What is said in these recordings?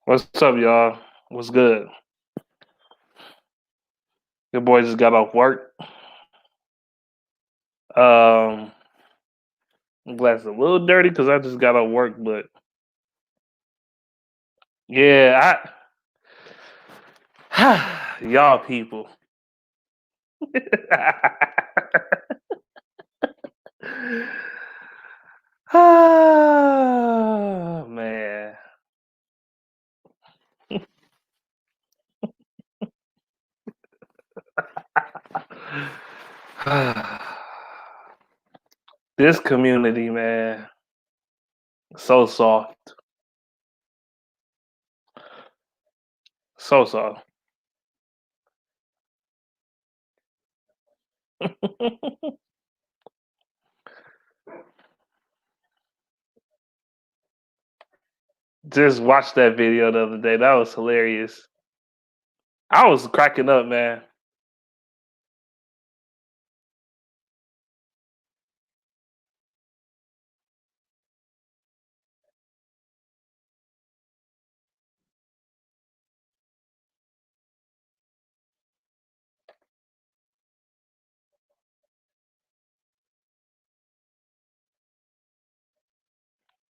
What's up, y'all? What's good? Your boy just got off work. Glass a little dirty because I just got off work, but yeah, y'all people. Oh man. This community, man, so soft, so soft. Just watched that video the other day. That was hilarious. I was cracking up, man.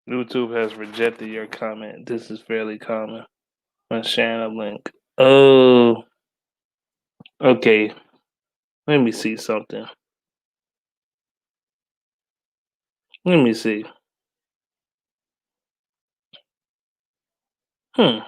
YouTube has rejected your comment. This is fairly common when sharing a link. Oh, okay. Let me see something. Let me see. Hmm.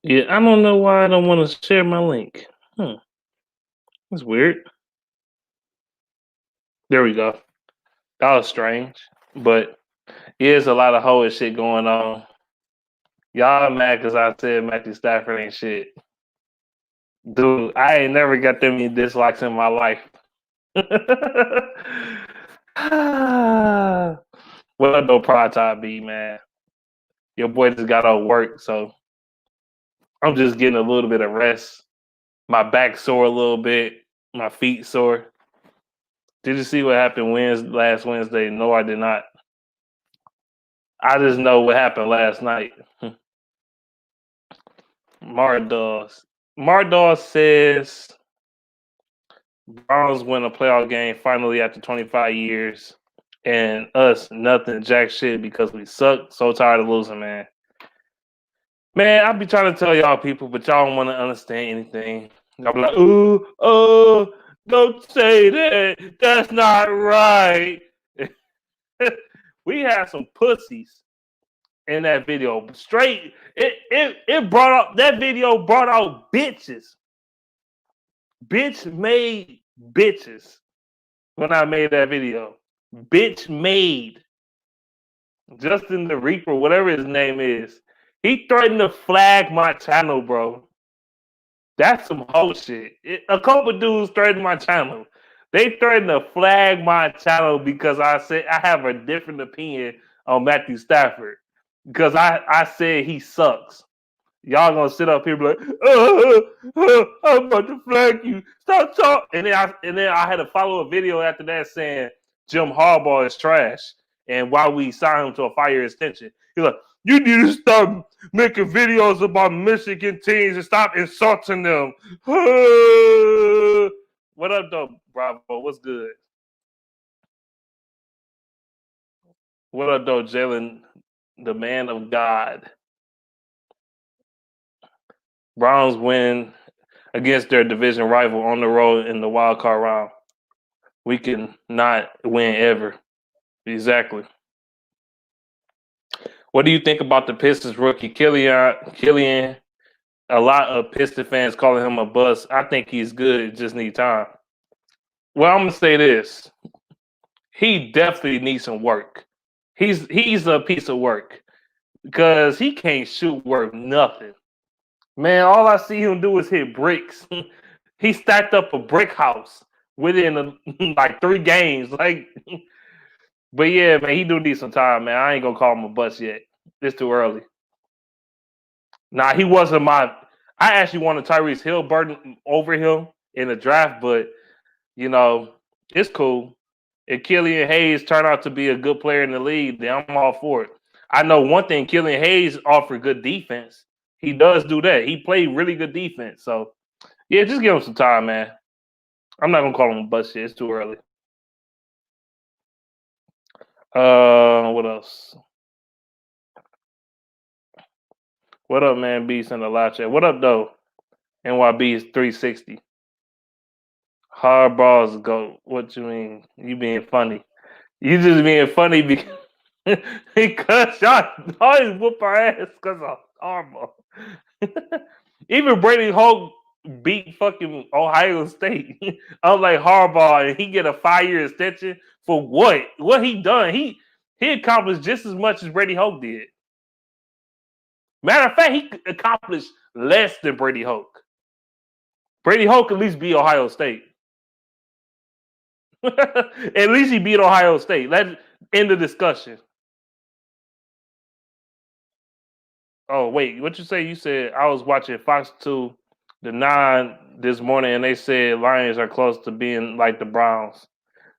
Yeah, I don't know why I don't want to share my link. That's weird. There we go. That was strange. But there's a lot of hoe-ish shit going on. Y'all mad because I said Matthew Stafford ain't shit. Dude, I ain't never got that many dislikes in my life. What up, though, Pride Time B, man? Your boy just got off work, so I'm just getting a little bit of rest. My back sore a little bit. My feet sore. Did you see what happened last Wednesday? No, I did not. I just know what happened last night. Mardos says Browns win a playoff game finally after 25 years, and us nothing jack shit because we suck. So tired of losing, man. Man, I be trying to tell y'all people, but y'all don't want to understand anything. Y'all be like, ooh, oh, don't say that. That's not right. We had some pussies in that video. Straight, it brought up that video brought out bitches. Bitch made bitches when I made that video. Bitch made Justin the Reaper, whatever his name is. He threatened to flag my channel, bro. That's some whole shit. A couple dudes threatened my channel. They threatened to flag my channel because I said I have a different opinion on Matthew Stafford. Because I said he sucks. Y'all gonna sit up here and be like, I'm about to flag you. Stop talking. And then I had to follow a video after that saying Jim Harbaugh is trash. And why we signed him to a 5-year extension. He's like, you need to stop making videos about Michigan teams and stop insulting them. What up, though, Bravo? What's good? What up, though, Jalen, the man of God? Browns win against their division rival on the road in the wild card round. We can not win ever. Exactly. What do you think about the Pistons rookie Killian? A lot of Piston fans calling him a bust. I think he's good. Just need time. Well, I'm gonna say this. He definitely needs some work. He's a piece of work because he can't shoot worth nothing. Man, all I see him do is hit bricks. He stacked up a brick house within like 3 games. Like, but yeah, man, he do need some time, man. I ain't gonna call him a bust yet. It's too early. Nah, he wasn't my. I actually wanted Tyrese Halliburton over him in the draft, but you know, it's cool. If Killian Hayes turned out to be a good player in the league, then I'm all for it. I know one thing: Killian Hayes offered good defense. He does do that. He played really good defense. So yeah, just give him some time, man. I'm not gonna call him a bust yet. It's too early. What else? What up, man? Beast in the live chat. What up, though? NYB is 360. Hard balls go. What you mean? You being funny? You just being funny because because y'all always whoop our ass because of hardball. Even Brady Hoke beat fucking Ohio State. I'm like Harbaugh, and he get a 5-year extension for what? What he done? He accomplished just as much as Brady Hoke did. Matter of fact, he accomplished less than Brady Hoke. Brady Hoke at least beat Ohio State. At least he beat Ohio State. Let's end the discussion. Oh wait, what you say? You said I was watching Fox 2, the 9 this morning, and they said Lions are close to being like the Browns.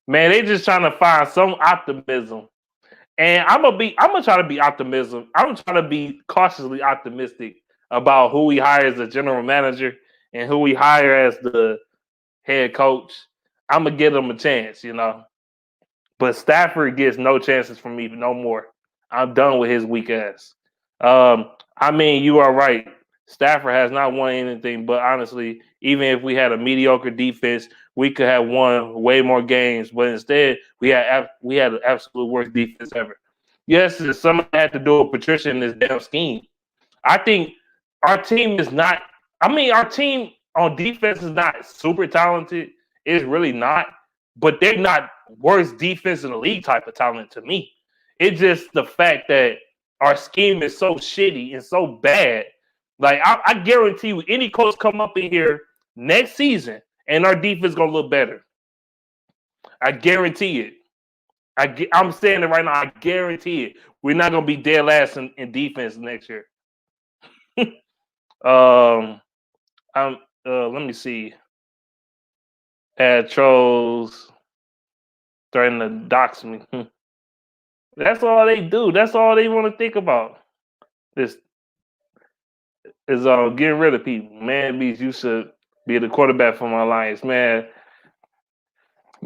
Man, they just trying to find some optimism. And I'm gonna try to be optimism. I'm gonna try to be cautiously optimistic about who we hire as a general manager and who we hire as the head coach. I'm gonna give them a chance, you know. But Stafford gets no chances from me no more. I'm done with his weak ass. I mean, you are right. Stafford has not won anything, but honestly, even if we had a mediocre defense, we could have won way more games. But instead, we had the absolute worst defense ever. Yes, somebody had to do with Patricia in this damn scheme. I think our team is not. I mean, our team on defense is not super talented. It's really not, but they're not worst defense in the league type of talent to me. It's just the fact that our scheme is so shitty and so bad. Like I guarantee you, any coach come up in here next season and our defense gonna look better. I guarantee it. I'm saying it right now. I guarantee it. We're not gonna be dead last in defense next year. um, let me see. Trolls threatening to dox me. That's all they do. That's all they want to think about. This is getting rid of people. Man, means you should be the quarterback for my Lions. Man,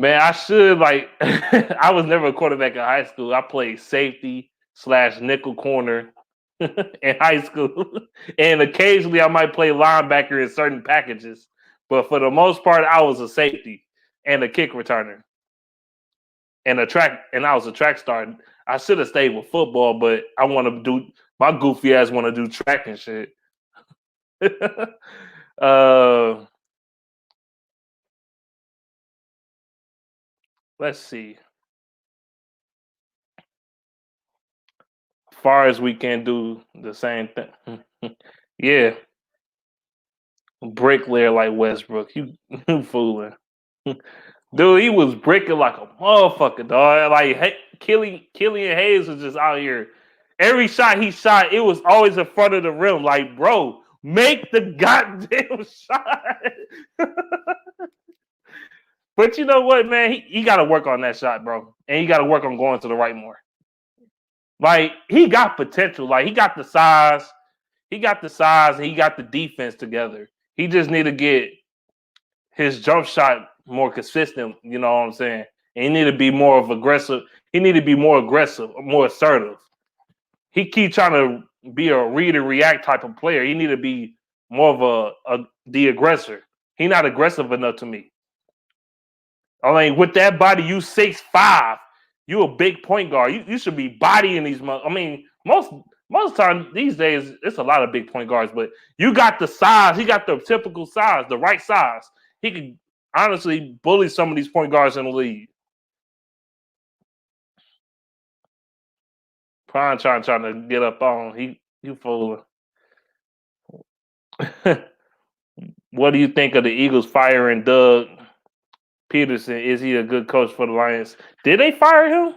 I should like. I was never a quarterback in high school. I played safety slash nickel corner in high school, and occasionally I might play linebacker in certain packages. But for the most part, I was a safety and a kick returner and I was a track star. I should have stayed with football, but I want to do my goofy ass want to do track and shit. uh, let's see. As far as we can do the same thing. Yeah, bricklayer like Westbrook. You fooling. Dude, he was bricking like a motherfucker, dog. Like Killian Hayes was just out here. Every shot he shot, it was always in front of the rim. Like, bro, make the goddamn shot. But you know what, man? He got to work on that shot, bro. And he got to work on going to the right more. Like, he got potential. Like, he got the size. He got the size and he got the defense together. He just need to get his jump shot more consistent. You know what I'm saying? And he need to be more of aggressive. He need to be more aggressive, more assertive. He keep trying to be a read and react type of player. He need to be more of the aggressor. He not aggressive enough to me. I mean, with that body, you 6'5", you a big point guard. You should be bodying these. I mean, most time these days, it's a lot of big point guards, but you got the size. He got the typical size, the right size. He could honestly bully some of these point guards in the league. Prime trying to get up on. You fooling. What do you think of the Eagles firing Doug Peterson? Is he a good coach for the Lions? Did they fire him?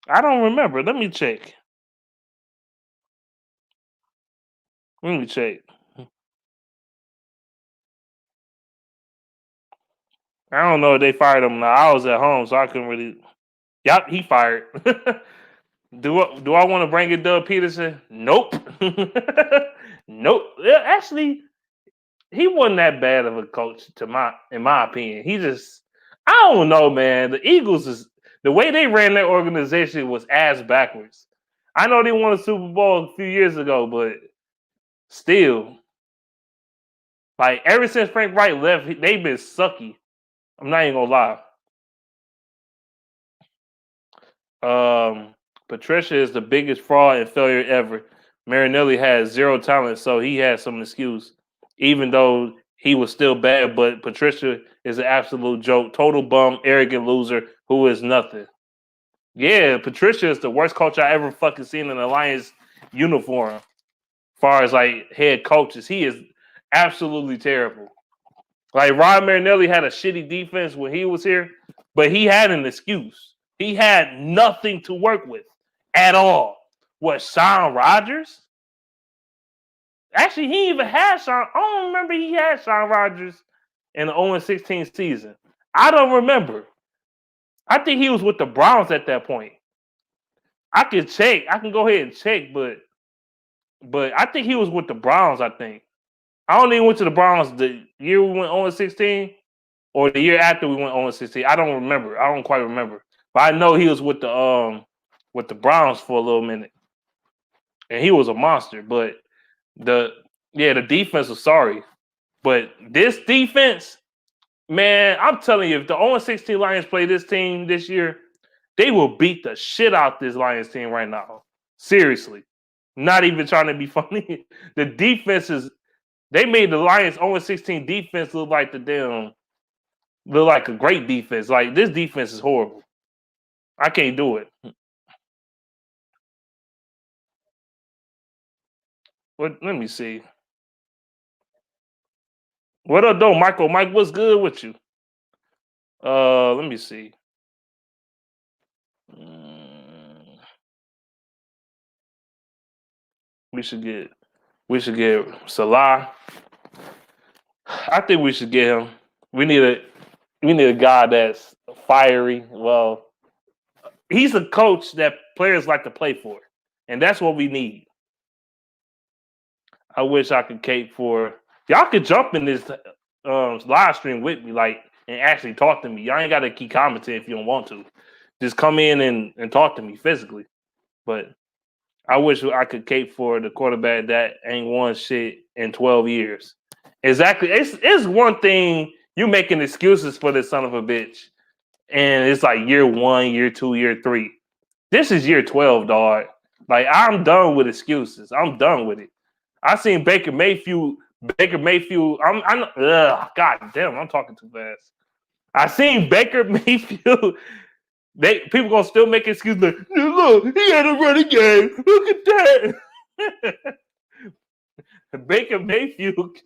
I don't remember. Let me check. Let me check. I don't know if they fired him now. I was at home, so I couldn't really. Yep, he fired. Do I want to bring in Doug Peterson? Nope. Nope. Yeah, actually, he wasn't that bad of a coach in my opinion. He just I don't know, man. The Eagles is the way they ran their organization was ass backwards. I know they won a Super Bowl a few years ago, but still, like ever since Frank Wright left, they've been sucky. I'm not even gonna lie. Patricia is the biggest fraud and failure ever. Marinelli has zero talent, so he has some excuse, even though he was still bad. But Patricia is an absolute joke, total bum, arrogant loser who is nothing. Yeah, Patricia is the worst coach I ever fucking seen in a Lions uniform. As far as like head coaches, he is absolutely terrible. Like Rod Marinelli had a shitty defense when he was here, but he had an excuse. He had nothing to work with at all. What, Sean Rogers? Actually, he even had Sean. I don't remember he had Sean Rogers in the 0-16 season. I don't remember. I think he was with the Browns at that point. I can check. I can go ahead and check, but I think he was with the Browns, I think. I only went to the Browns the year we went 0-16 or the year after we went 0-16. I don't remember. I don't quite remember. But I know he was with the Browns for a little minute. And he was a monster. But the defense was sorry. But this defense, man, I'm telling you, if the 0-16 Lions play this team this year, they will beat the shit out this Lions team right now. Seriously. Not even trying to be funny. The defense is they made the Lions 0-16 defense look like a great defense. Like this defense is horrible. I can't do it. Let me see. What up, though, Michael? Mike, what's good with you? Let me see. We should get Salah. I think we should get him. We need a guy that's fiery. Well, he's a coach that players like to play for, and that's what we need. I wish I could cape for y'all could jump in this live stream with me, like, and actually talk to me. Y'all ain't got to keep commenting if you don't want to. Just come in and talk to me physically. But I wish I could cape for the quarterback that ain't won shit in 12 years. Exactly. It's one thing you making excuses for this son of a bitch, and it's like year 1, year 2, year 3. This is year 12, dog. Like I'm done with excuses. I'm done with it. I seen Baker Mayfield. God damn, I'm talking too fast. I seen Baker Mayfield. People gonna still make excuses like, look, he had a running game. Look at that. Baker Mayfield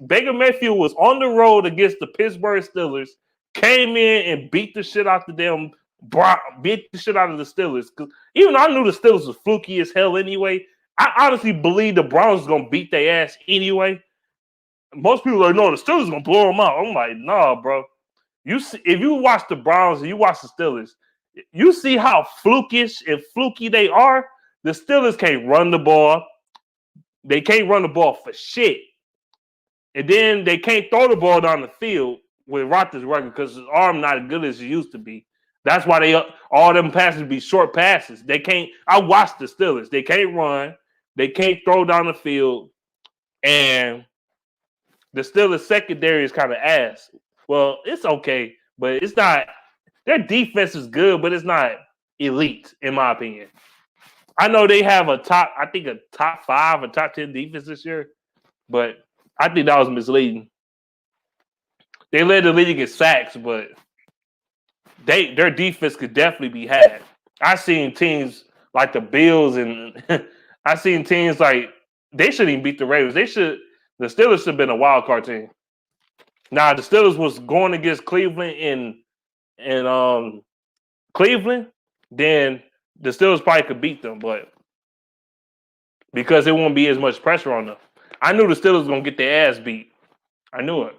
Baker Mayfield was on the road against the Pittsburgh Steelers, came in and beat the shit out of the Steelers. Because even though I knew the Steelers was fluky as hell anyway, I honestly believe the Browns was gonna beat their ass anyway. Most people are like, no, the Steelers gonna blow them out. I'm like, nah, bro. You see, if you watch the Browns and you watch the Steelers, you see how flukish and fluky they are. The Steelers can't run the ball. They can't run the ball for shit. And then they can't throw the ball down the field with Roethlisberger because his arm not as good as it used to be. That's why all them passes be short passes. They can't. I watched the Steelers. They can't run. They can't throw down the field. And the Steelers secondary is kind of ass. Well, it's okay, but it's not. Their defense is good, but it's not elite, in my opinion. I know they have a top 5 or top 10 defense this year, but I think that was misleading. They led the league in sacks, but their defense could definitely be had. I seen teams like the Bills and I seen teams like they shouldn't even beat the Ravens. The Steelers should have been a wild card team. Now the Steelers was going against Cleveland in Cleveland, then the Steelers probably could beat them, but because it won't be as much pressure on them. I knew the Steelers was gonna get their ass beat. I knew it.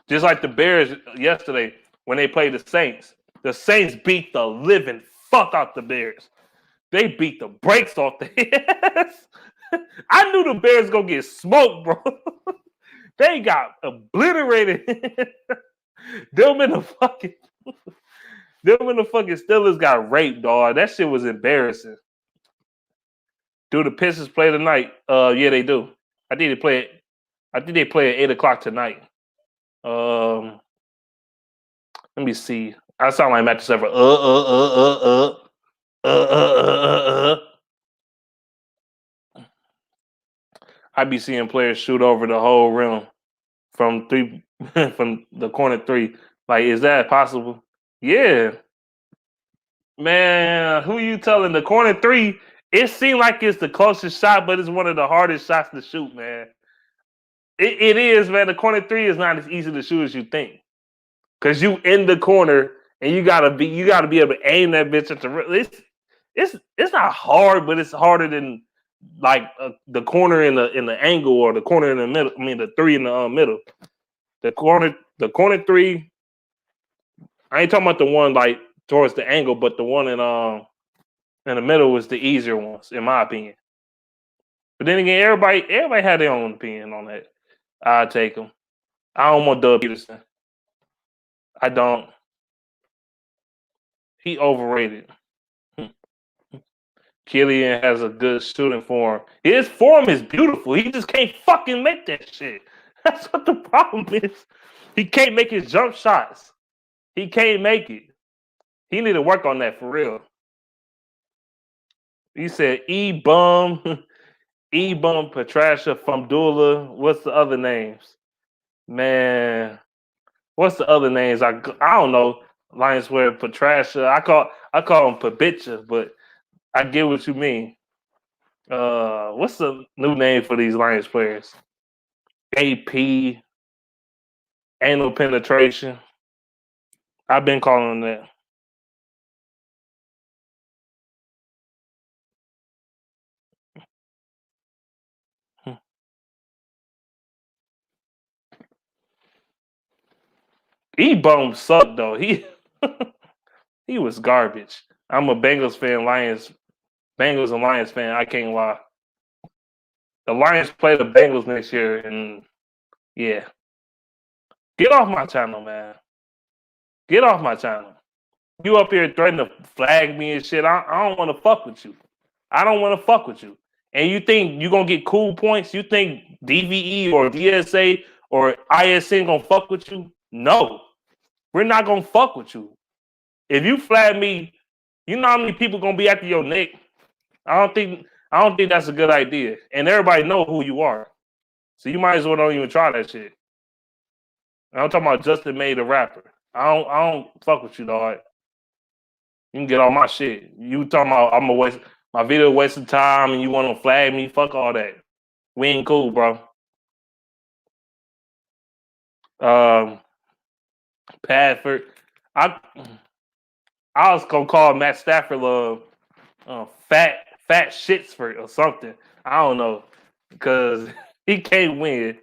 Just like the Bears yesterday when they played the Saints. The Saints beat the living fuck out the Bears. They beat the brakes off the ass. I knew the Bears gonna get smoked, bro. They got obliterated. them in the fucking Steelers got raped, dog. That shit was embarrassing. Do the Pistons play tonight? Yeah, they do. I think they play at 8:00 tonight. Let me see. I sound like Matthew Stafford. I be seeing players shoot over the whole rim from three from the corner three. Like, is that possible? Yeah, man. Who you telling? The corner three. It seemed like it's the closest shot, but it's one of the hardest shots to shoot, man. It is, man. The corner three is not as easy to shoot as you think, cause you in the corner and you gotta be able to aim that bitch at the. It's not hard, but it's harder than like the corner in the angle or the corner in the middle. I mean, the three in the middle. The corner three. I ain't talking about the one like towards the angle, but the one in the middle was the easier ones, in my opinion. But then again, everybody had their own opinion on that. I take them. I don't want Doug Peterson. I don't. He overrated. Killian has a good shooting form. His form is beautiful. He just can't fucking make that shit. That's what the problem is. He can't make his jump shots. He can't make it. He need to work on that for real. He said E-Bum, E-Bum, Patricia, Famdula. What's the other names? Man, what's the other names? I don't know. Lions wear Patricia. I call him Pabicha, but I get what you mean. What's the new name for these Lions players? AP, anal penetration. I've been calling them that. E-Bum sucked though. He was garbage. I'm a Bengals fan, Bengals and Lions fan. I can't lie. The Lions play the Bengals next year, and yeah, get off my channel, man. Get off my channel. You up here threatening to flag me and shit. I don't want to fuck with you. I don't want to fuck with you. And you think you gonna get cool points? You think DVE or DSA or ISN gonna fuck with you? No, we're not gonna fuck with you. If you flag me, you know how many people gonna be after your neck. I don't think that's a good idea. And everybody know who you are, so you might as well don't even try that shit. I'm talking about Justin May, the rapper. I don't fuck with you, dog. You can get all my shit. You talking about I'm gonna waste my video, wasting time, and you want to flag me? Fuck all that. We ain't cool, bro. Padford. I was gonna call Matt Stafford fat shitsford or something. I don't know because he can't win.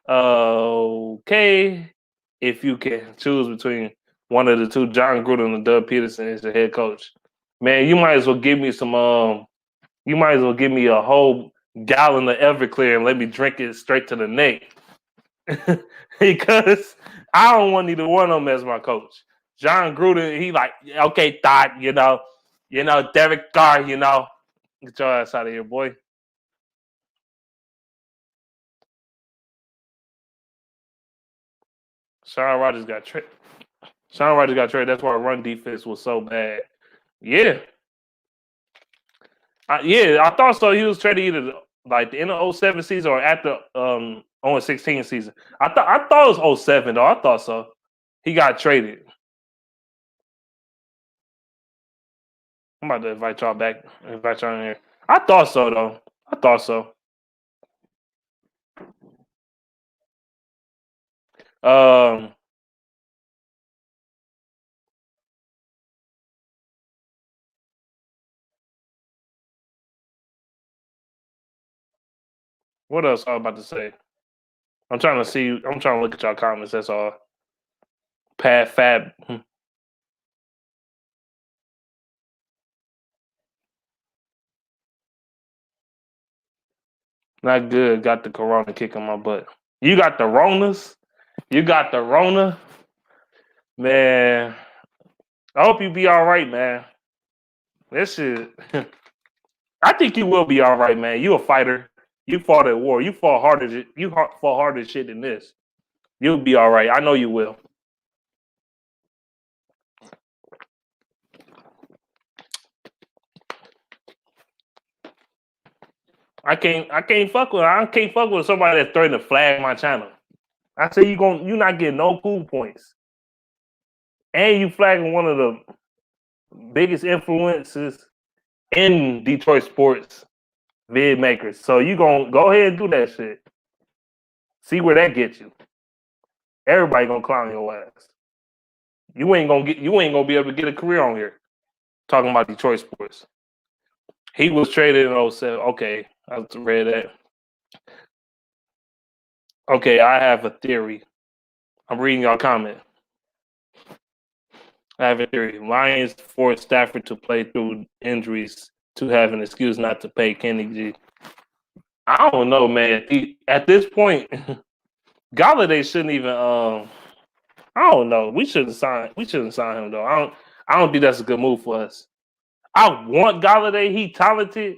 Okay, if you can choose between one of the two, John Gruden and Doug Peterson is the head coach. Man, you might as well give me some. You might as well give me a whole gallon of Everclear and let me drink it straight to the neck. Because I don't want either one of them as my coach. John Gruden, he like, okay, thought, Derek Carr, get your ass out of here, boy. Shawn Rodgers got traded. That's why our run defense was so bad. Yeah. I thought so. He was traded either like the end of 07 season or after 16 season. I thought it was 07 though. I thought so. He got traded. I'm about to invite y'all in here. I thought so though. I thought so. Um, what else I was about to say? I'm trying to see. I'm trying to look at y'all comments. That's all. Pat Fab. Not good. Got the corona kicking my butt. You got the Ronas. You got the Rona. Man, I hope you be all right, man. This shit. I think you will be all right, man. You a fighter. You fought at war. You fought harder. Fought harder shit than this. You'll be all right. I know you will. I can't fuck with. I can't fuck with somebody that's threatening to flag my channel. I say you not getting no cool points, and you flagging one of the biggest influences in Detroit sports vid makers. So you gonna go ahead and do that shit. See where that gets you. Everybody gonna clown your ass. You ain't gonna be able to get a career on here talking about Detroit sports. He was traded in 07. Okay, I read that. Okay, I have a theory. I'm reading your comment. I have a theory. Lions forced Stafford to play through injuries to have an excuse not to pay Kenny G. I don't know, man. At this point, Galladay shouldn't even. I don't know. We shouldn't sign. We shouldn't sign him though. I don't think that's a good move for us. I want Galladay. He talented,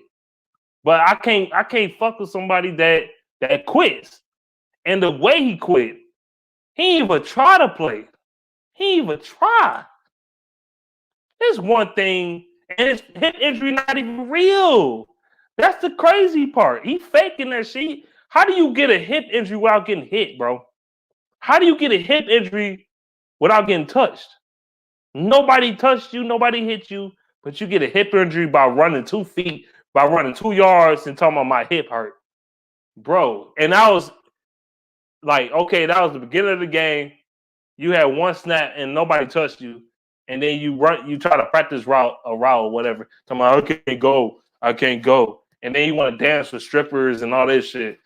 but I can't. I can't fuck with somebody that quits. And the way he quit, he ain't even try to play. He ain't even try. It's one thing, and his hip injury not even real. That's the crazy part. He faking that shit. How do you get a hip injury without getting hit, bro? How do you get a hip injury without getting touched? Nobody touched you, nobody hit you, but you get a hip injury by running 2 feet, by running 2 yards, and talking about my hip hurt, bro. And I was like, okay, that was the beginning of the game. You had one snap and nobody touched you, and then you try to practice a route or whatever. Talking about I can't go, and then you want to dance with strippers and all this shit.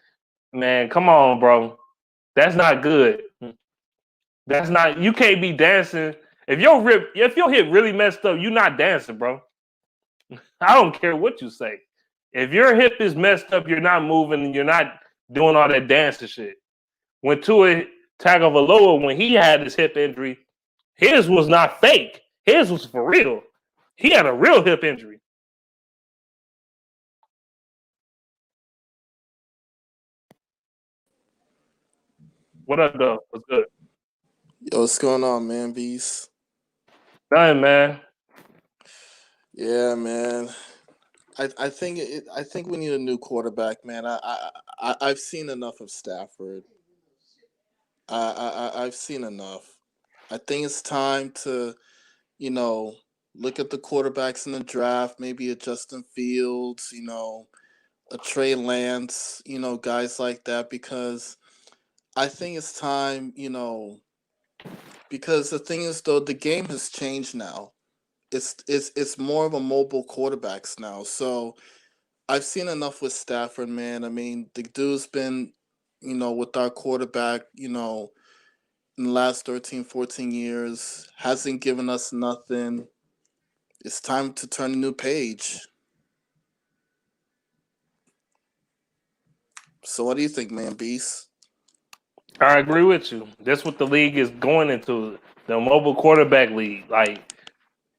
Man, come on, bro. That's not good. That's not. You can't be dancing if your hip really messed up. You're not dancing, bro. I don't care what you say. If your hip is messed up, you're not moving and you're not doing all that dancing shit. When Tua Tagovailoa, when he had his hip injury, his was not fake. His was for real. He had a real hip injury. What up, though? What's good? Yo, what's going on, man? Beast. Nothing, man. Yeah, man. I think we need a new quarterback, man. I've seen enough of Stafford. I've seen enough. I think it's time to you know look at the quarterbacks in the draft. Maybe a Justin Fields, a Trey Lance, guys like that. Because I think it's time, Because the thing is, though, the game has changed now. It's more of a mobile quarterbacks now. So I've seen enough with Stafford, man. I mean, the dude's been, with our quarterback, in the last 13, 14 years, hasn't given us nothing. It's time to turn a new page. So what do you think, man, Beast? I agree with you. That's what the league is going into. The mobile quarterback league. Like,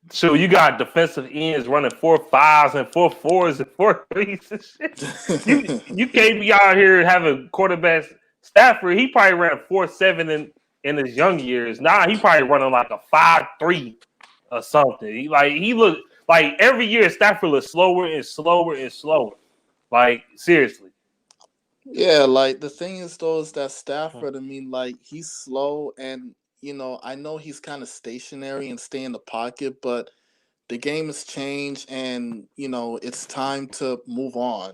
so you got defensive ends running 4.5s and 4.4s and 4.3s and shit. You can't be out here having quarterbacks. Stafford, he probably ran 4.7 in his young years. Now he probably running like a 5.3 or something. He looked like every year Stafford looks slower and slower and slower. Like, seriously. Yeah, like the thing is though is that Stafford, I mean, like he's slow and I know he's kind of stationary and stay in the pocket, but the game has changed and it's time to move on.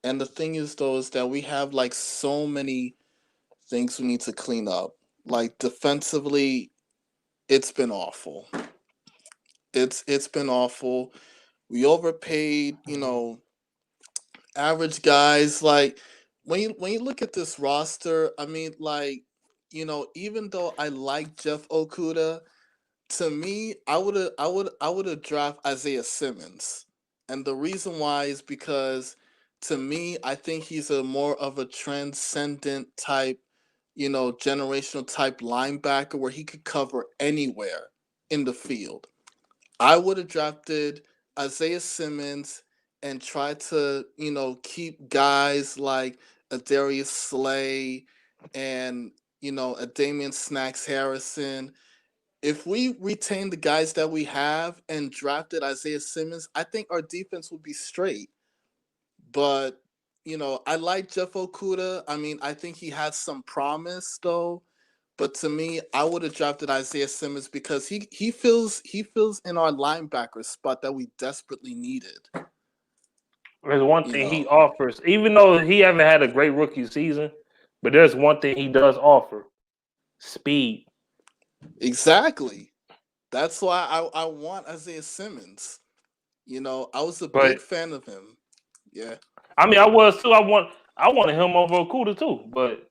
And the thing is though is that we have like so many things we need to clean up. Like defensively, it's been awful. It's been awful. We overpaid, average guys. Like when you look at this roster, I mean, like, even though I like Jeff Okuda, to me, I would have draft Isaiah Simmons, and the reason why is because to me, I think he's a more of a transcendent type, generational type linebacker where he could cover anywhere in the field. I would have drafted Isaiah Simmons and tried to, keep guys like a Darius Slay and, a Damian Snacks Harrison. If we retain the guys that we have and drafted Isaiah Simmons, I think our defense would be straight. But, I like Jeff Okuda. I mean, I think he has some promise though. But to me, I would have drafted Isaiah Simmons because he fills in our linebacker spot that we desperately needed. There's one You thing he know offers, even though he haven't had a great rookie season, but there's one thing he does offer: speed. exactly. That's why I want Isaiah Simmons. I was a But big fan of him. Yeah, I mean, I was too. I wanted him over Okuda too. But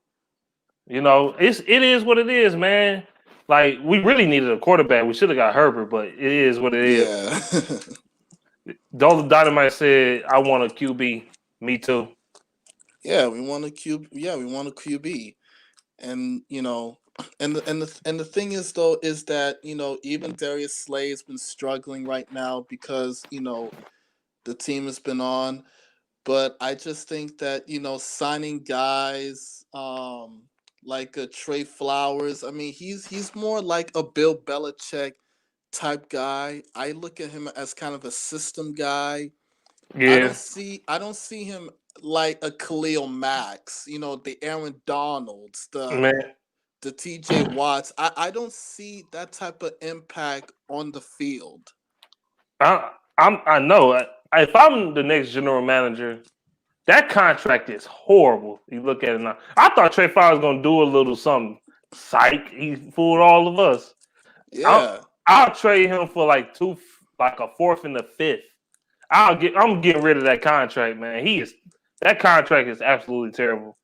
it is what it is, man. Like we really needed a quarterback. We should have got Herbert, but it is what it is. yeah, Dollar Dynamite said, "I want a QB." Me too. yeah. We want a QB. Yeah, we want a QB. And and the thing is though is that even Darius Slay has been struggling right now because the team has been on. But I just think that signing guys like a Trey Flowers. I mean, he's more like a Bill Belichick type guy. I look at him as kind of a system guy. I Yeah, don't see I don't see him like a Khalil Max. The Aaron Donalds, man. the TJ Watts. I don't see that type of impact on the field. I know. If I'm the next general manager, that contract is horrible. You look at it now. I thought Trey Flowers was gonna do a little something. Psych, he fooled all of us. I'll, Yeah, I'll trade him for like like a fourth and a fifth. I'm getting rid of that contract, man. That contract is absolutely terrible.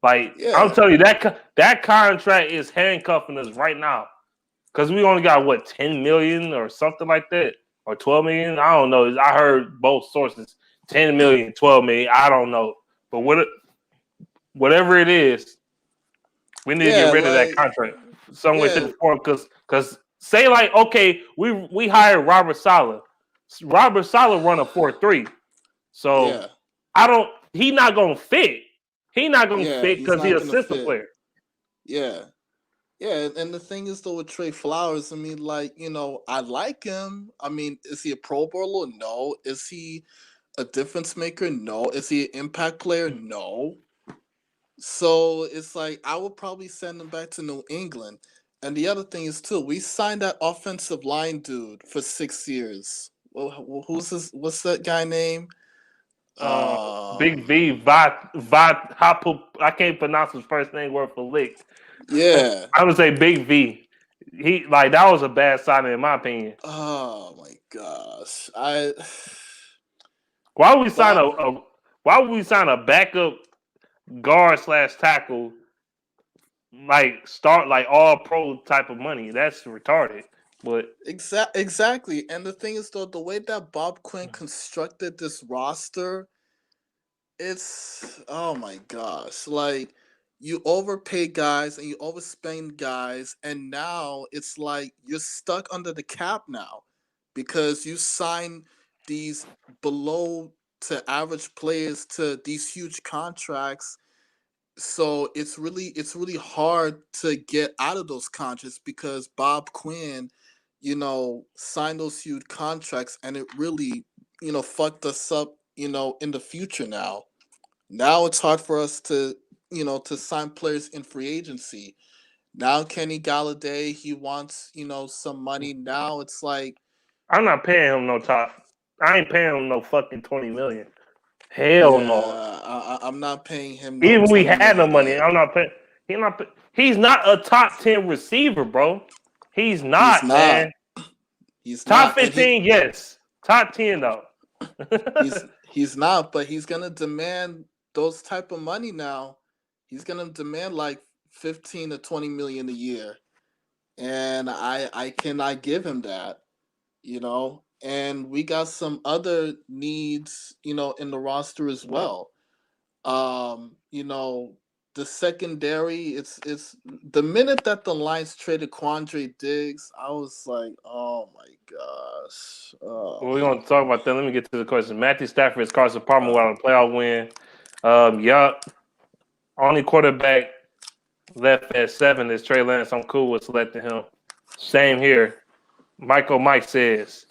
Like I'm yeah, telling you, that contract is handcuffing us right now because we only got what 10 million or something like that, or 12 million. I don't know. I heard both sources: 10 million, 12 million. I don't know, but whatever it is, we need to get yeah. rid of that Like, contract some way, shape, yeah, or form. Because say like okay, we hired Robert Saleh. Robert Saleh run a 4-3, so yeah, I don't. He not gonna fit. He not gonna yeah. fit He's because he not a gonna system fit. player. Yeah. Yeah, and the thing is though with Trey Flowers, I mean, like, I like him. I mean, is he a Pro Bowler? No. Is he a difference maker? No. Is he an impact player? No. So it's like I would probably send him back to New England. And the other thing is too, we signed that offensive line dude for 6 years. Well, who's this? What's that guy name? Uh, Big V, Hapu, I can't pronounce his first name word for lick. Yeah. I would say Big V. He like that was a bad signing in my opinion. Oh my gosh. I Why would we sign but why would we sign a backup guard slash tackle like start like all pro type of money? That's retarded. But exactly. And the thing is though, the way that Bob Quinn constructed this roster, it's oh my gosh. Like you overpay guys and you overspend guys, and now it's like you're stuck under the cap now because you sign these below to average players to these huge contracts. So it's really hard to get out of those contracts because Bob Quinn, signed those huge contracts, and it really, fucked us up, in the future now. Now it's hard for us to sign players in free agency. Now Kenny Galladay, he wants, some money. Now it's like, I'm not paying him no top. I ain't paying him no fucking 20 million. Hell no. yeah, I'm not paying him no Even we 20 had no million money. yet. I'm not paying. He's not a top 10 receiver, bro. He's He's not, man. not. He's Top not, and 15, yes. Top 10 though. he's not. But he's gonna demand those type of money now. He's gonna demand like 15 to 20 million a year, and I cannot give him that. And we got some other needs, in the roster as well. Um, you know, the secondary, it's the minute that the Lions traded Quandre Diggs, I was like, oh my gosh. We're gonna talk about that. Let me get to the question. Matthew Stafford is Carson Palmer Uh, without a playoff win. Yup. Only quarterback left at 7 is Trey Lance. I'm cool with selecting him. Same here. Michael Mike says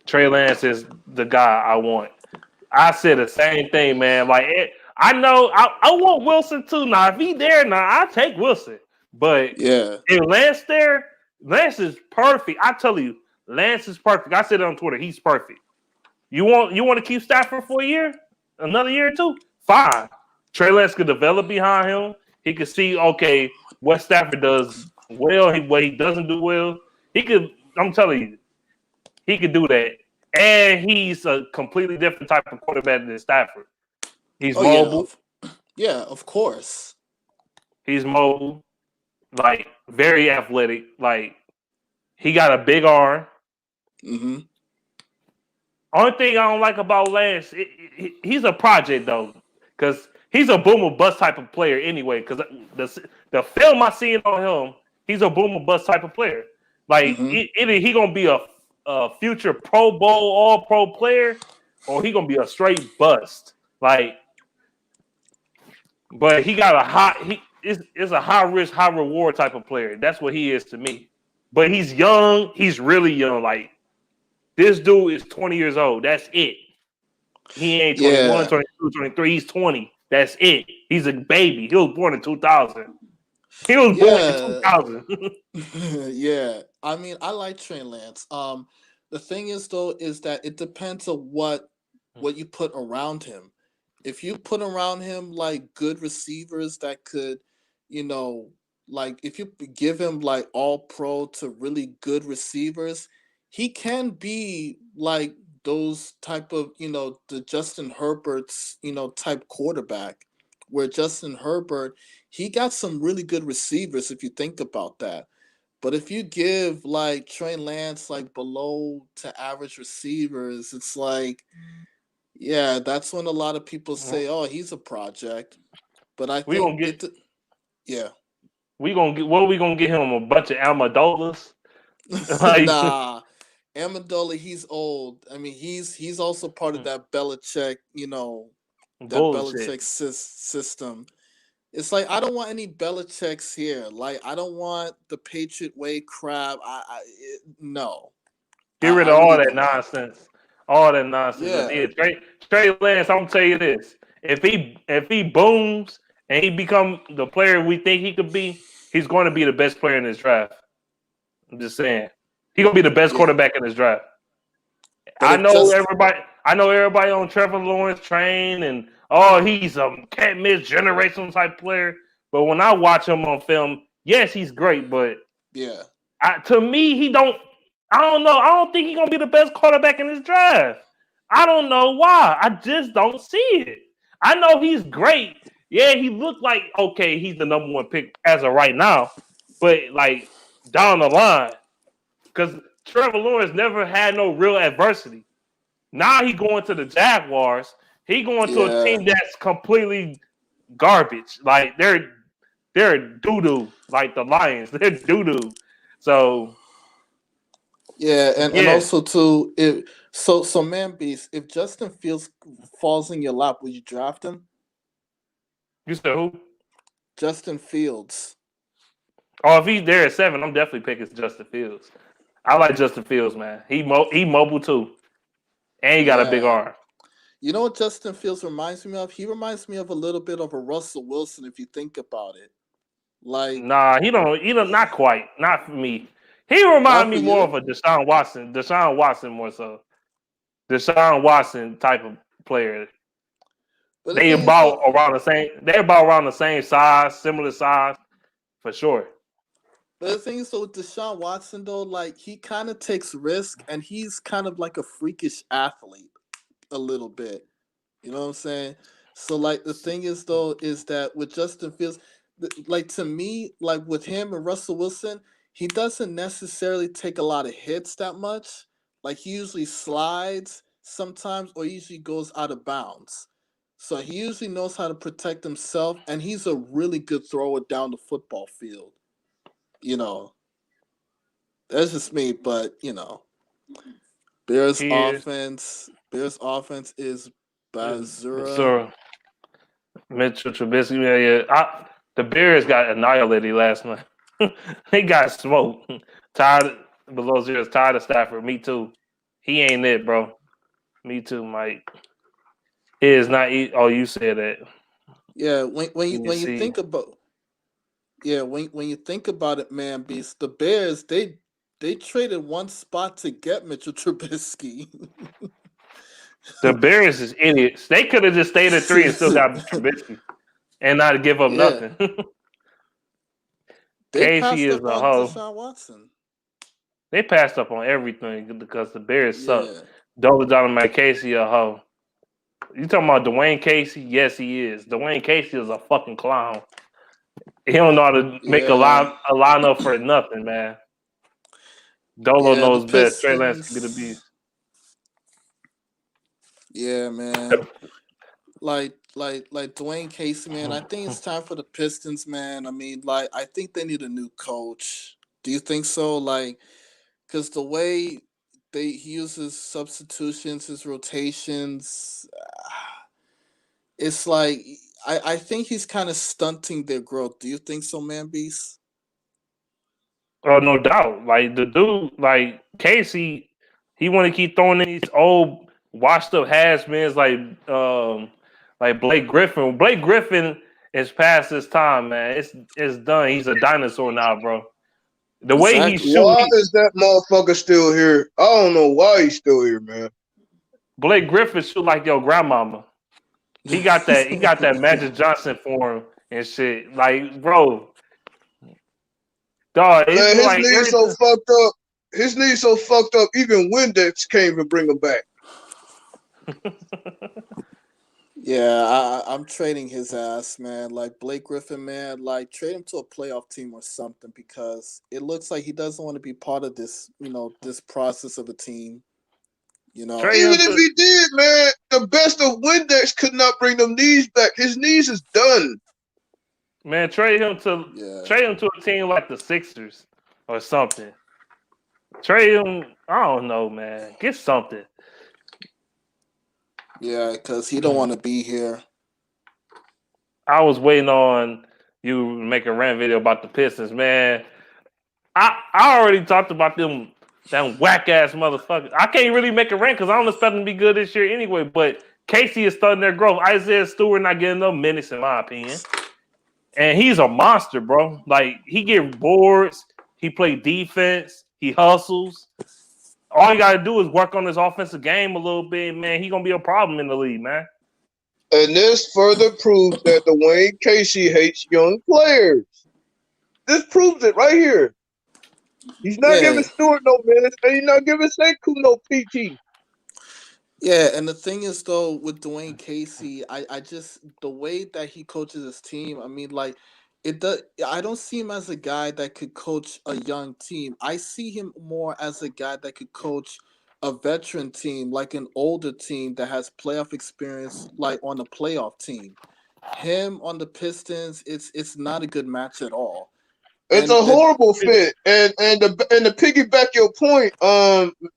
Trey Lance is the guy I want. I said the same thing, man. I know I want Wilson too. Now, if he there now, I take Wilson. But yeah. if Lance there, Lance is perfect. I tell you, Lance is perfect. I said it on Twitter. He's perfect. You want to keep Stafford for a year, another year or two? Fine. Trey Lance could develop behind him. He could see what Stafford does well, what he doesn't do well. He could. I'm telling you, he could do that. And he's a completely different type of quarterback than Stafford. He's Oh yeah. mobile. Yeah, of course. He's mobile. Like, very athletic. Like, he got a big arm. Mm-hmm. Only thing I don't like about Lance, he's a project though, because he's a boom or bust type of player anyway. Because the film I seen on him, he's a boom or bust type of player. Like, Mm-hmm. either he gonna be a future Pro Bowl All Pro player, or he gonna be a straight bust. Like, but he got is a high risk, high reward type of player. That's what he is to me. But he's young. He's really young. Like, this dude is 20 years old. That's it. He ain't 21, Yeah. 22, 23. He's 20. That's it. He's a baby. He was born in 2000. He was born in 2000. Yeah. I mean, I like Trey Lance. The thing is though, is that it depends on what you put around him. If you put around him like good receivers that could, you know, like if you give him like all pro to really good receivers, he can be like those type of, the Justin Herbert's, type quarterback, where Justin Herbert, he got some really good receivers if you think about that. But if you give like Trey Lance like below to average receivers, it's like, yeah, that's when a lot of people say, "Oh, he's a project." But I we think gonna get yeah. what are we gonna get him? A bunch of Amendolas? Like, Nah, Amendola, he's old. I mean, he's also part of that Belichick, that bullshit. Belichick system. It's like I don't want any Belichick's here. Like I don't want the Patriot way crap. No, Get rid I of all really that do not. nonsense. All that nonsense. That's Yeah, it. Trey Lance, I'm gonna tell you this. If he booms and he become the player we think he could be, he's going to be the best player in this draft. I'm just saying. He's gonna be the best yeah. quarterback in this draft. But if just I know everybody on Trevor Lawrence train and he's a can't miss generational type player. But when I watch him on film, yes, he's great, but yeah, to me, he don't. I don't know. I don't think he's gonna be the best quarterback in this draft. I don't know why. I just don't see it. I know he's great. Yeah, he looked like he's the number one pick as of right now, but like down the line, because Trevor Lawrence never had no real adversity. Now he going to the Jaguars. He going to a yeah, team that's completely garbage. Like they're doo doo. Like the Lions, they're doo doo. So yeah, and yeah, also too, if so, man, beast. If Justin Fields falls in your lap, would you draft him? you said who? Justin Fields. Oh, if he's there at 7, I'm definitely picking Justin Fields. I like Justin Fields, man. He mobile too, and he got a big Yeah. arm. You know what Justin Fields reminds me of? He reminds me of a little bit of a Russell Wilson if you think about it. Like, Nah, he don't. Not quite. Not for me. He remind not for me more of you. a Deshaun Watson. Deshaun Watson more so. Deshaun Watson type of player. But the thing is, They about around the same size, similar size. for sure. But the thing is, though, with Deshaun Watson, though, like he kind of takes risk, and he's kind of like a freakish athlete, a little bit. You know what I'm saying? So, like, the thing is, though, is that with Justin Fields, like to me, like with him and Russell Wilson, he doesn't necessarily take a lot of hits that much. Like he usually slides sometimes, or usually goes out of bounds. So he usually knows how to protect himself, and he's a really good thrower down the football field. You know, that's just me, but He is. Bears offense is Bazura. So Mitchell Trubisky, the Bears got annihilated last night. They got smoked. Tired below zero. Tired of Stafford. Me too. He ain't it, bro. Me too, Mike. He is not. Oh, you said that. Yeah, when you Let me when you see. think about when you think about it, man, beast, the Bears they traded one spot to get Mitchell Trubisky. The Bears is idiots. They could have just stayed at 3 and still got Trubisky and not give up Yeah, nothing. they Casey passed is up a on hoe. Deshaun Watson. They passed up on everything because the Bears suck. Yeah, Dollar Dynamite Casey a hoe. You talking about Dwayne Casey? Yes, he is. Dwayne Casey is a fucking clown. He don't know how to make yeah, a lineup for nothing, man. Dolo yeah. The knows best. Trey Lance can be the Pistons. beast. Yeah, man. Like Dwayne Casey, man. I think it's time for the Pistons, man. I mean, like I think they need a new coach. Do you think so? Like, because the way he uses substitutions, his rotations, it's like I think he's kind of stunting their growth. Do you think so, man, Beast? Oh, no doubt. Like the dude, like Casey, he want to keep throwing in these old washed up has-beens like Blake Griffin. Blake Griffin is past his time, man. It's done. He's a dinosaur now, bro. The way he Exactly. shoot, Why is that motherfucker still here? I don't know why he's still here, man. Blake Griffin shoot like your grandmama. He got that. He got that Magic Johnson form and shit. Like, bro, dog. It's Man, his like knees every so time. fucked up. His knees so fucked up. Even Windex can't even bring him back. Yeah, I'm trading his ass, man. Like Blake Griffin, man. Like trade him to a playoff team or something because it looks like he doesn't want to be part of this, this process of a team. You know. Trade Even him if to he did, man, the best of Windex could not bring them knees back. His knees is done. man. Yeah. Trade him to a team like the Sixers or something. Trade him. I don't know, man. Get something. Yeah, because he don't want to be here. I was waiting on you to make a rant video about the Pistons, man. I already talked about them whack ass motherfuckers. I can't really make a rant because I don't expect them to be good this year anyway. But Casey is starting their growth. Isaiah Stewart not getting enough minutes in my opinion, and he's a monster, bro. Like he get boards, he play defense, he hustles. All you gotta do is work on his offensive game a little bit, man. He gonna be a problem in the league, man. And this further proves that Dwayne Casey hates young players. This proves it right here. He's not Yeah, giving Stewart no minutes, and he's not giving Senku no PT. yeah, and the thing is though with Dwayne Casey, I just the way that he coaches his team, I mean like it does I don't see him as a guy that could coach a young team. I see him more as a guy that could coach a veteran team, like an older team that has playoff experience like on a playoff team. Him on the Pistons, it's not a good match at all. It's And a the horrible fit. And to piggyback your point,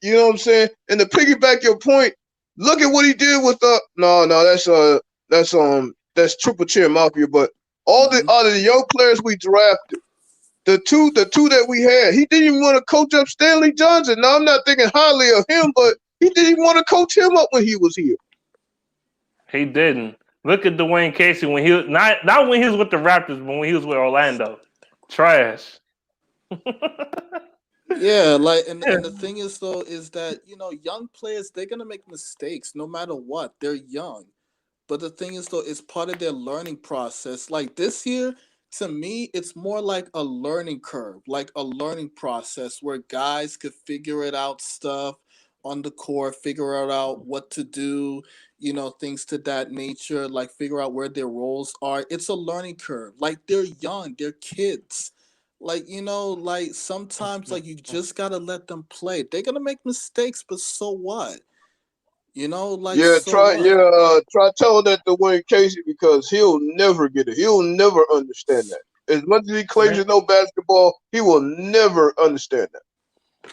you know what I'm saying? And to piggyback your point, look at what he did with that's triple chair mafia. But all the mhm. out of the young players we drafted, the two that we had, he didn't even want to coach up Stanley Johnson. Now I'm not thinking highly of him, but he didn't even want to coach him up when he was here. He didn't. Look at Dwayne Casey when he was not when he was with the Raptors, but when he was with Orlando. Trash. Yeah, like and the thing is though is that young players they're gonna make mistakes no matter what. They're young, but the thing is though it's part of their learning process. Like this year, to me, it's more like a learning curve, like a learning process where guys could figure it out stuff on the court, figure it out what to do, things to that nature, like figure out where their roles are. It's a learning curve. Like they're young, they're kids. Like, like sometimes like you just gotta let them play. They're gonna make mistakes, but so what? Like Yeah, so what? try telling that to Wayne Casey because he'll never get it. He'll never understand that. As much as he claims to know basketball, he will never understand that.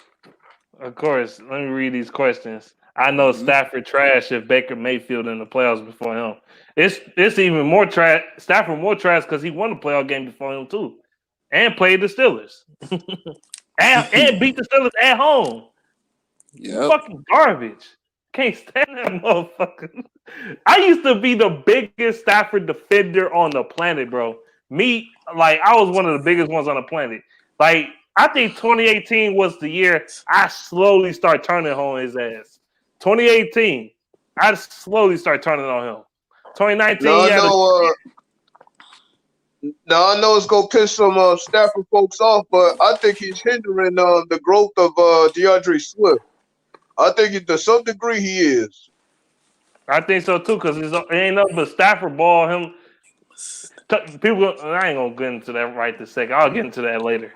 Of course, let me read these questions. I know Hmm. Stafford trash if Baker Mayfield in the playoffs before him. It's even more trash. Stafford more trash because he won the playoff game before him too, and played the Steelers, and beat the Steelers at home. Yep. Fucking garbage. Can't stand that motherfucker. I used to be the biggest Stafford defender on the planet, bro. Me, like I was one of the biggest ones on the planet. Like I think 2018 was the year I slowly start turning on his ass. 2018, I slowly start turning on him. 2019, Now he I had a know. Now I know it's gonna piss some Stafford folks off, but I think he's hindering the growth of DeAndre Swift. I think to some degree he is. I think so too, because it ain't nothing but Stafford ball. Him people. I ain't gonna get into that right this second. I'll get into that later.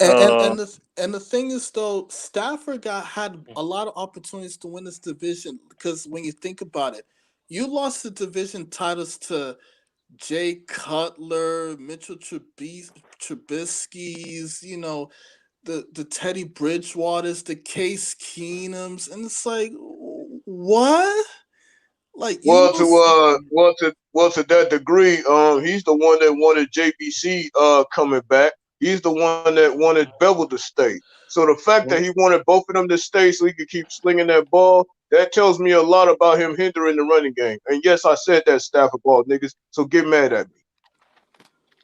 Uh, And the thing is though, Stafford had a lot of opportunities to win this division because when you think about it, you lost the division titles to Jay Cutler, Mitchell Trubisky's, the Teddy Bridgewaters, the Case Keenums, and it's like, what? Like you Well, lost. to that degree, he's the one that wanted JBC coming back. He's the one that wanted Bevel to stay. So the fact that he wanted both of them to stay so he could keep slinging that ball, that tells me a lot about him hindering the running game. And yes, I said that Stafford ball niggas. So get mad at me.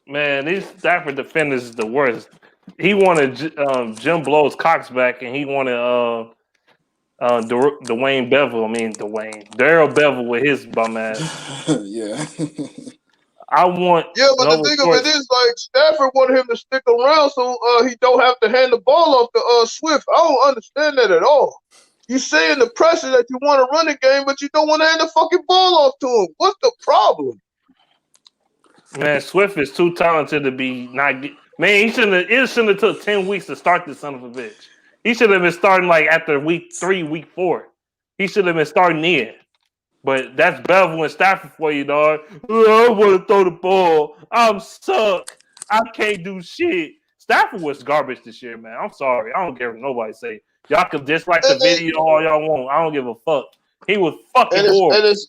Man, these Stafford defenders is the worst. He wanted Jim Blow's Cox back, and he wanted Dwayne Bevel. I mean Dwayne Darrell Bevel with his bum ass. Yeah. I want Yeah, but the Nova thing of it Sports. is, like Stafford wanted him to stick around so he don't have to hand the ball off to Swift. I don't understand that at all. You say in the pressure that you want to run the game, but you don't want to hand the fucking ball off to him. What's the problem? Man, Swift is too talented to be not. Man, he shouldn't. It shouldn't have took 10 weeks to start this son of a bitch. He should have been starting like after week 3, week 4. He should have been starting in. But that's Bevel and Stafford for you, dog. I want to throw the ball. I'm suck. I can't do shit. Stafford was garbage this year, man. I'm sorry. I don't care what nobody say. Y'all can dislike the And, they, video all y'all want. I don't give a fuck. He was fucking and it's horrible. and it's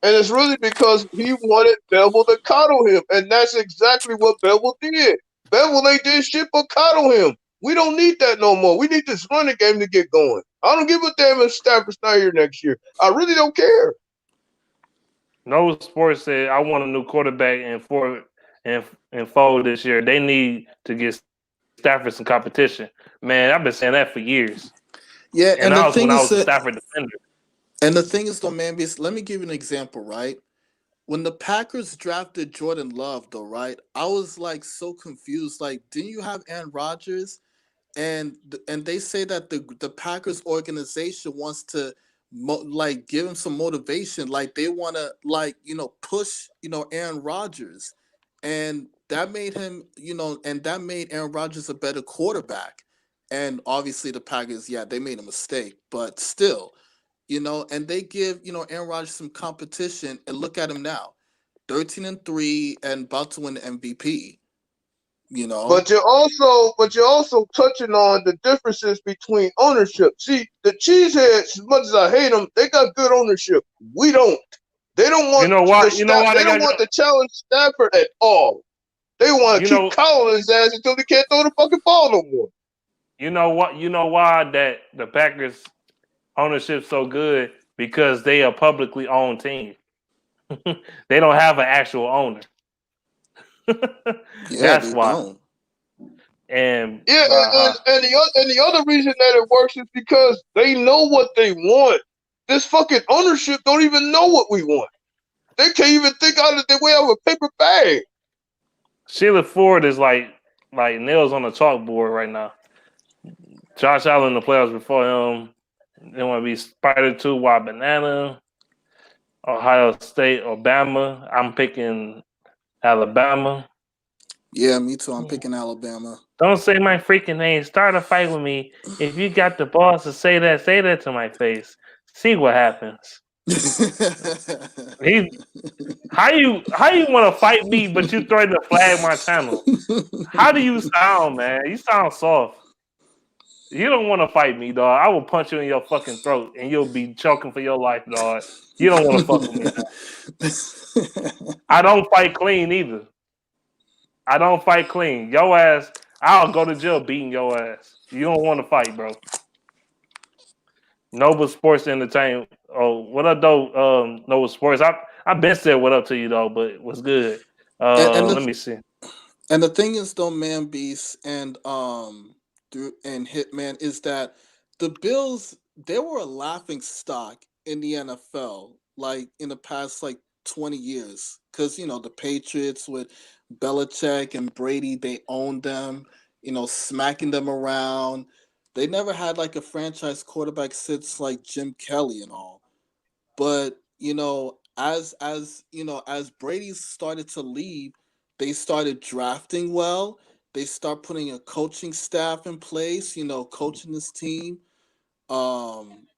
and it's really because he wanted Bevel to coddle him, and that's exactly what Bevel did. Bevel ain't did shit but coddle him. We don't need that no more. We need this running game to get going. I don't give a damn if Stafford's not here next year. I really don't care. No Sports said I want a new quarterback and fold this year. They need to get Stafford some competition. Man, I've been saying that for years. Yeah, And and the I was when thing I is was a that, Stafford defender. though, man, because let me give you an example, right? When the Packers drafted Jordan Love, though, right? I was like so confused. Like, didn't you have Aaron Rodgers? And they say that the Packers organization wants to like give him some motivation, like they want to like push Aaron Rodgers, and that made him and that made Aaron Rodgers a better quarterback. And obviously the Packers, yeah, they made a mistake, but still, and they give Aaron Rodgers some competition, and look at him now, 13-3 and about to win the MVP. You know. But you're also touching on the differences between ownership. See, the Cheeseheads, as much as I hate them, they got good ownership. We don't. They don't You want know why? the You know staff. why They they don't got? want to challenge Stafford at all. They want You to keep know. calling his ass until he can't throw the fucking ball no more. You know what? You know why that the Packers ownership's so good because they are publicly owned team. They don't have an actual owner. Yeah, That's they why. don't. And Yeah, and the other reason that it works is because they know what they want. This fucking ownership don't even know what we want. They can't even think out of their way out of a paper bag. Sheila Ford is like nails on a chalkboard right now. Josh Allen in the playoffs before him. They want to be Spider 2, Wild Banana, Ohio State, Alabama. I'm picking Alabama. Yeah, me too. I'm picking Alabama. Don't say my freaking name. Start a fight with me. If you got the balls to say that to my face. See what happens. He, how you want to fight me, but you threaten to flag my channel? How do you sound, man? You sound soft. You don't want to fight me, dog. I will punch you in your fucking throat, and you'll be choking for your life, dog. You don't want to fuck with me. I don't fight clean either. I don't fight clean. Your ass, I'll go to jail beating your ass. You don't want to fight, bro. Noble Sports Entertainment. Oh, what up, though? Noble Sports. I been said what up to you though, but what's good? Let me see. And the thing is, though, Man Beast and Hitman is that the Bills, they were a laughing stock in the NFL, like in the past 20 years, because the Patriots with Belichick and Brady, they owned them, smacking them around. They never had like a franchise quarterback since like Jim Kelly and all. But as Brady started to leave, they started drafting well. They start putting a coaching staff in place, coaching this team. And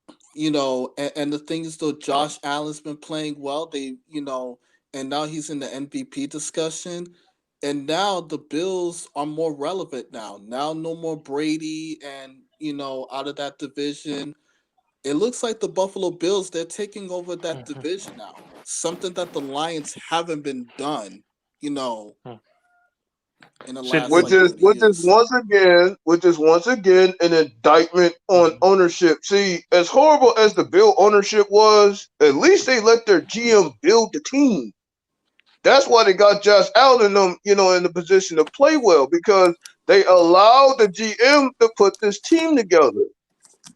the thing is, though, Josh Allen's been playing well. And now he's in the MVP discussion. And now the Bills are more relevant now. Now no more Brady and, out of that division. It looks like the Buffalo Bills, they're taking over that division now. Something that the Lions haven't been done, in the last which is once again an indictment on ownership. See, as horrible as the Bill ownership was, at least they let their GM build the team. That's why they got Josh Allen them, in the position to play well, because they allowed the GM to put this team together.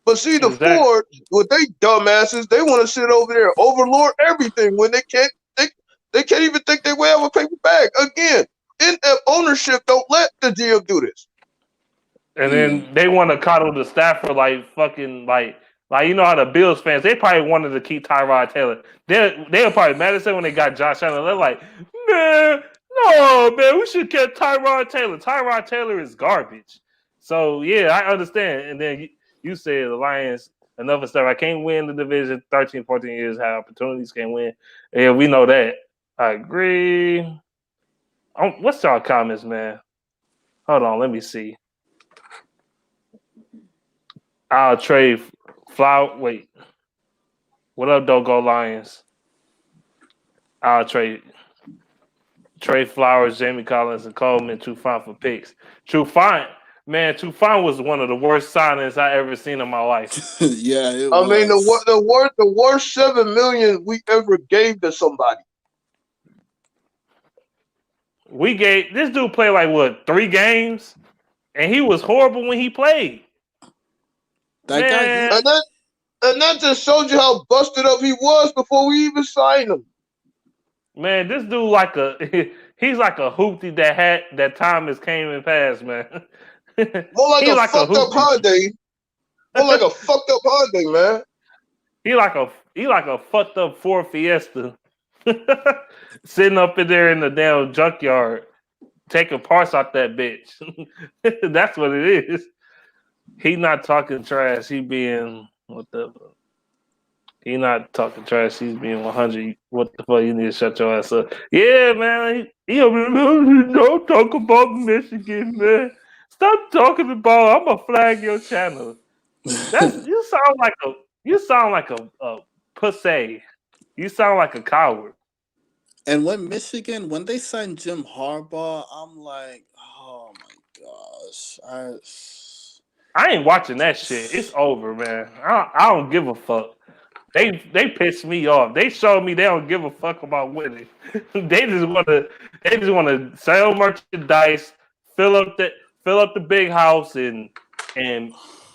But see, the Ford, with they dumbasses, they want to sit over there and overlord everything when they can't even think they way out of a paper bag. Again, ownership don't let the GM do this. And then they want to coddle the Stafford like fucking like you know how the Bills fans, they probably wanted to keep Tyrod Taylor. They were probably mad as hell when they got Josh Allen. They're like, man, no, man, we should get Tyrod Taylor. Tyrod Taylor is garbage. So yeah, I understand. And then you said the Lions, another stuff. I can't win the division 13, 14 years, have opportunities, can't win. Yeah, we know that. I agree. What's y'all comments, man? Hold on, let me see. I'll trade Flower. Wait. What up, Dogo Lions? I'll trade Flowers, Jamie Collins, and Coleman, Trufant for picks. Trufant was one of the worst signings I ever seen in my life. Yeah, it was. I mean, the worst $7 million we ever gave to somebody. We gave this dude play like what 3 games, and he was horrible when he played. And that just showed you how busted up he was before we even signed him. Man, this dude he's like a hoopty that time has came and passed, man. More like a fucked up Hyundai. More like a fucked up Hyundai, man. He like a fucked up Ford Fiesta. Sitting up in there in the damn junkyard, taking parts out that bitch. That's what it is. He not talking trash. He being He not talking trash. He's being 100. What the fuck? You need to shut your ass up. Yeah, man. Don't talk about Michigan, man. Stop talking about. I'm gonna flag your channel. You sound like a pussy. You sound like a coward. And when they signed Jim Harbaugh, I'm like, oh my gosh, I ain't watching that shit. It's over, man. I don't give a fuck. They pissed me off. They showed me they don't give a fuck about winning. They just want to sell merchandise, fill up the big house, and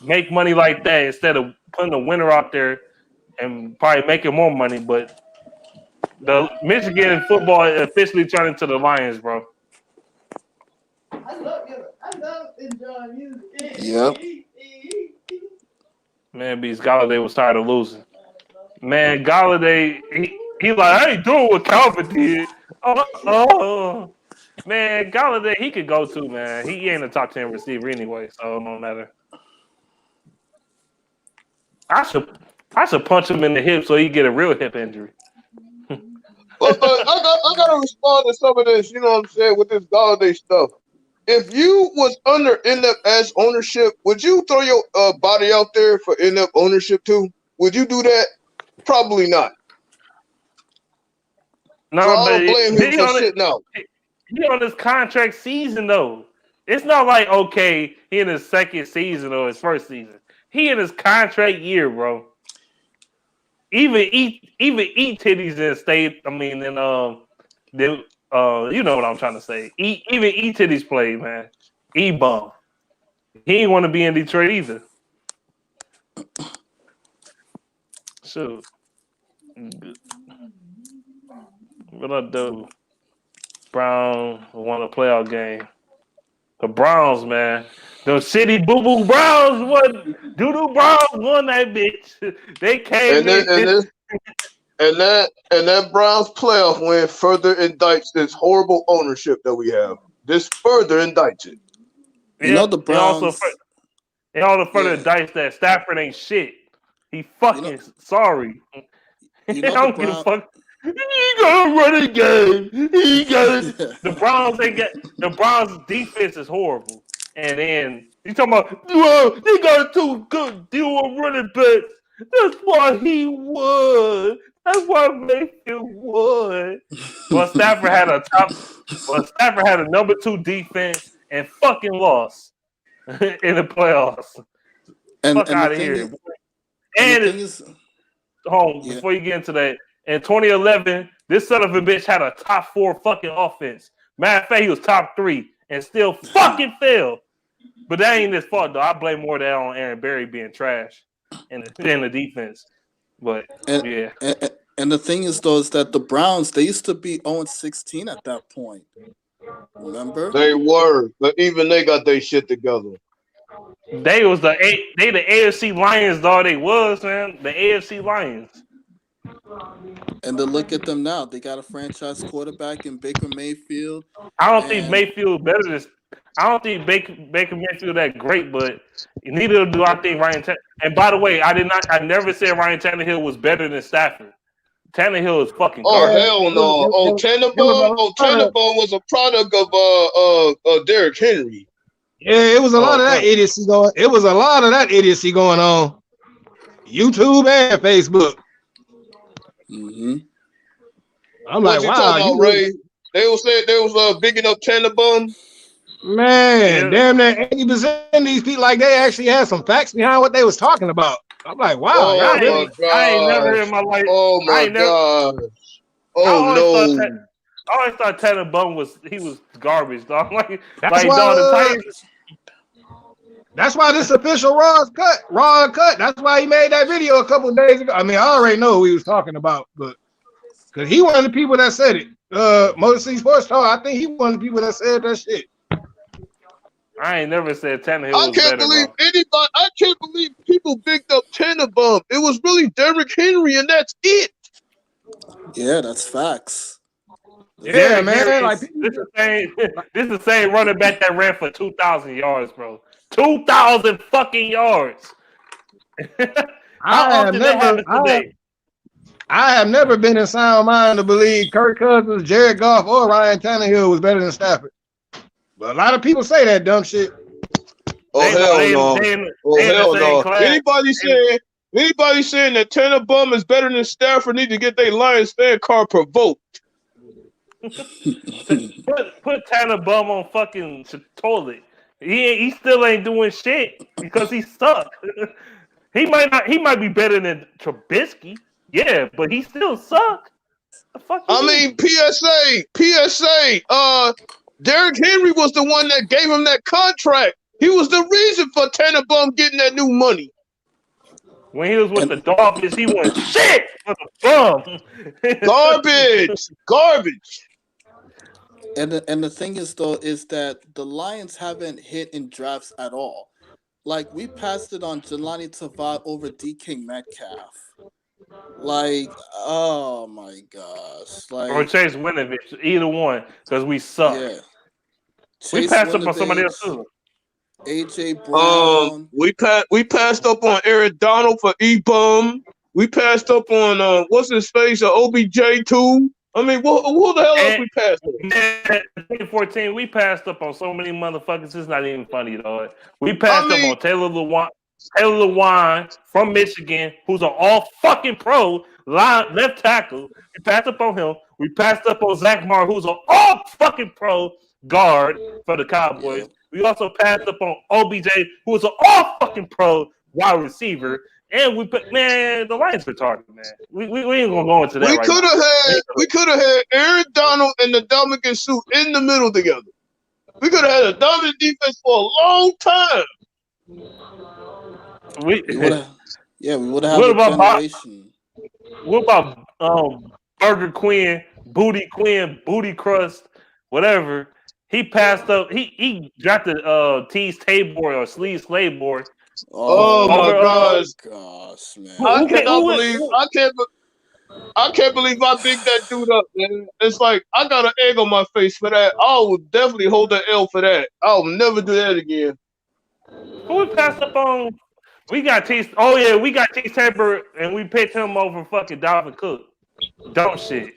make money like that instead of putting a winner out there and probably making more money. But the Michigan football officially turned into the Lions, bro. Yep. Man, Beats Galladay was tired of losing. Man, Galladay, he like, I ain't doing what Calvin did. Man, Galladay, he could go too, man. He ain't a top 10 receiver anyway, so it don't matter. I should punch him in the hip so he get a real hip injury. But I gotta respond to some of this, you know what I'm saying, with this Galladay stuff. If you was under in-depth as ownership, would you throw your body out there for in-depth ownership too? Would you do that? Probably not. No, So I but don't blame him for sitting out. He on his contract season though. It's not like okay, he in his second season or his first season. He in his contract year, bro. Even eat titties and stay. I mean, and you know what I'm trying to say. Even E titties played, man. E bum. He ain't want to be in Detroit either. So, what I do? Brown won a playoff game. The Browns, man. The city boo boo Browns won. Doo doo Browns won that bitch. They came and that Browns playoff win further indicts this horrible ownership that we have. This further indicts it. You know the Browns. It also further indicts that Stafford ain't shit. He fucking sorry. You know I don't give a fuck. He gonna run a game. The Browns ain't got the Browns defense is horrible. And then you talking about well, they got two good dual running backs. That's why he won. That's why Mayfield won. Well, Stafford had a number 2 defense and fucking lost in the playoffs. Fuck out of here. Before you get into that, in 2011, this son of a bitch had a top 4 fucking offense. Matter of fact, he was top 3 and still fucking failed. But that ain't his fault, though. I blame more of that on Aaron Berry being trash in the defense. But, yeah. And the thing is, though, is that the Browns, they used to be 0-16 at that point. Remember? They were. But even they got their shit together. They the AFC Lions, dog. They was, man. The AFC Lions. And then look at them now. They got a franchise quarterback in Baker Mayfield. I don't think Mayfield better than. I don't think Baker Mayfield that great, but neither do I think Ryan. And by the way, I never said Ryan Tannehill was better than Stafford. Tannehill is fucking. Oh hell no! Tannenbaum was a product of Derrick Henry. Yeah, it was a lot of that idiocy going. It was a lot of that idiocy going on. YouTube and Facebook. Mm-hmm. I'm like, wow. Ray? They was saying they was bigging up Tannenbaum. Man, damn near 80% of these people, like they actually had some facts behind what they was talking about. I'm like, wow. Oh my God. I ain't never in my life. Oh my God. Oh no. I always thought Tannenbaum was garbage, dog. That's why this official raw cut. That's why he made that video a couple of days ago. I mean, I already know who he was talking about, but because he one of the people that said it. Motor City Sports Talk, I think he one of the people that said that shit. I ain't never said Tannehill was better. I can't believe people bigged up Tannenbaum. It was really Derrick Henry, and that's it. Yeah, that's facts. Yeah, man. Like this is the same running back that ran for 2,000 yards, bro. 2,000 fucking yards. I have never been in sound mind to believe Kirk Cousins, Jared Goff, or Ryan Tannehill was better than Stafford. But a lot of people say that dumb shit. Hell no. Anybody saying that Tannenbaum is better than Stafford need to get their Lions fan card provoked. Put Tannenbaum on fucking toilet. He still ain't doing shit because he suck. He might be better than Trubisky. Yeah, but he still suck. The fuck PSA. Derrick Henry was the one that gave him that contract. He was the reason for Tannenbaum getting that new money. When he was with the Dolphins, he went shit for the bum. Garbage. And the thing is though is that the Lions haven't hit in drafts at all. Like we passed it on Jelani Tavai over DK Metcalf. Like, oh my gosh. Or Like, Chase Winovich, either one, because we suck. yeah. We Chase passed up on somebody else Winovich, too. AJ Brown. We passed up on Aaron Donald for E-Bum. We passed up on what's his face, OBJ too. I mean, who the hell else we passed up? Man, 2014, we passed up on so many motherfuckers. It's not even funny, dog. We passed up on Taylor Lewan from Michigan, who's an all fucking pro left tackle. We passed up on him. We passed up on Zach Marr, who's an all fucking pro guard for the Cowboys. Yeah. We also passed up on OBJ, who was an all fucking pro wide receiver. And we put, man, the Lions retarded, man. We ain't gonna go into that. We could have had Aaron Donald and the Dominican suit in the middle together. We could have had a dominant defense for a long time. We would have had a generation. What about Burger Quinn, Booty Crust, whatever? He passed up. He drafted Tease Tabor or Sleeve Slayboard. Oh my gosh, man! I can't believe I picked that dude up, man. It's like I got an egg on my face for that. I will definitely hold the L for that. I'll never do that again. Who we passed up on? We got Tease. Oh yeah, we got Tease Tabor, and we picked him over fucking Dalvin Cook. Dumb shit.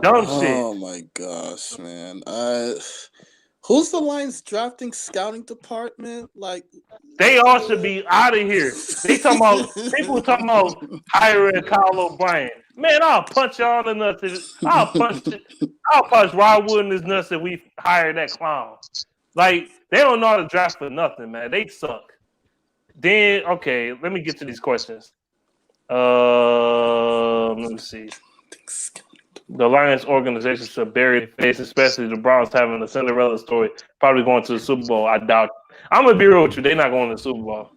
Oh my gosh, man! Who's the Lions drafting scouting department? Like they all should be out of here. They talking about people talking about hiring Kyle O'Brien. Man, I'll punch y'all in the nuts. I'll punch Rod Wood in his nuts if we hire that clown. Like they don't know how to draft for nothing, man. They suck. Then okay, let me get to these questions. Let me see. The Lions organization should bury the face, especially the Browns having a Cinderella story, probably going to the Super Bowl. I doubt it. I'm gonna be real with you. They're not going to the Super Bowl.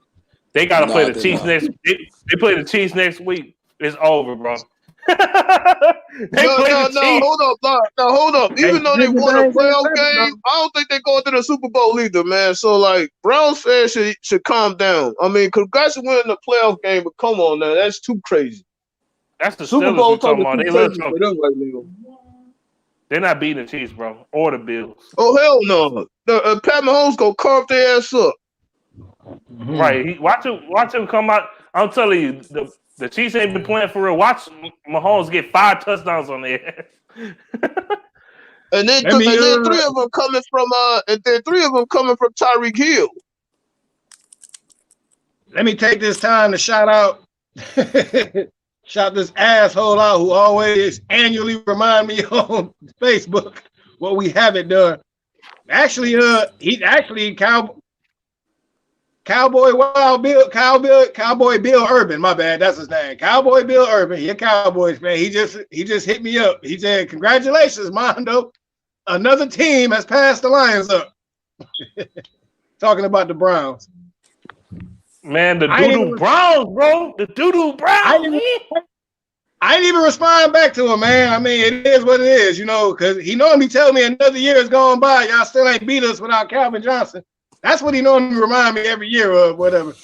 They gotta play the Chiefs next. They play the Chiefs next week. It's over, bro. Hold up. Even though they won a playoff game, I don't think they're going to the Super Bowl either, man. So like, Browns fans should calm down. I mean, congrats on winning the playoff game, but come on now, that's too crazy. That's the Super Steelers Bowl talking about. Right, they're not beating the Chiefs, bro, or the Bills. Oh hell no! Pat Mahomes gonna carve their ass up. Mm-hmm. Right, watch him come out. I'm telling you, the Chiefs ain't been playing for real. Watch Mahomes get 5 touchdowns on their ass. and then three of them coming from Tyreek Hill. Let me take this time to shout out this asshole out who always annually remind me on Facebook what we haven't done. Actually, he's actually Cowboy Bill Urban. My bad, that's his name. Cowboy Bill Urban. He a Cowboys fan. He just hit me up. He said, "Congratulations, Mondo. Another team has passed the Lions up." Talking about the Browns. Man, the doo-doo Browns, bro. The doo-doo Browns. I didn't even respond back to him, man. I mean, it is what it is, you know, because he normally tell me another year is going by. Y'all still ain't beat us without Calvin Johnson. That's what he normally remind me every year of, whatever.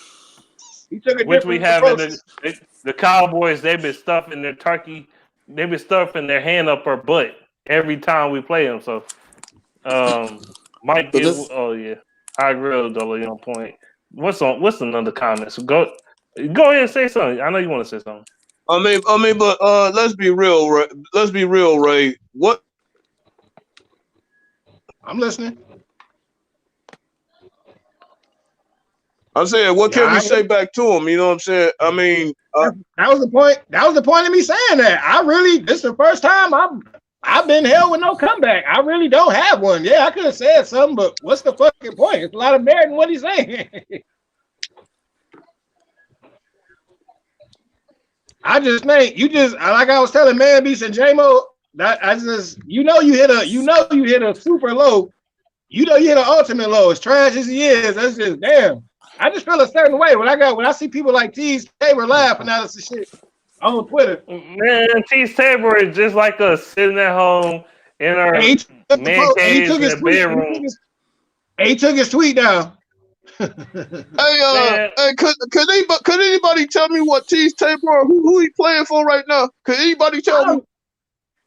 He took a which we have approach. in the Cowboys. They've been stuffing their turkey. They've been stuffing their hand up our butt every time we play them. So, Mike is. Oh yeah, I agree with Dolly on point. What's another comment? So go ahead and say something. I know you want to say something. I mean, but let's be real, Ray. Let's be real, Ray. What? I'm listening. I'm saying, what can we say back to him? You know what I'm saying? I mean, that was the point. That was the point of me saying that. This is the first time I've been held with no comeback. I really don't have one. Yeah, I could have said something, but what's the fucking point? It's a lot of merit in what he's saying. Like I was telling Man Beast and J-Mo, you hit a super low. You hit an ultimate low. As trash as he is, that's just damn. I just feel a certain way when I see people like Tease Tabor laughing at us and shit on Twitter. Man, Tease Tabor is just like us sitting at home in her And he took the man post, and he cave took in his the tweet. bedroom. He took his tweet down. Hey, could anybody tell me what T's Tabor, who he playing for right now? Could anybody tell me?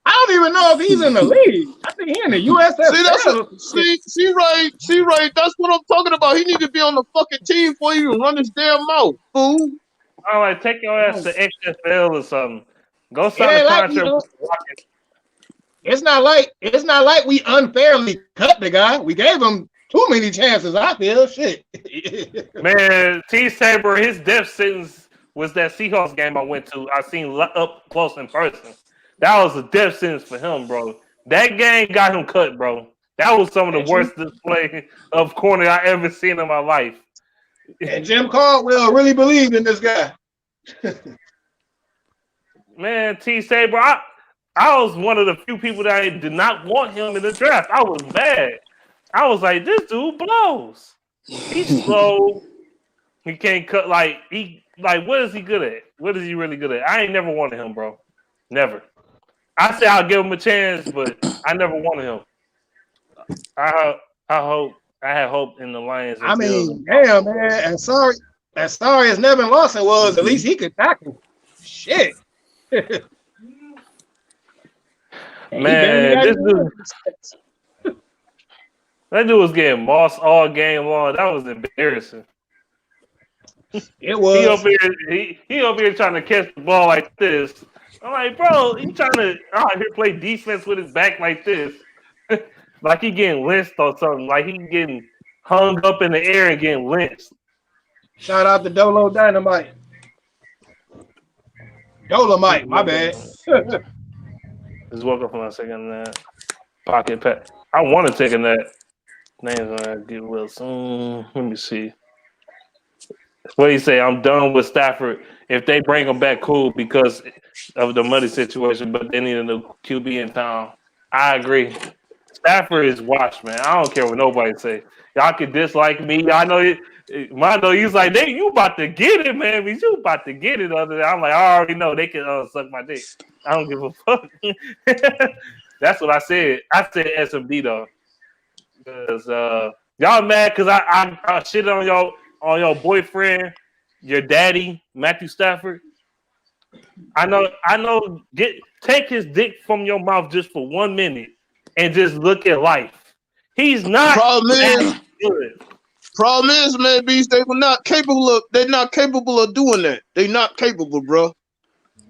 I don't even know if he's in the league. I think he's in the USFL. See right. That's what I'm talking about. He need to be on the fucking team before he even run his damn mouth, fool. All right, take your ass to XFL or something. Go sign Yeah, a like, contract with the Rockets. it's not like we unfairly cut the guy. We gave him too many chances. I feel shit. Man, T. Saber, his death sentence was that Seahawks game I went to. I seen up close in person. That was a death sentence for him, bro. That game got him cut, bro. That was some of the worst display of corner I ever seen in my life. And Jim Caldwell really believed in this guy. Man, T. Saber, I was one of the few people that did not want him in the draft. I was mad. I was like, this dude blows. He's slow. He can't cut what is he good at? What is he really good at? I ain't never wanted him, bro. Never. I said I'll give him a chance, but I never wanted him. I had hope in the Lions. I mean, damn, man. As sorry as Nevin Lawson was, at least he could tackle. Shit. Man, that dude was getting mossed all game long. That was embarrassing. It was. He over here trying to catch the ball like this. I'm like, bro, he trying to out here play defense with his back like this. Like he getting lynched or something. Like he getting hung up in the air and getting lynched. Shout out to Dolo Dynamite. Dolomite, my bad. Just woke up for a second. That pocket pat. I want to take a nap. Name's gonna get well soon. Let me see. What do you say? I'm done with Stafford. If they bring him back, cool, because of the money situation, but they need a new QB in town. I agree. Stafford is washed, man. I don't care what nobody say. Y'all can dislike me. I know it. Mondo, he's like, you about to get it, man. You about to get it. Other than I'm like, I already know they can suck my dick. I don't give a fuck. That's what I said. I said SMD though, because y'all mad because I shit on your boyfriend, your daddy, Matthew Stafford. I know. Take his dick from your mouth just for 1 minute and just look at life. He's not that good. Problem is, man, Beast, they're not capable of doing that. They're not capable, bro.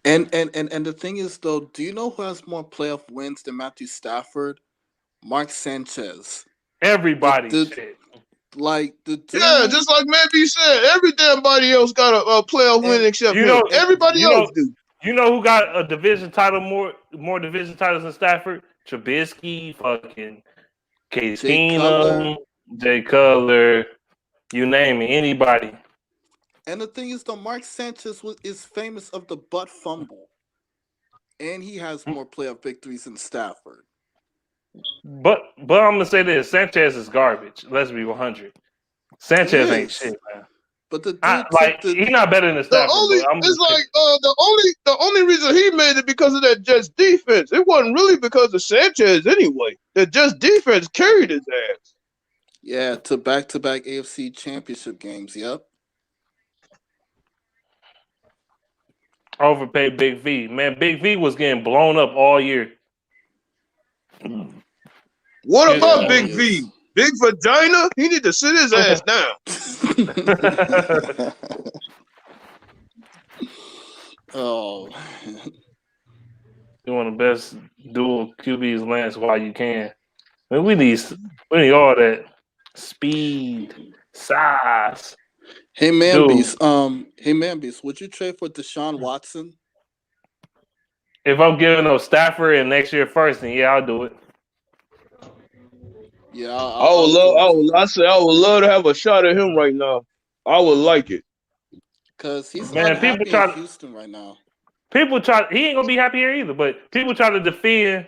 And the thing is, though, do you know who has more playoff wins than Matthew Stafford? Mark Sanchez. Everybody shit. Like the dude, yeah, just like Manby said, every damn body else got a playoff win except him. Everybody else do. You know who got a division title more division titles than Stafford? Trubisky, fucking Case Keenum, Jay Cutler, you name it, anybody. And the thing is, though, Mark Sanchez is famous of the butt fumble, and he has more playoff victories than Stafford. But I'm gonna say this: Sanchez is garbage. Let's be 100. Sanchez ain't shit, man. But he's not better than Stafford. The only reason he made it because of that Jets defense. It wasn't really because of Sanchez anyway. The Jets defense carried his ass. Yeah, to back-to-back AFC Championship games. Yep. Overpaid Big V. Man, Big V was getting blown up all year. What about Big V? Big vagina? He need to sit his ass down. Oh. You're one of the best dual QBs Lance while you can. Man, we need all that speed, size. Hey man, Beast. Would you trade for Deshaun Watson? If I'm giving up Stafford and next year first, then yeah, I'll do it. Yeah, I would love to have a shot at him right now. I would like it. Cause he's unhappy in Houston right now. He ain't gonna be happy here either. But people try to defend.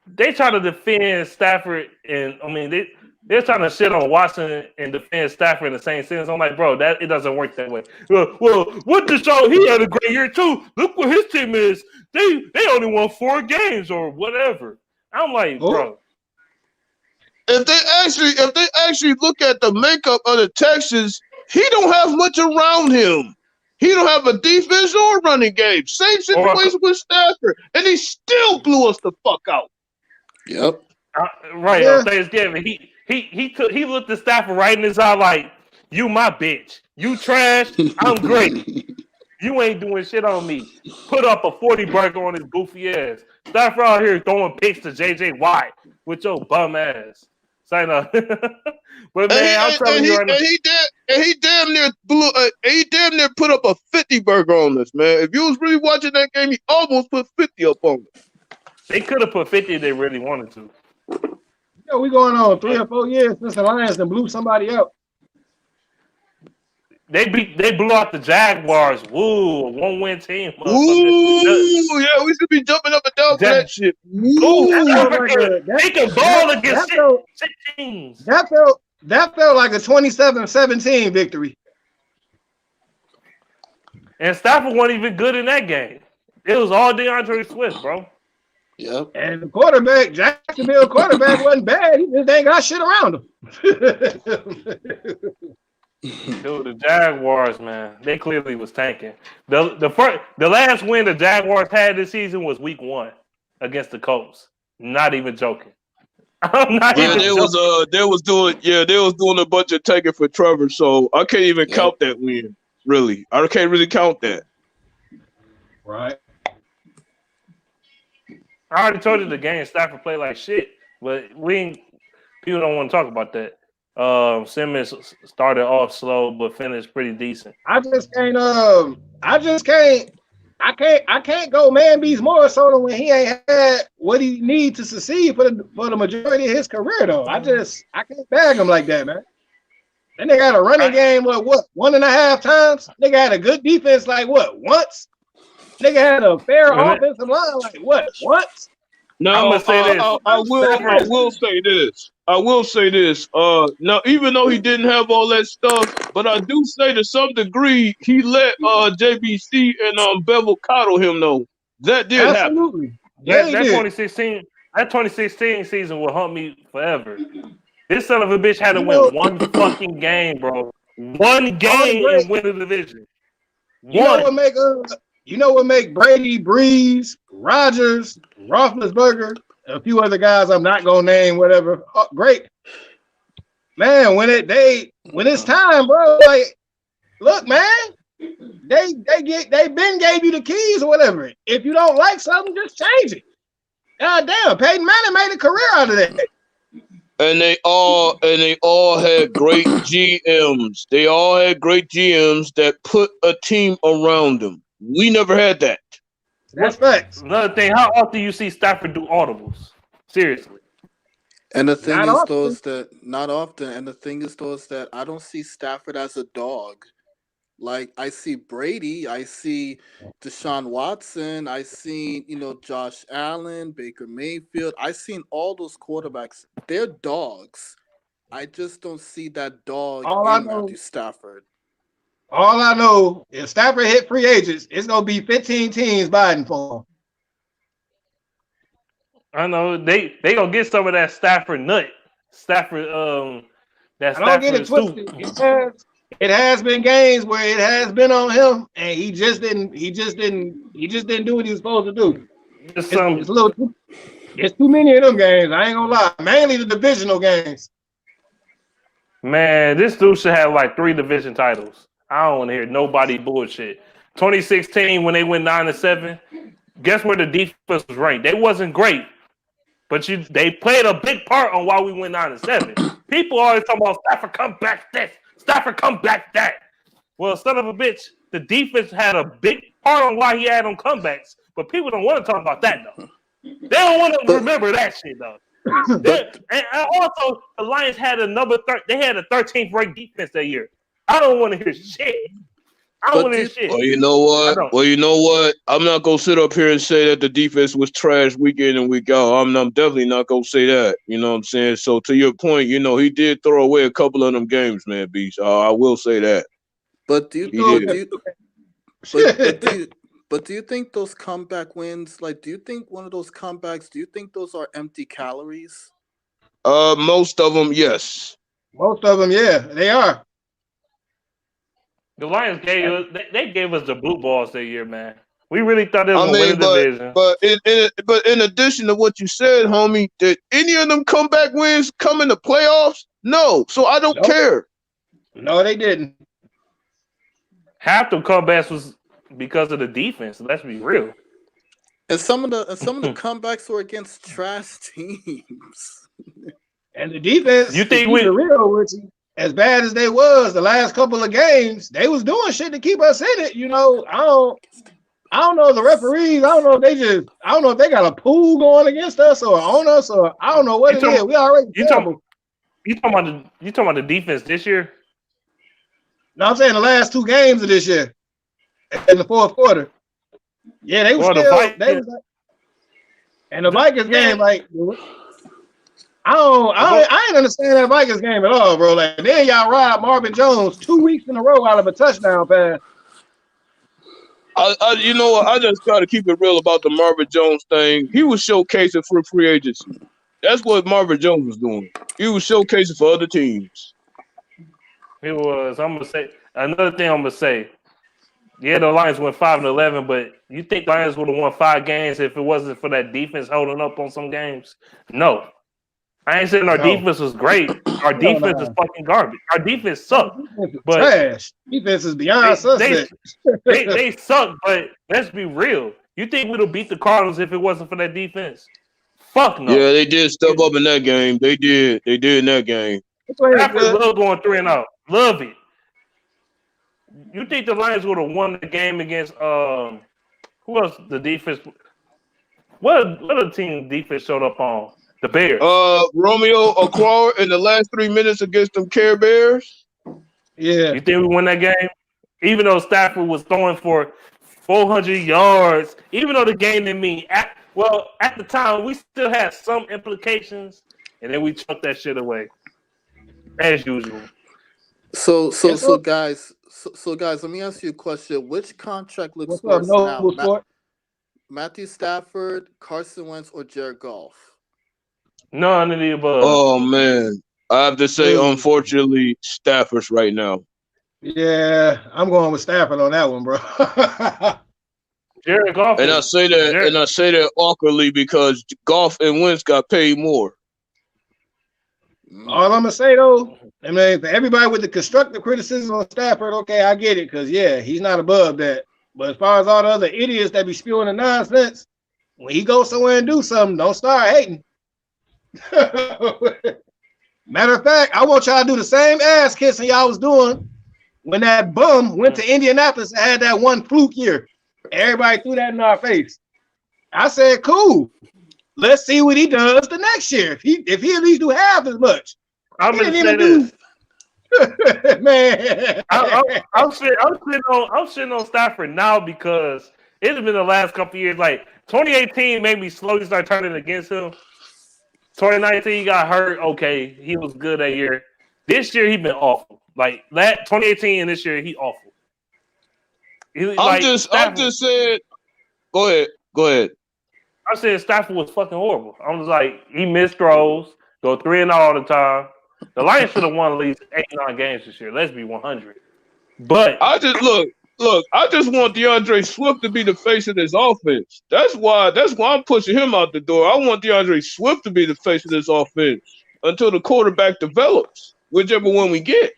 They try to defend Stafford, and I mean they're trying to shit on Watson and defend Stafford in the same sentence. I'm like, bro, it doesn't work that way. Well, what Deshaun? He had a great year too. Look what his team is. They only won 4 games or whatever. I'm like, bro. If they actually look at the makeup of the Texans, he don't have much around him. He don't have a defense or running game. Same situation with Stafford, and he still blew us the fuck out. Yep. Right on Thanksgiving, he looked at Stafford right in his eye like, "You my bitch. You trash. I'm great. You ain't doing shit on me." Put up a 40 burger on his goofy ass. Stafford out here throwing picks to JJ Watt with your bum ass. Sign up. But man, I'm telling you right now, he damn near blew. He damn near put up a 50 burger on us, man. If you was really watching that game, he almost put 50 up on us. They could have put 50 if they really wanted to. Yeah, we going on 3 or 4 years since the Lions and blew somebody out. They blew out the Jaguars. Woo, a 1-win team. Ooh, yeah, we should be jumping up and down for that shit. Ooh, they can ball against shit teams. That felt like a 27-17 victory. And Stafford wasn't even good in that game. It was all DeAndre Swift, bro. Yep. And the quarterback, Jacksonville quarterback, wasn't bad. He just ain't got shit around him. Dude, the Jaguars, man, they clearly was tanking. The last win the Jaguars had this season was week 1 against the Colts. Not even joking. I'm not even joking. They was doing a bunch of taking for Trevor, so I can't even count that win. Really, I can't really count that. Right. I already told you the game Stafford played like shit, but people don't want to talk about that. Simmons started off slow but finished pretty decent. I can't go man beats Minnesota when he ain't had what he need to succeed for the majority of his career though. I can't bag him like that, man. Then they got a running game, what 1.5 times? They got a good defense once? Nigga had a fair offensive line once? No, I'm gonna say this. I will say this. Now, even though he didn't have all that stuff, but I do say to some degree he let JBC and Bevel coddle him though. That did happen. That 2016 season will haunt me forever. This son of a bitch had to win one fucking game, bro. One game and win the division. You know what make Brady, Breeze, Rodgers, Roethlisberger, and a few other guys I'm not gonna name, whatever. Oh, great, man. When it's time, bro. Like, look, man. They been gave you the keys or whatever. If you don't like something, just change it. God damn, Peyton Manning made a career out of that. And they all had great GMs. They all had great GMs that put a team around them. We never had that. That's facts. Another thing, how often do you see Stafford do audibles? Seriously. And the thing is that not often. And the thing is that I don't see Stafford as a dog. Like, I see Brady, I see Deshaun Watson, I see, Josh Allen, Baker Mayfield. I seen all those quarterbacks. They're dogs. I just don't see that dog in Matthew Stafford. All I know, if Stafford hit free agents, it's gonna be 15 teams biting for him. I know they gonna get some of that Stafford nut. Stafford, that Stafford. I don't get it twisted. It has been games where it has been on him, and he just didn't do what he was supposed to do. It's too many of them games. I ain't gonna lie. Mainly the divisional games. Man, this dude should have like 3 division titles. I don't want to hear nobody bullshit. 2016, when they went 9-7, guess where the defense was ranked? They wasn't great, but they played a big part on why we went 9-7. People always talking about Stafford come back this, Stafford come back that. Well, son of a bitch, the defense had a big part on why he had on comebacks, but people don't want to talk about that though. They don't want to remember that shit though. And also, the Lions had they had a 13th ranked defense that year. I don't want to hear shit. I don't want to hear shit. Well, you know what? I'm not gonna sit up here and say that the defense was trash week in and week out. I'm definitely not gonna say that. You know what I'm saying? So to your point, he did throw away a couple of them games, man, Beast. I will say that. But do But do you think those comeback wins, like, do you think one of those comebacks, do you think those are empty calories? Most of them, yes. Most of them, yeah, they are. The Lions gave us they gave us the blue balls that year, man. We really thought they were I gonna win mean, the division. but in addition to what you said, homie, did any of them comeback wins come in the playoffs? No, so I don't care. No, they didn't. Half the comebacks was because of the defense. Let's be real. And some of the comebacks were against trash teams. And the defense, You think to keep it real with you, as bad as they was the last couple of games, they was doing shit to keep us in it. You know, I don't know the referees. I don't know if they got a pool going against us or on us, or I don't know what it is. We already terrible. You talking about the defense this year? No, I'm saying the last 2 games of this year in the fourth quarter. Yeah, they were and the Vikings game, like, I ain't understand that Vikings game at all, bro. Like, then y'all robbed Marvin Jones 2 weeks in a row out of a touchdown pass. You know what? I just got to keep it real about the Marvin Jones thing. He was showcasing for free agency. That's what Marvin Jones was doing. He was showcasing for other teams. He was. I'm gonna say another thing. I'm gonna say, yeah, the Lions went 5-11, but you think the Lions would have won 5 games if it wasn't for that defense holding up on some games? No. I ain't saying our defense was great. Our defense is fucking garbage. Our defense sucked. But trash. Defense is beyond suspect. They suck, but let's be real. You think we'd have beat the Cardinals if it wasn't for that defense? Fuck no. Yeah, they did step up in that game. They did. They did in that game. Stafford love going 3-0. Love it. You think the Lions would have won the game against who else? The defense. What other team defense showed up on? The Bears. Romeo Okwara in the last 3 minutes against them Care Bears. Yeah. You think we win that game? Even though Stafford was throwing for 400 yards, even though the game didn't mean at the time we still had some implications, and then we chucked that shit away as usual. So guys, let me ask you a question. Which contract looks worse now? Matthew Stafford, Carson Wentz, or Jared Goff? None of the above. Oh man, I have to say, unfortunately, Stafford's right now. Yeah, I'm going with Stafford on that one, bro. Jared Goff. And I say that awkwardly because Goff and Wentz got paid more. All I'm gonna say though, I mean, for everybody with the constructive criticism on Stafford, okay, I get it, because yeah, he's not above that. But as far as all the other idiots that be spewing the nonsense, when he goes somewhere and do something, don't start hating. Matter of fact, I want y'all to do the same ass kissing y'all was doing when that bum went to Indianapolis and had that one fluke year. Everybody threw that in our face. I said, cool. Let's see what he does the next year. If he at least do half as much. I'm gonna say this. Man, I'm sitting on Stafford now because it's been the last couple of years. Like 2018 made me slowly start turning against him. 2019 he got hurt. Okay, he was good that year. This year he been awful. Like that 2018 and this year he awful. I'm just saying. Go ahead. I said Stafford was fucking horrible. I was like, he missed throws, go 3-0 all the time. The Lions should have won at least 8-9 games this year. Let's be 100. But I just look. I just want DeAndre Swift to be the face of this offense. That's why I'm pushing him out the door. I want DeAndre Swift to be the face of this offense until the quarterback develops, whichever one we get.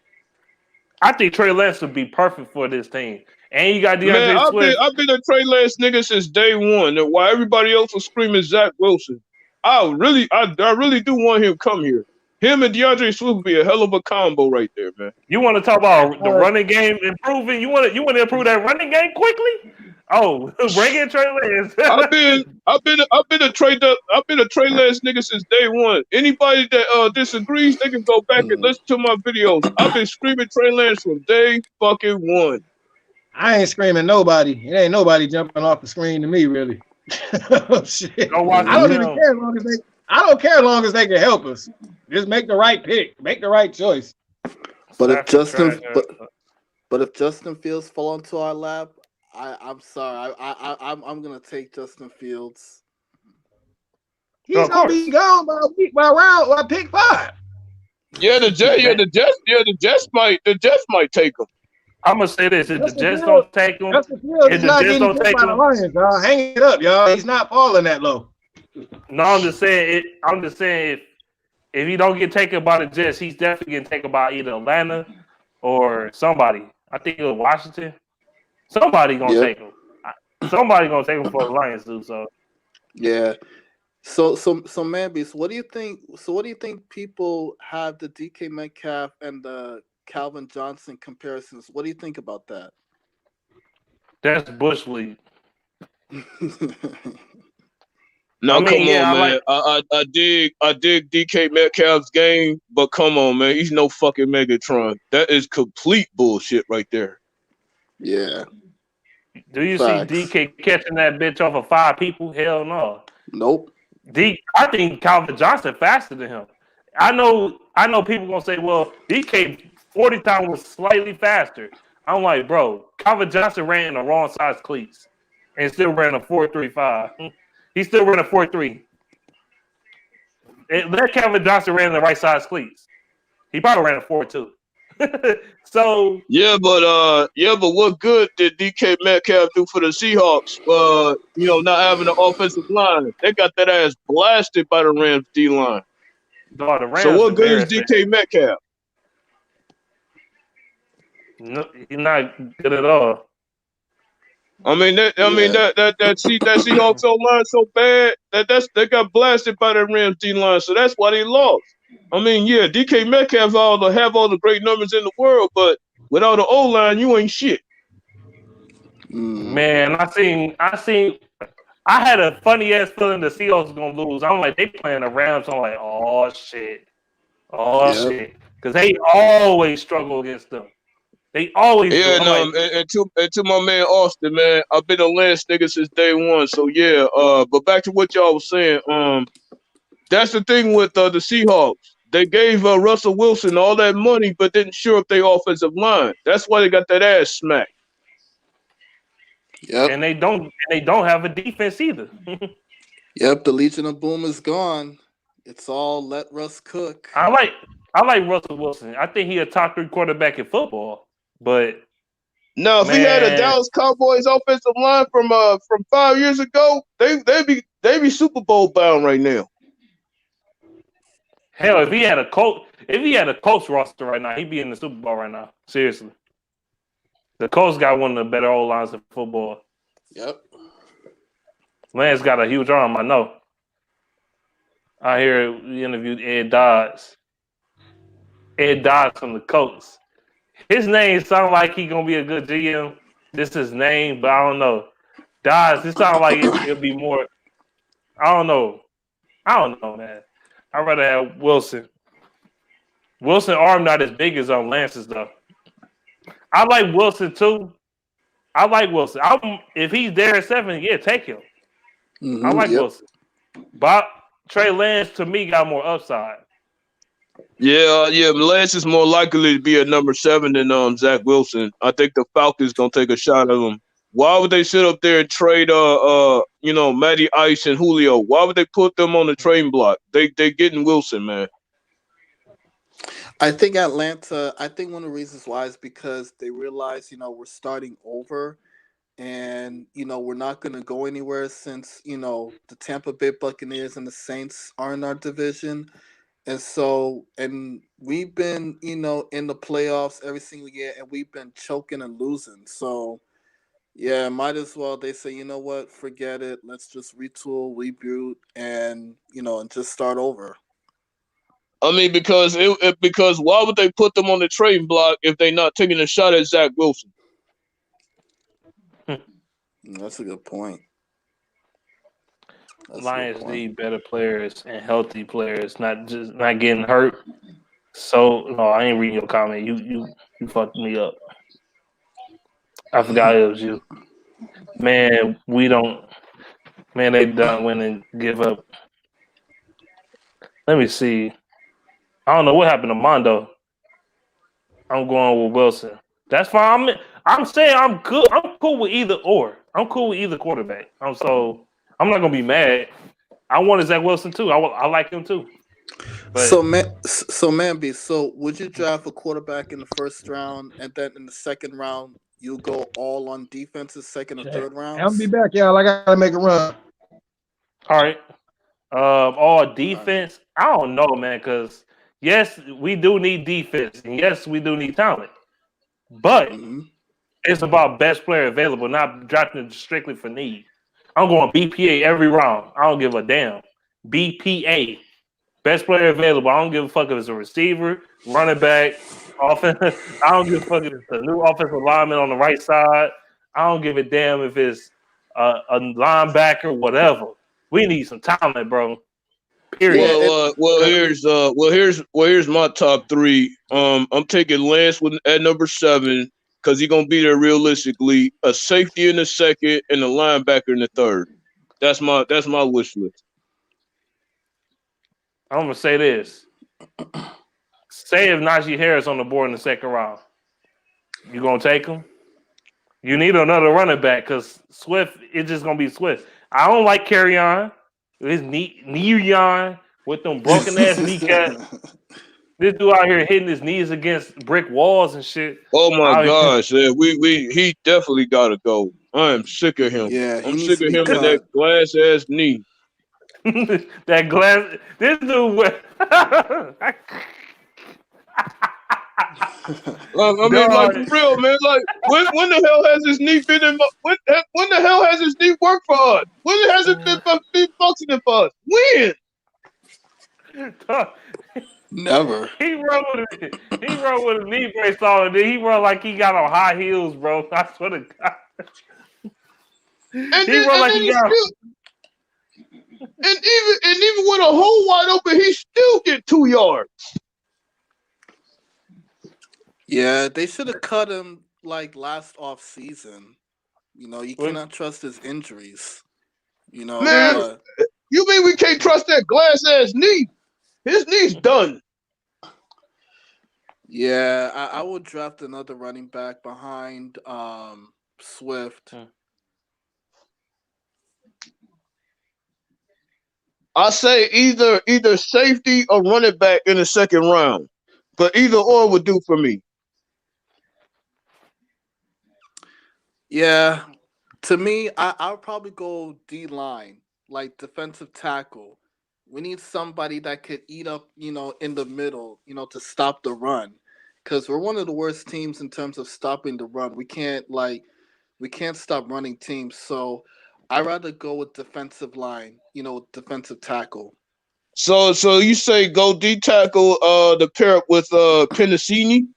I think Trey Lance would be perfect for this team. And you got DeAndre Swift. I've been a Trey Lance nigga since day one. And while everybody else was screaming Zach Wilson, I really do want him to come here. Him and DeAndre Swift would be a hell of a combo right there, man. You want to talk about the running game improving? You want to improve that running game quickly? Oh, bring in Trey Lance. I've been a Trey Lance nigga since day one. Anybody that disagrees, they can go back and listen to my videos. I've been screaming Trey Lance from day fucking one. I ain't screaming nobody. It ain't nobody jumping off the screen to me, really. Oh, shit. I don't even care I don't care as long as they can help us. Just make the right pick. Make the right choice. But if Justin Fields fall into our lap, I'm sorry. I'm gonna take Justin Fields. He's of gonna be course. gone by pick 5. Yeah, the Jets might take him. I'm gonna say this: if the Justin Jets Fields, don't take him, Justin Fields if is the not Jets getting don't picked take by the him, Lions, y'all. Hang it up, y'all. He's not falling that low. no, I'm just saying it. I'm just saying if he don't get taken by the Jets, he's definitely getting taken by either Atlanta or somebody. I think it was Washington. Somebody gonna Yep. take him. Somebody gonna take him for the Lions too. So Yeah. So man, Beast, what do you think? So what do you think people have the DK Metcalf and the Calvin Johnson comparisons? What do you think about that? that's Bush League. I Now mean, come yeah, on, I like. man. I dig DK Metcalf's game, but come on, man. He's no fucking Megatron. That is complete bullshit right there. Yeah. Do you see Facts. DK catching that bitch off of 5 people? Hell no. Nope. I think Calvin Johnson faster than him. I know people gonna say, well, DK 40 times was slightly faster. I'm like, bro, Calvin Johnson ran in the wrong size cleats and still ran a 4.35. He still ran a 4.3. Let Calvin Johnson ran in the right size cleats. He probably ran a 4.2. So But what good did DK Metcalf do for the Seahawks? Not having an offensive line. They got that ass blasted by the Rams D line. the So Rams what good is embarrassing. DK Metcalf? No, he's not good at all. I mean Yeah. that Seahawks O line so bad they got blasted by the Rams D line, so that's why they lost. I mean, yeah, DK Metcalf have all the great numbers in the world, but without an O line, you ain't shit. Mm. Man, I had a funny ass feeling the Seahawks was gonna lose. I'm like, they playing the Rams. I'm like, oh Yep. shit, because they always struggle against them. They always do. Yeah, I'm no, like, and to my man Austin, man, I've been a Lance nigga since day one. So yeah, but back to what y'all was saying. That's the thing with the Seahawks. They gave Russell Wilson all that money, but didn't shore up their offensive line. That's why they got that ass smacked. Yep. and they don't have a defense either. Yep. The Legion of Boom is gone. It's all let Russ cook. I like Russell Wilson. I think he a top 3 quarterback in football. But Now, if we had a man, Dallas Cowboys offensive line from 5 years ago, they be Super Bowl bound right now. hell, if he had a Colts roster right now, he'd be in the Super Bowl right now. Seriously, the Colts got one of the better old lines in football. Yep. Lance got a huge arm. I know. I hear we interviewed Ed Dodds. Ed Dodds from the Colts. His name sounds like he gonna be a good GM. This is his name, but I don't know. Dodds. This sounds like it'll be more. I don't know. I don't know, man. I'd rather have Wilson. Wilson arm not as big as Lance's though. I like Wilson too. I like Wilson. If he's there at 7, yeah, take him. I like Yep. Wilson. But Trey Lance to me got more upside. Yeah. Lance is more likely to be a number 7 than Zach Wilson. I think the Falcons gonna take a shot at him. Why would they sit up there and trade Matty Ice and Julio? Why would they put them on the trading block? They getting Wilson, man. I think Atlanta. I think one of the reasons why is because they realize, we're starting over, and we're not going to go anywhere since the Tampa Bay Buccaneers and the Saints are in our division, and so we've been in the playoffs every single year, and we've been choking and losing. So yeah, might as well. They say, you know what, forget it. Let's just retool, reboot, and just start over. I mean, because why would they put them on the trading block if they're not taking a shot at Zach Wilson? That's a good point. Lions need better players and healthy players, not getting hurt. So no, I ain't reading your comment. You fucked me up. I forgot it was you. Man, we don't. Man, they done win and give up. Let me see. I don't know what happened to Mondo. I'm going with Wilson. That's fine. I'm saying I'm good. I'm cool with either or. I'm cool with either quarterback. I'm not gonna be mad. I wanted Zach Wilson too. I like him too. But Manby, so would you draft a quarterback in the first round and then in the second round you go all on defenses, second or third I'll be rounds? back, y'all. I gotta make a run. all right. All defense. I don't know, man, because yes, we do need defense, and yes, we do need talent. But Mm-hmm. it's about best player available, not drafting it strictly for need. I'm going BPA every round. I don't give a damn. BPA, best player available. I don't give a fuck if it's a receiver, running back, offense. I don't give a fuck if it's a new offensive lineman on the right side. I don't give a damn if it's a linebacker, whatever. We need some talent, bro. Period. Here's my top three. I'm taking Lance at number 7 because he's gonna be there realistically. A safety in the second and a linebacker in the third. That's my wish list. I'm gonna say this. Say if Najee Harris on the board in the second round, you gonna take him? You need another running back because Swift, it's just gonna be Swift. I don't like Carry-On. His knee with them broken ass kneecaps. This dude out here hitting his knees against brick walls and shit. Oh my gosh, yeah, he definitely gotta go. I am sick of him. Yeah, I'm sick of him and that glass ass knee. That glass. This dude. I mean, like for real, man. Like, when the hell has his knee been in? When the hell has his knee worked for us? When has it been functioning for us? When? Never. He run with a knee brace on, and then he run like he got on high heels, bro. I swear to God. And even with a hole wide open, he still get 2 yards. Yeah, they should have cut him like last off season. You know, you cannot trust his injuries. You know, man. You mean we can't trust that glass ass knee? His knee's done. Yeah, I would draft another running back behind Swift. I say either safety or running back in the second round, but either or would do for me. Yeah, to me, I would probably go D-line, like defensive tackle. We need somebody that could eat up, you know, in the middle, you know, to stop the run. Because we're one of the worst teams in terms of stopping the run. We can't stop running teams. So I'd rather go with defensive line, you know, defensive tackle. So you say go D tackle the pair up with Pennicini?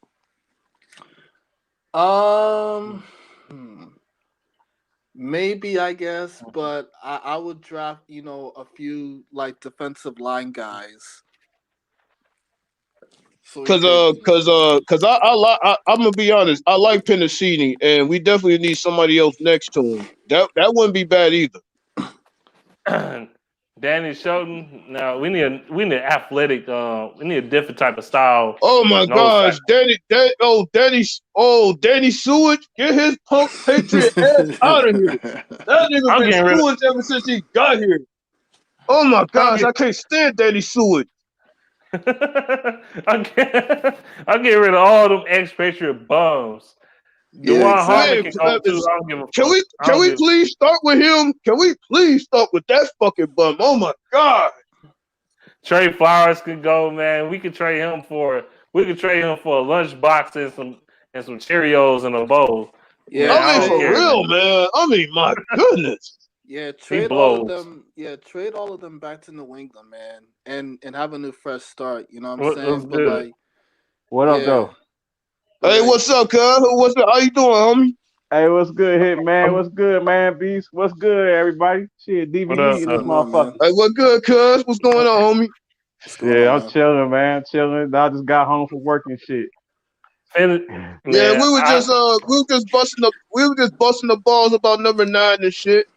Maybe, I guess, but I would draft, you know, a few like defensive line guys. Cause I'm gonna be honest, I like Pennicini, and we definitely need somebody else next to him. That wouldn't be bad either. Danny Shelton. Now we need athletic. We need a different type of style. Oh my gosh, Danny Sewage, get his punk patriot ass out of here. That nigga been Sewage ever since he got here. Oh my gosh, I can't stand Danny Sewage. I get rid of all them expatriate bums. Can we please start with him? Can we please start with that fucking bum? Oh my god. Trey Flowers could go, man. We could trade him for a lunchbox and some Cheerios in a bowl. Yeah, I mean, for real, man. I mean, my goodness. Yeah, trade all of them. Yeah, trade all of them back to New England, man, and have a new fresh start. You know what I'm saying? But like, what up, though? Hey, what's up, cuz? What's up? How you doing, homie? Hey, what's good, Hit Man? What's good, man? Beast, what's good, everybody? Shit, DVD in this motherfucker. Hey, what good, cuz? What's going on, homie? Yeah, I'm chilling, man. Chilling. I just got home from work and shit. Yeah, we were just busting the balls about number 9 and shit.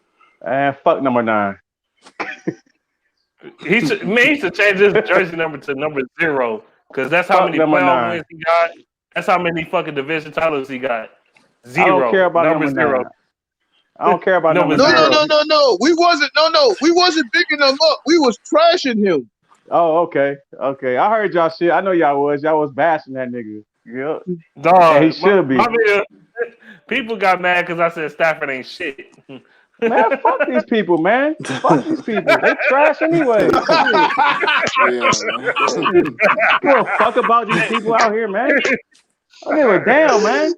And fuck number 9. He should change his jersey number to number 0 because that's how many playoff wins he got. That's how many fucking division titles he got. Zero. I don't care about number 0. 9. I don't care about number Number 0. No. We wasn't bigging him up. We was trashing him. Oh, okay. I heard y'all shit. I know y'all was bashing that nigga. Yep. Dog, And he should be. People got mad because I said Stafford ain't shit. Man, fuck these people, man. Fuck these people. They trash anyway. Shit. Yeah. Give a fuck about these people out here, man. I give a damn, man.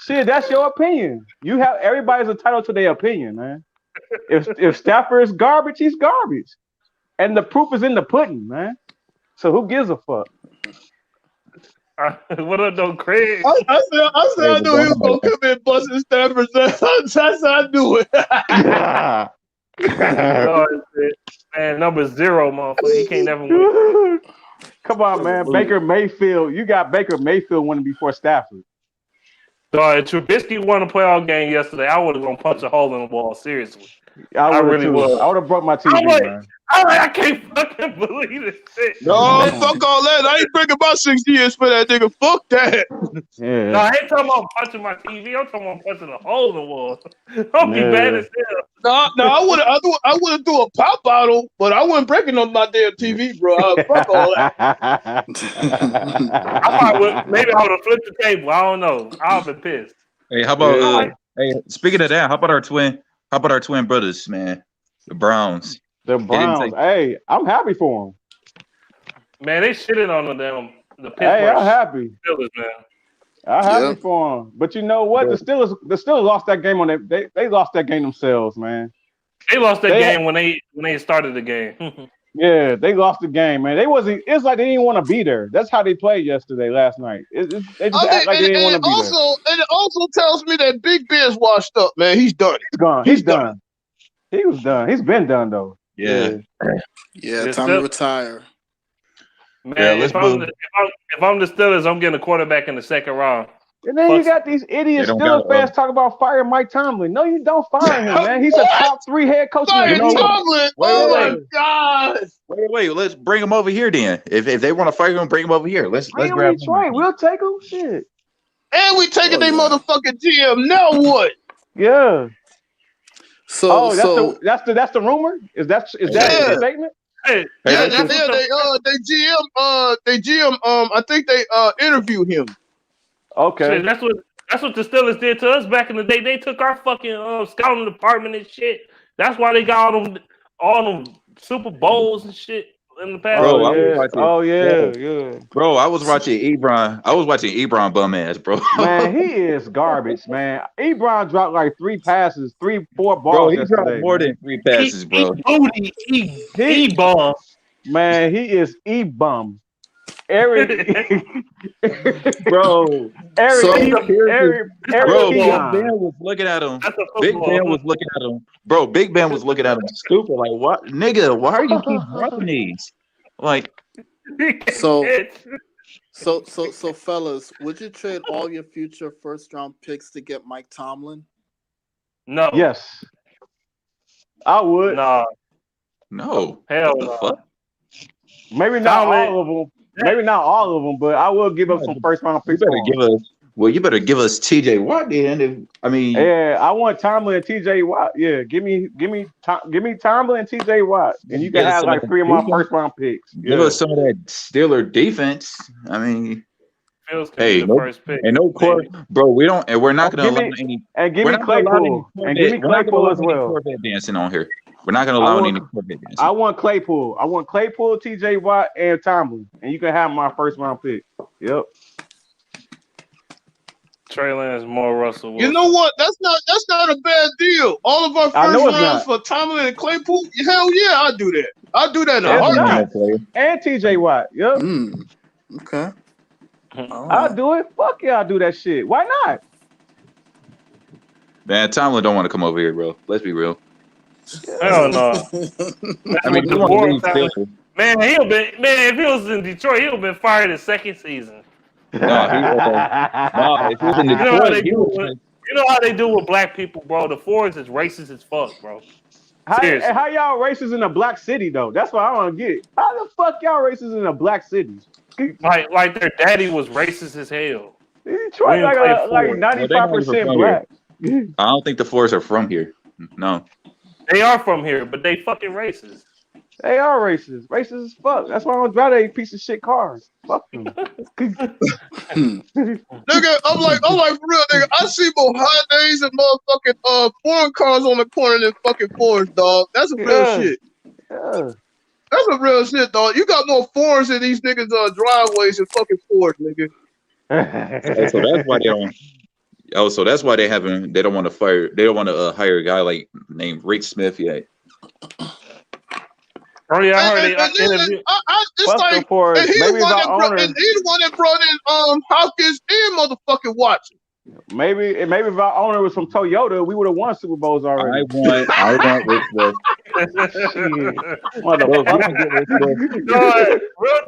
Shit, that's your opinion. Everybody's entitled to their opinion, man. If Stafford is garbage, he's garbage. And the proof is in the pudding, man. So who gives a fuck? What up, though, Craig? I said I knew he was gonna come in busting Stafford's ass. That's how I knew it. Man, number 0, motherfucker. He can't never win. Come on, man. Baker Mayfield. You got Baker Mayfield winning before Stafford. Dog, if Trubisky won a playoff game yesterday, I would have gonna punch a hole in the wall. Seriously. I really would. I would have broke my TV, man. I can't fucking believe this shit. No, fuck all that. I ain't bringing about 6 years for that nigga. Fuck that. Yeah. No, I ain't talking about punching my TV. I'm talking about punching a hole in the wall. I'll be bad as hell. No, I would have do a pop bottle, but I wasn't breaking on my damn TV, bro. Fuck all that. Maybe I would have flipped the table. I don't know. I'll be pissed. Hey, how about hey? Speaking of that, how about our twin brothers, man? The Browns. The Browns. Hey, I'm happy for them. Man, they shitted on them. The Pittsburgh Hey, I'm happy. Steelers, man. I'm happy for them. But you know what? The Steelers lost that game on they lost that game themselves, man. They lost that game when they started the game. Yeah, they lost the game, man. It's like they didn't want to be there. That's how they played last night. They just act like they didn't want to be there. And it also tells me that Big Ben's washed up, man. He's done. He's gone. He's done. He was done. He's been done though. Yeah. Yeah, time to retire. Man, if I'm the Steelers, I'm getting a quarterback in the 2nd round. And then you got these idiot Steelers fans talking about firing Mike Tomlin. No, you don't fire him, man. He's a top 3 head coach. Tomlin. My God. Wait. Let's bring him over here then. If they want to fire him, bring him over here. Let's grab him. We'll take him. Shit. And we taking their motherfucking GM. Now what? Yeah. So that's the rumor? Is that the statement? Hey, they GM I think they interviewed him. Okay. Shit, that's what the Steelers did to us back in the day. They took our fucking scouting department and shit. That's why they got all them Super Bowls and shit in the past. Bro, yeah. Bro, I was watching Ebron bum ass, bro. Man, he is garbage, man. Ebron dropped like 3 passes, 4 balls. Bro, he dropped more than 3 passes, bro. He bum. Man, he is E-bum. Eric, bro. Eric, bro. Big Ben was looking at him. Bro, Big Ben was looking at him stupid. Like, what, nigga? Why are you keep dropping these? Like, so, fellas, would you trade all your future 1st-round picks to get Mike Tomlin? No. Yes. I would. No. Hell no. Fuck? Maybe not all of them. Maybe not all of them, but I will give up some 1st-round picks. You better give us TJ Watt then. Yeah, I want Tomlin and TJ Watt. Yeah, give me Tomlin and TJ Watt, and you can have like 3 of my 1st-round picks. Give us some of that Steeler defense. Hey, first pick. And no court, bro. We don't, and we're not going to allow any. And give me Claypool. And give me Claypool as well. Corvette dancing on here. We're not going to allow any Corvette dancing. I want Claypool. TJ Watt, and Tomlin, and you can have my 1st-round pick. Yep. Trey Lance, more Russell Wilson. You know what? That's not a bad deal. All of our 1st rounds for Tomlin and Claypool. Hell yeah, I'll do that. I'll do that in a heartbeat. And TJ Watt. Yep. Okay. I'll do it. Fuck yeah, I'll do that shit. Why not? Man, Tomlin don't want to come over here, bro. Let's be real. Hell no. Man, if he was in Detroit, he'll been fired his 2nd season. If he was in Detroit, you know how they do with black people, bro. The Fords is racist as fuck, bro. How y'all racist in a black city though? That's what I want to get. How the fuck y'all racist in a black city? Like their daddy was racist as hell. Detroit like play like Ford. 95% black. I don't think the Fords are from here. No. They are from here, but they fucking racist. They are racist. Racist as fuck. That's why I don't drive that piece of shit cars. Fuck them. Nigga, I'm like for real, nigga. I see more Hyundais and motherfucking foreign cars on the corner than fucking Fords, dog. That's a real shit. Yeah. That's a real shit, dog. You got more Fords in these niggas' driveways than fucking Fords, nigga. So that's why they don't. Oh, so that's why they haven't. They don't want to fire. They don't want to hire a guy like named Rick Smith yet. Oh yeah, I heard it. Interview. It's like, and he's the one that brought in Hopkins and motherfucking Watson. Maybe if our owner was from Toyota, we would have won Super Bowls already. I want Rick Smith.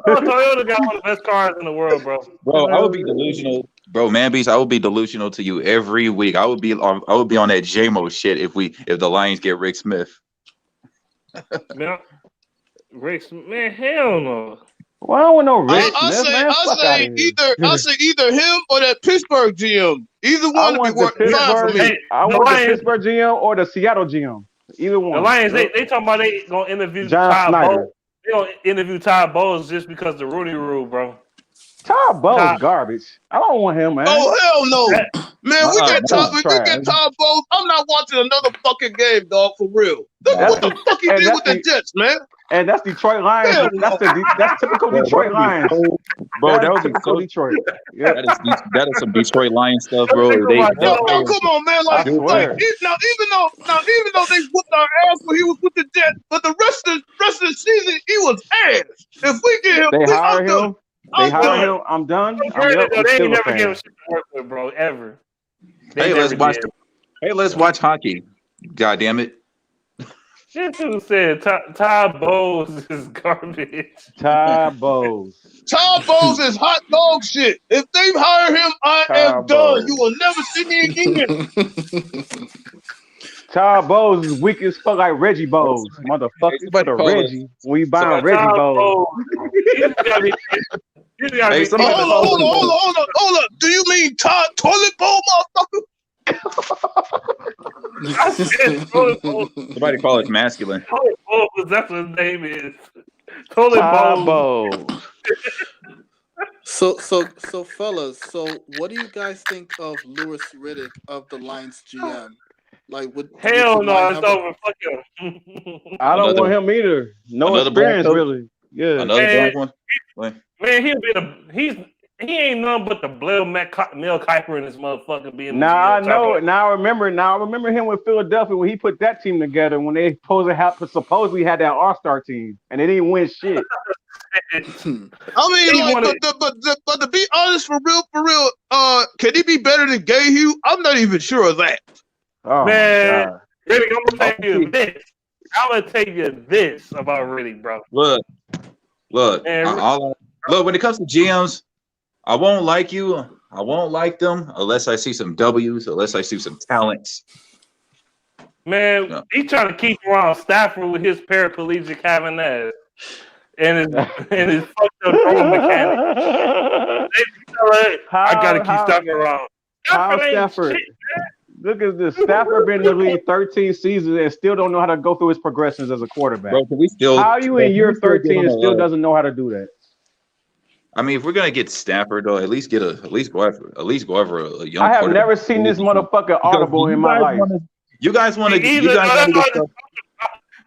Toyota got one of the best cars in the world, bro. Bro, I would be delusional, bro. Man, Beast, I would be delusional to you every week. I would be on that JMO shit if the Lions get Rick Smith. Man, Rick Smith, man, hell no. Well, I don't want no Rick Smith, man. I say either him or that Pittsburgh GM. Either one would be working fine for me. I want the Pittsburgh GM or the Seattle GM. Either one. The Lions, they talking about they gonna interview John Snyder. They gonna interview Todd Bowles just because the Rooney Rule, bro. Todd Bowles garbage. I don't want him, man. Oh hell no, man. We get Todd Bowles. I'm not watching another fucking game, dog. For real. What the fuck he did with the Jets, man? And that's Detroit Lions. That's typical Detroit Lions. Bro, that was typical Detroit. Yeah, that is some Detroit Lions stuff, bro. No, come on, man. Like even though they whooped our ass when he was with the Jets, but the rest of the season he was ass. If we get him, they hire him. I'm done. They ain't never give him shit to work with, bro. Ever. Hey, let's watch hockey. God damn it. Shit, who said Todd Bowles is garbage? Todd Bowles is hot dog shit. If they hire him, I am done. You will never see me again. Todd Bowles is weak as fuck like Reggie Bowles. Motherfucker, for the Reggie. We buying Reggie Bowles. Hold up. Do you mean Todd Toilet Bowl, motherfucker? Somebody call it masculine. Toilet Bowl, that's what his name is. Toilet Bowl. So fellas, what do you guys think of Louis Riddick of the Lions GM? Like, hell no, it's over. Fuck him. I don't want him either. No experience, really. Yeah, another black one. Man, he ain't nothing but the Mel Kiper in this motherfucker being. Now I remember him with Philadelphia when he put that team together when they supposedly had that All-Star team and they didn't win shit. I mean, but to be honest, for real, can he be better than Gayhew? I'm not even sure of that. Oh, man, Riddick, I'm gonna tell you this. I'm gonna tell you this about Riddick, bro. Look. Look, when it comes to GMs, I won't like you. I won't like them unless I see some W's, unless I see some talents. Man, he trying to keep around Stafford with his paraplegic having ass and his fucked up throwing mechanic. I gotta keep Stafford around. Stafford? Look at this. Stafford been in the league 13 seasons and still don't know how to go through his progressions as a quarterback. Bro, how are you in year 13 and still doesn't know how to do that? I mean, if we're gonna get Stafford, though, at least go over a young. I have never seen this motherfucker audible in my life. You guys want to?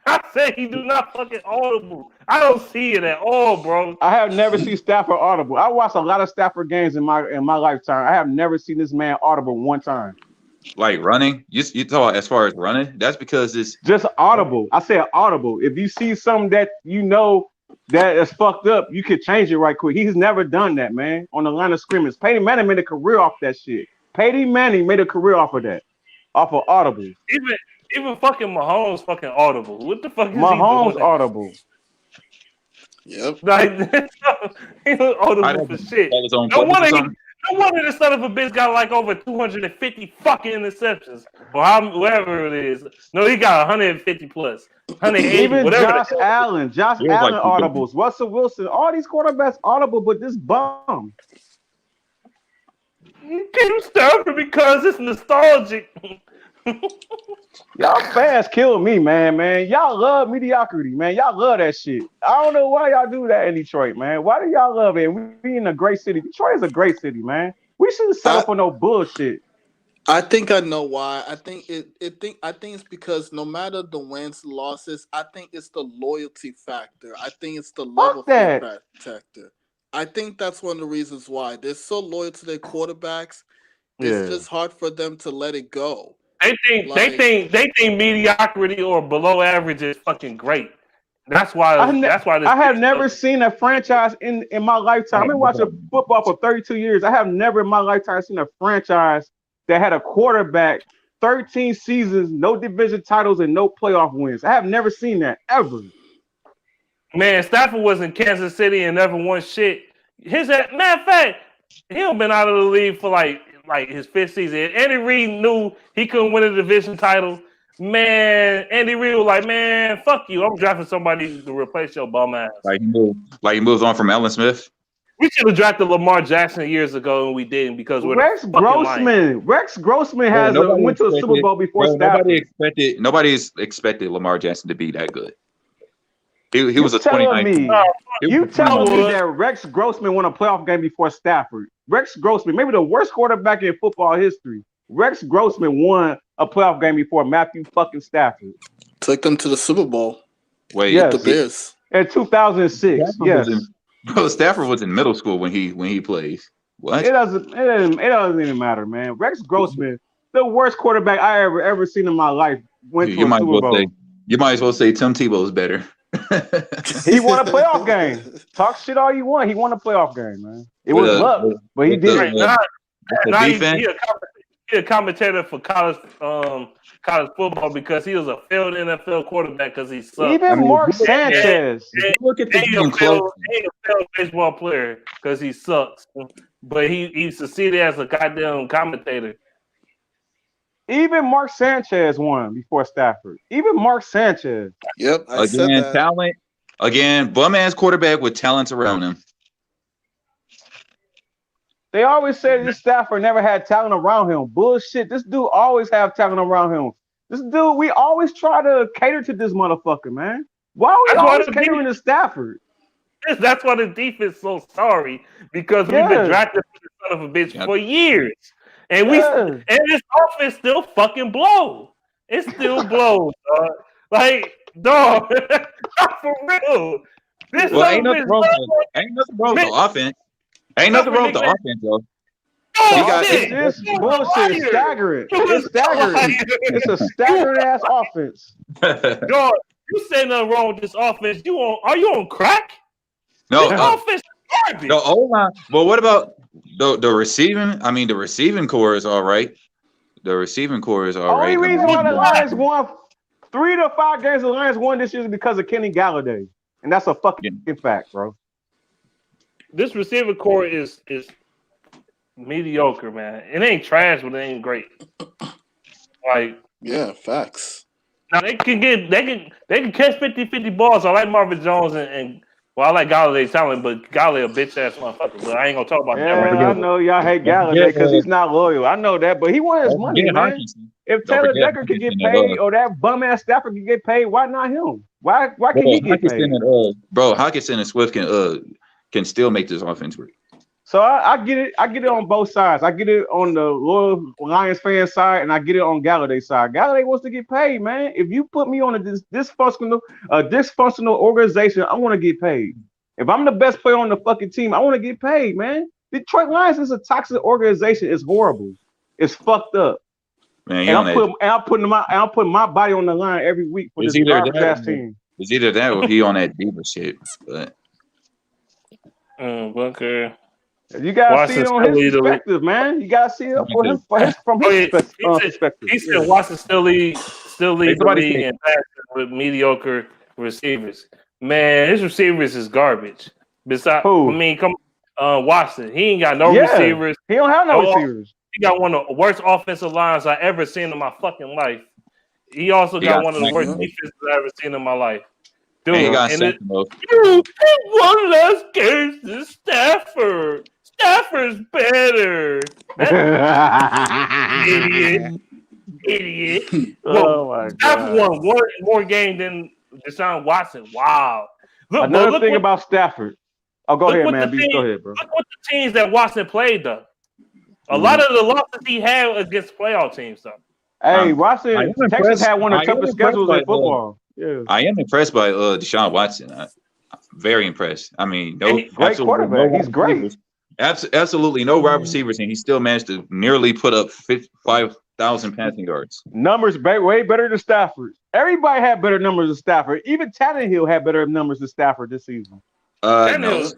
I say he do not fucking audible. I don't see it at all, bro. I have never seen Stafford audible. I watched a lot of Stafford games in my lifetime. I have never seen this man audible one time. Like running, you talk as far as running. That's because it's just audible. I said audible. If you see something that you know that is fucked up, you could change it right quick. He's never done that, man. On the line of scrimmage, Peyton Manning made a career off that shit. Peyton Manning made a career off of that, off of audible. Even fucking Mahomes fucking audible. What the fuck is Mahomes he doing? Audible. Yep. Like he audible for shit. No wonder this son of a bitch got like over 250 fucking interceptions or whatever it is. No, he got 150 plus, 180. Even whatever. Josh Allen audibles. Russell Wilson, all these quarterbacks audible, but this bum. You keep Stafford because it's nostalgic. Y'all fans kill me, man. Y'all love mediocrity, man. Y'all love that shit. I don't know why y'all do that in Detroit, man. Why do y'all love it? We in a great city. Detroit is a great city, man. We shouldn't settle for no bullshit. I think I know why. I think I think it's because no matter the wins, losses, I think it's the loyalty factor. I think it's the love Fuck affair that. factor. I think that's one of the reasons why they're so loyal to their quarterbacks. It's Yeah. just hard for them to let it go. They think mediocrity or below average is fucking great. That's why I have never seen a franchise in my lifetime. I've been watching football for 32 years. I have never in my lifetime seen a franchise that had a quarterback 13 seasons, no division titles, and no playoff wins. I have never seen that ever. Man, Stafford was in Kansas City and never won shit. Matter of fact, he don't been out of the league for like his fifth season. Andy Reid knew he couldn't win a division title. Man, Andy Reid was like, man, fuck you. I'm drafting somebody to replace your bum ass. Like he moves on from Allen Smith. We should have drafted Lamar Jackson years ago, and we didn't because we're Rex Grossman. Rex Grossman went to a Super Bowl before Stafford. Nobody expected Lamar Jackson to be that good. He was a 29. You telling me that Rex Grossman won a playoff game before Stafford? Rex Grossman, maybe the worst quarterback in football history. Rex Grossman won a playoff game before Matthew fucking Stafford. Took them to the Super Bowl. Yes. With the Bears. In 2006. Stafford was in middle school when he plays. What? It doesn't even matter, man. Rex Grossman, the worst quarterback I ever seen in my life, went to a Super Bowl. You might as well say Tim Tebow's better. He won a playoff game. Talk shit all you want. He won a playoff game, man. It was luck, but he did. He a commentator for college football because he was a failed NFL quarterback because he sucked. Even Mark Sanchez. Look at he a failed baseball player because he sucks. But he succeeded as a goddamn commentator. Even Mark Sanchez won before Stafford. Even Mark Sanchez. Yep. Talent. Again, bum ass quarterback with talents around him. They always say this Stafford never had talent around him. Bullshit. This dude always have talent around him. This dude, we always try to cater to this motherfucker, man. Why are we always catering to Stafford? That's why the defense is so sorry because we've been drafting for this son of a bitch for years. And this offense still fucking blows. It still blows, dog. Like, dog, for real. Ain't nothing wrong with the offense. Ain't nothing wrong with the offense, though. It's bullshit. It's staggering. It's staggering. It's a staggering ass offense. Dog, you say nothing wrong with this offense. Are you on crack? No, this offense is garbage. The O-line. Well, what about the receiving? I mean, the receiving core is all right. The receiving core is all right. Only reason why the Lions won 3 to 5 games the Lions won this year is because of Kenny Galladay. And that's a fucking fact, bro. This receiver core is mediocre, man. It ain't trash, but it ain't great. Like, yeah, facts. Now they can catch 50-50 balls. I like Marvin Jones and I like Galladay's talent, but Galladay a bitch ass motherfucker. But I ain't gonna talk about that right now. I know y'all hate Galladay because he's not loyal. I know that, but he wants his money, man. If Taylor Decker can get paid or that bum ass Stafford can get paid, why not him? Why can he get paid? Hockenson and Swift can still make this offense work. So I get it. I get it on both sides. I get it on the loyal Lions fan side, and I get it on Galladay's side. Galladay wants to get paid, man. If you put me on a dysfunctional organization, I want to get paid. If I'm the best player on the fucking team, I want to get paid, man. Detroit Lions is a toxic organization. It's horrible. It's fucked up. Man, I'm putting my body on the line every week for this garbage ass team. It's either that or he on that diva shit. But okay. You gotta see it on his perspective, man. You gotta see it from his perspective. He said Watson still leads the league in passing with mediocre receivers. Man, his receivers is garbage. Besides, who? I mean, Watson. He ain't got no receivers. He don't have no receivers. He got one of the worst offensive lines I ever seen in my fucking life. He also got one of the worst defenses I ever seen in my life. Dude, he won less games than Stafford. Stafford's better. Idiot. Oh my Stafford god. won one more game than Deshaun Watson. Wow. Another thing about Stafford. Oh, go ahead, man. Go ahead, bro. Look what the teams that Watson played, though. A lot of the losses he had against playoff teams, though. Hey, Watson, Texas had one of the toughest schedules in football. Yeah. I am impressed by Deshaun Watson. I'm very impressed. I mean, great quarterback. He's great. Absolutely no wide receivers, and he still managed to nearly put up 5,000 passing yards. Numbers way better than Stafford. Everybody had better numbers than Stafford. Even Tannehill had better numbers than Stafford this season. Tannehill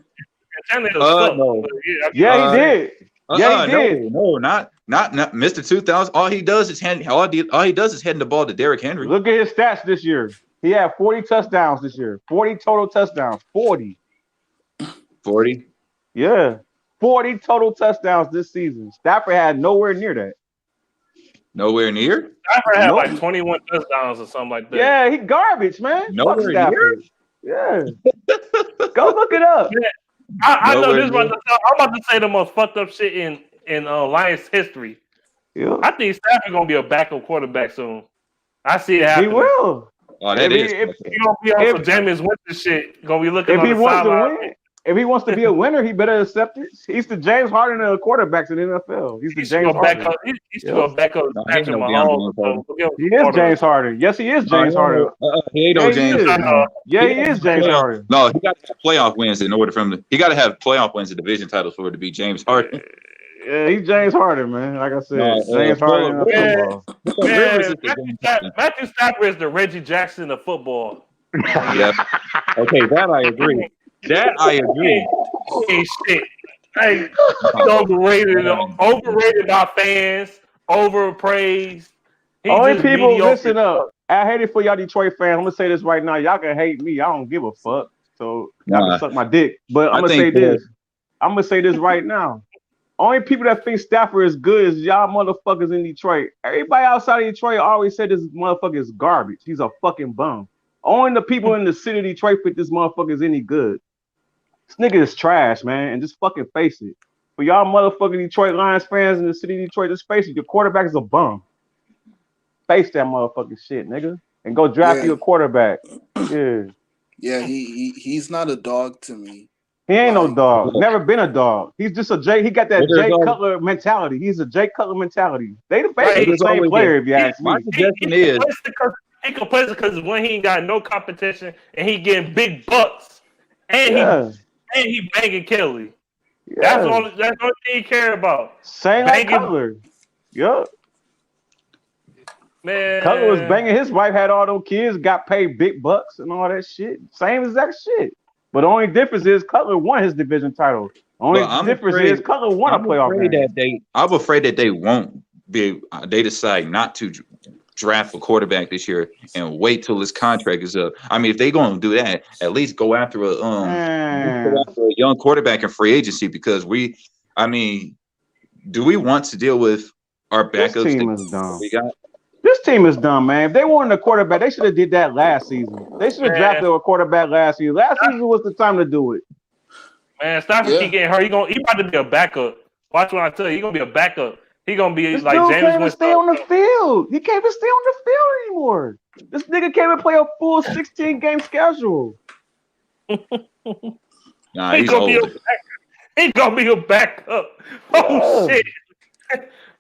no. Yeah, he did. Yeah, he did. No, not Mr. 2000. All he does is hand the ball to Derrick Henry. Look at his stats this year. He had 40 touchdowns this year. 40 total touchdowns. 40. 40? Yeah. 40 total touchdowns this season. Stafford had nowhere near that. Nowhere near? Stafford had like 21 touchdowns or something like that. Yeah, he garbage, man. Nowhere near? Yeah. Go look it up. Yeah. I know this one. I'm about to say the most fucked up shit in Lions history. Yeah. I think Stafford gonna be a backup quarterback soon. I see it happening. He will. Oh, that is. He gonna be on some Jameis Winston shit. Gonna be looking on the sideline. If he wants to be a winner, he better accept it. He's the James Harden of quarterbacks in the NFL. He's the James Harden. He's still back up. Patrick Mahomes. He is James Harden. Yes, he is James Harden. He ain't no James Harden. Yeah, he is James Harden. No, he got to have playoff wins in order for him to. He got to have playoff wins and division titles for it to be James Harden. Yeah, he's James Harden, man. Like I said, James Harden in football. Matthew Stafford is the Reggie Jackson of football. Yeah. Okay, that I agree. That I agree. Hey, shit. Hey, overrated by fans, overpraised. Only people listen up. I hate it for y'all Detroit fans. I'm gonna say this right now. Y'all can hate me. I don't give a fuck. So y'all can suck my dick. But I'm gonna say this. I'm gonna say this right now. Only people that think Stafford is good is y'all motherfuckers in Detroit. Everybody outside of Detroit always said this motherfucker is garbage. He's a fucking bum. Only the people in the city of Detroit think this motherfucker is any good. This nigga is trash, man, and just fucking face it. For y'all motherfucking Detroit Lions fans in the city of Detroit, just face it. Your quarterback is a bum. Face that motherfucking shit, nigga, and go draft you a quarterback. Yeah. Yeah, he's not a dog to me. He ain't no dog. Never been a dog. He's just a Jay. He got that Jay Cutler mentality. He's a Jay Cutler mentality. They basically the same player, if you ask me. My suggestion is he complains because when he ain't got no competition and he getting big bucks and he banging Kelly. Yeah. That's all thing he care about. Same like Cutler. Yup. Man, Cutler was banging his wife, had all those kids, got paid big bucks and all that shit. Same exact shit. But the only difference is Cutler won his division title. Only difference is Cutler won a playoff game. I'm afraid that they won't be. They decide not to draft a quarterback this year and wait till his contract is up. I mean, if they're going to do that, at least go after a young quarterback in free agency because do we want to deal with our backups? This team is dumb. This team is dumb, man. If they wanted a quarterback, they should have did that last season. They should have drafted a quarterback last season. Last season was the time to do it. Man, Stafford keep getting hurt. He about to be a backup. Watch what I tell you. He's gonna be a backup. He gonna be this like dude James can't even Winston. stay on the field. He can't even stay on the field anymore. This nigga can't even play a full 16-game schedule. Nah, he's old. He's gonna be a backup. Oh shit.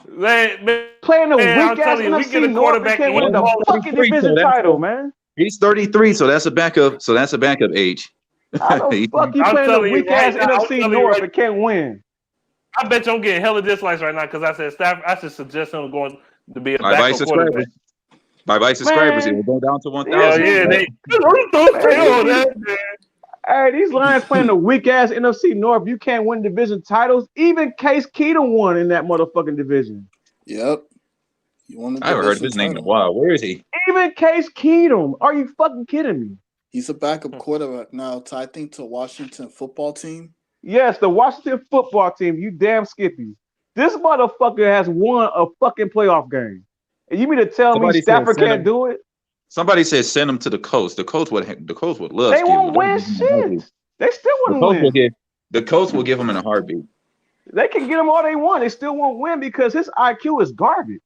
Man, playing a weak ass NFC North can't win the fucking division title, man. He's 33, so that's a backup. So that's a backup age. How the fuck you playing a weak ass NFC North and can't win? I bet you I'm getting hella dislikes right now because I said Stafford. I should suggest him going to be a backup quarterback. Bye subscribers. It will go down to 1,000. Hey, these Lions playing the weak ass NFC North. You can't win division titles. Even Case Keenum won in that motherfucking division. Yep. I haven't heard his name in a while. Where is he? Even Case Keenum. Are you fucking kidding me? He's a backup quarterback now. I think to Washington football team. Yes, the Washington football team. You damn Skippy. This motherfucker has won a fucking playoff game. And you mean to tell me Stafford can't do it? Somebody said send him to the coast. The coach would love. They won't win shit. They still wouldn't win. The coach will give him in a heartbeat. They can get him all they want. They still won't win because his IQ is garbage.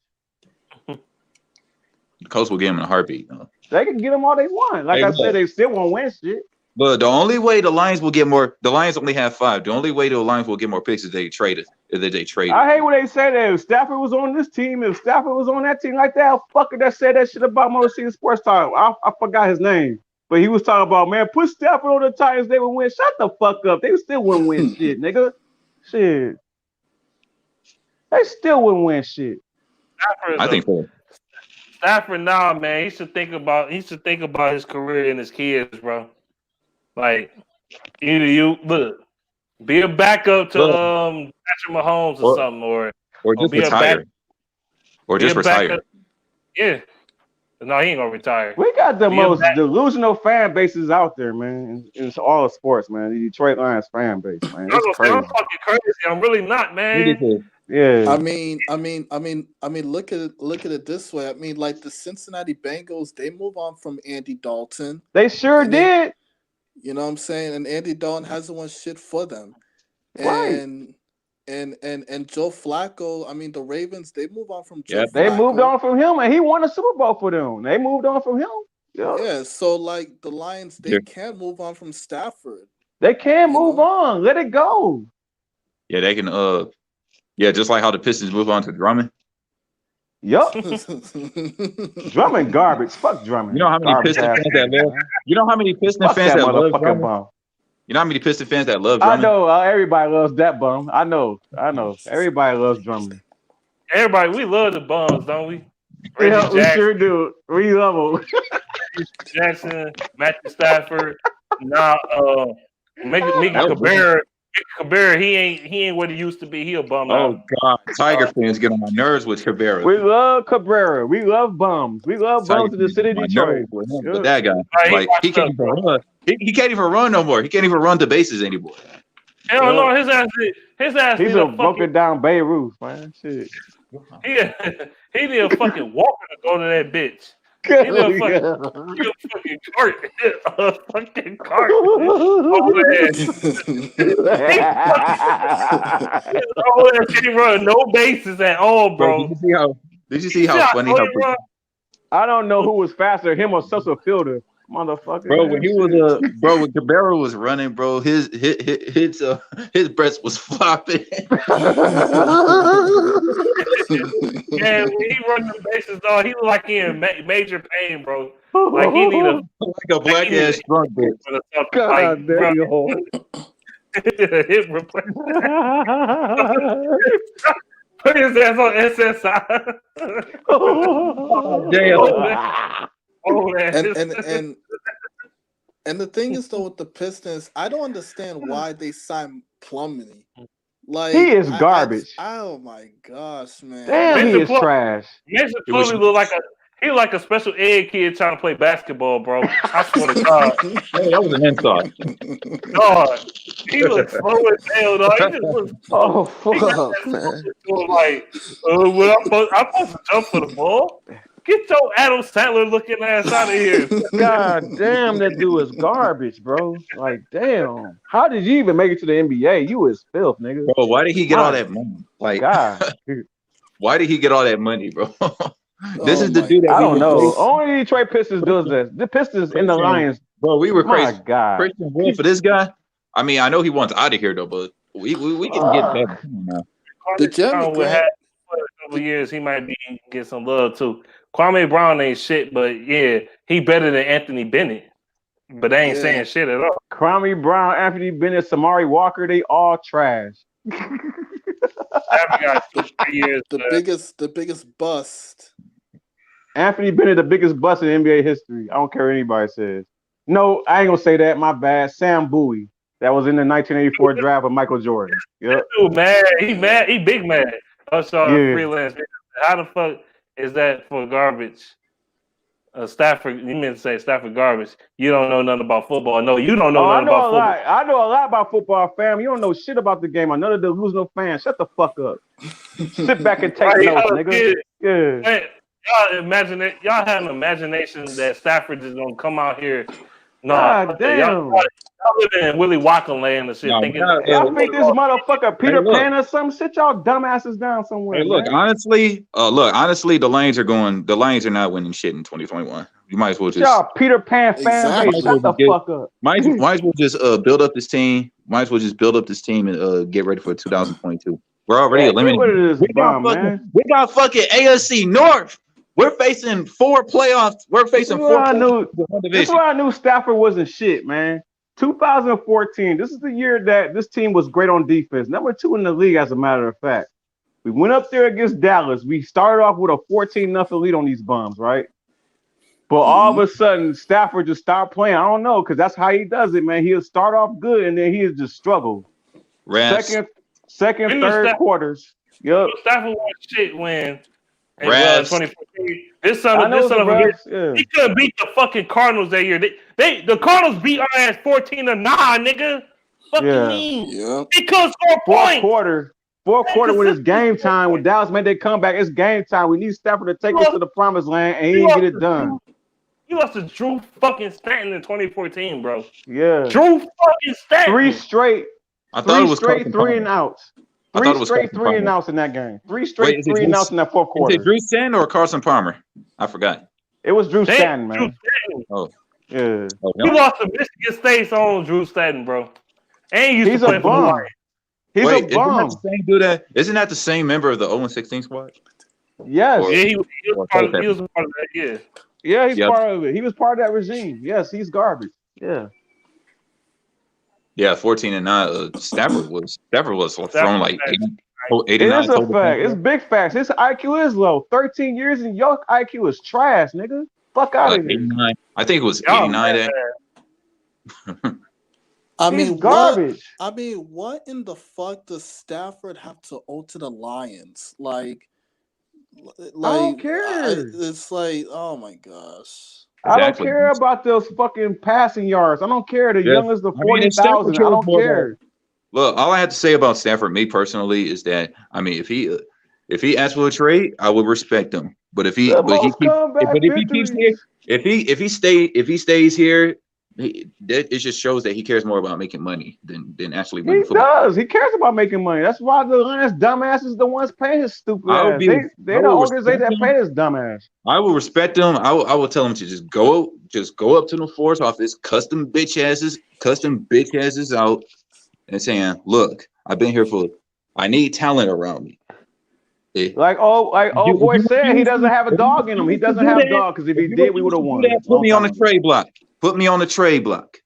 The Colts will get him in a heartbeat. They can get him all they want. Like I said, they still won't win shit. But the only way the Lions will get more, the Lions only have 5. The only way the Lions will get more picks is they trade it. I hate when they say that if Stafford was on this team, if Stafford was on that team like that, fucker that said that shit about Motor City Sports Talk. I forgot his name. But he was talking about, man, put Stafford on the Titans, they would win. Shut the fuck up. They still wouldn't win shit, nigga. Shit. They still wouldn't win shit. I think so. Stafford, nah, man. He should think about his career and his kids, bro. Like, either you look, be a backup to Patrick Mahomes or something, or just be retire, or just retire. Yeah, no, he ain't gonna retire. We got the most delusional fan bases out there, man. It's all of sports, man. The Detroit Lions fan base, man. It's crazy. I'm fucking crazy. I'm really not, man. Yeah. I mean, look at it this way. I mean, like the Cincinnati Bengals, they move on from Andy Dalton. They sure did. You know what I'm saying? And Andy Dalton hasn't won shit for them. Right. And Joe Flacco, I mean, the Ravens, they move on from Joe Flacco. They moved on from him, and he won a Super Bowl for them. They moved on from him. Yeah, so like the Lions, they can't move on from Stafford. They can move on. Let it go. Yeah, they can. Just like how the Pistons move on to Drummond. Yup. Drummond garbage. Fuck Drummond. You know how many Piston fans that love? You know how many Piston fans that love Drummond? Bum. You know how many Piston fans that love Drummond? I know. Everybody loves that bum. I know. Everybody loves Drummond. Everybody, we love the bums, don't we? Yeah, we sure do. We love them. Jackson, Matthew Stafford. Now, Mickey Cabrera, he ain't what he used to be. He a bum now. Oh God, Tiger fans get on my nerves with Cabrera. We love Cabrera. We love bums. We love bums in the city of Detroit. With that guy, he can't even run. He can't even run no more. He can't even run the bases anymore. Hell no, his ass. He's a broken down Beirut, man. Shit. He need a fucking walker to go to that bitch. He need a fucking cart. A fucking cart. He run no bases at all, bro. Did you see how funny? I don't know who was faster, him or Cecil Fielder. Motherfucker, bro. When he was when Cabrera was running, bro, his breast was flopping. Yeah, when he run the bases, dog, he look like he in major pain, bro. Like he need a black ass drunk bitch. God damn you. Hip replacement. Put his ass on SSI. Oh, damn. And the thing is though with the Pistons, I don't understand why they signed Plumlee. Like he is garbage. Oh my gosh, man! Damn, he is trash. Mason Plumlee look like a special ed kid trying to play basketball, bro. I swear to God. Hey, that was an insult. God, he looks slow as hell, dog. He just looks fuck, man. Like, I'm supposed to jump for the ball. Get your Adam Sandler looking ass out of here. God damn, that dude is garbage, bro. Like, damn. How did you even make it to the NBA? You was filth, nigga. Bro, why did he get all that money? Like, God. Why did he get all that money, bro? This is the dude that I don't know. Only Detroit Pistons does this. The Pistons and the Lions. Bro, we were crazy. My God. Christian Wood for this guy. I mean, I know he wants out of here though, but we can get better. The gem a couple years, he might get some love too. Kwame Brown ain't shit, but yeah, he better than Anthony Bennett. But they ain't saying shit at all. Kwame Brown, Anthony Bennett, Samari Walker, they all trash. The biggest bust. Anthony Bennett, the biggest bust in NBA history. I don't care what anybody says. No, I ain't gonna say that. My bad. Sam Bowie. That was in the 1984 draft of Michael Jordan. Yep. Dude, mad. He mad. He big mad. Freelance. How the fuck is that for garbage? Stafford, you meant to say Stafford garbage. You don't know nothing about football. No, you don't know nothing about football. I know a lot about football, fam. You don't know shit about the game. Another delusional fan. Shut the fuck up. Sit back and take notes, nigga. Yeah. Y'all imagine it. Y'all have an imagination that Stafford is gonna come out here No, God damn. y'all living in Willy Wonka land and shit. No, Thinking we're not, Y'all think this motherfucker Peter look. Pan or some shit? Y'all dumbasses down somewhere, Hey, look, man. honestly, the Lions are not winning shit in 2021. You might as well just Y'all Peter Pan fan base. Exactly. Shut the fuck up. might as well just build up this team. Might as well just build up this team and get ready for 2022. We're already Man, get rid eliminated. of this bum, man. We got fucking AFC North. We're facing 4 playoffs. We're facing 4 playoffs in one This is division. why I knew Stafford wasn't shit, man. 2014. This is the year that this team was great on defense. Number 2 in the league, as a matter of fact. We went up there against Dallas. We started off with a 14-0 lead on these bums, right? But all of a sudden, Stafford just stopped playing. I don't know, because that's how he does it, man. He'll start off good, and then he'll just struggle. Rats. Second, third quarters. Yep. Stafford won shit when in Rats. 2014. This son of a bitch, yeah. he couldn't beat the fucking Cardinals that year. The Cardinals beat our ass 14-9, nigga. Fucking mean. Yeah. He couldn't score points. Fourth quarter when it's game time, when Dallas made their comeback, it's game time. We need Stafford to take us to the promised land, and he didn't get it done. You lost to Drew fucking Stanton in 2014, bro. Yeah. Drew fucking Stanton. Three straight 3 and outs. Three straight 3 and outs in that game. 3 straight 3 and outs in that fourth quarter. Is it Drew Stanton or Carson Palmer? I forgot. It was Drew Stanton, man. Drew Stanton. Oh. Yeah. Oh, You lost to Michigan State's own Drew Stanton, bro. And you used to play for the Lions. He's a bum. Isn't that the same member of the 0-16 squad? Yes. Yeah, he was part of that, yeah. Yeah, he's part of it. He was part of that regime. Yes, he's garbage. Yeah. Yeah, 14-9. Stafford was thrown like 89. It is a fact. It's big facts. His IQ is low. 13 years and your IQ is trash, nigga. Fuck out of here. 89. I think it was 89. He's garbage. What in the fuck does Stafford have to owe to the Lions? Like I don't care. It's like, oh my gosh. I don't care about those fucking passing yards. I don't care. The youngest of 40,000. I don't care. Look, all I have to say about Stafford, me personally, is that if he asks for a trade, I would respect him. But if he stays here, it just shows that he cares more about making money than actually winning football. He does. He cares about making money. That's why the Lions dumbasses the ones paying his stupid ass. They're the organization that pay his dumbass. I will respect him. I will tell him to just go up to the force office, custom bitch asses out, and saying, "Look, I've been here I need talent around me." Like boy said, he doesn't have a dog in him. He doesn't have a dog because if he did, we would have won. Put me on the trade block. Put me on the trade block.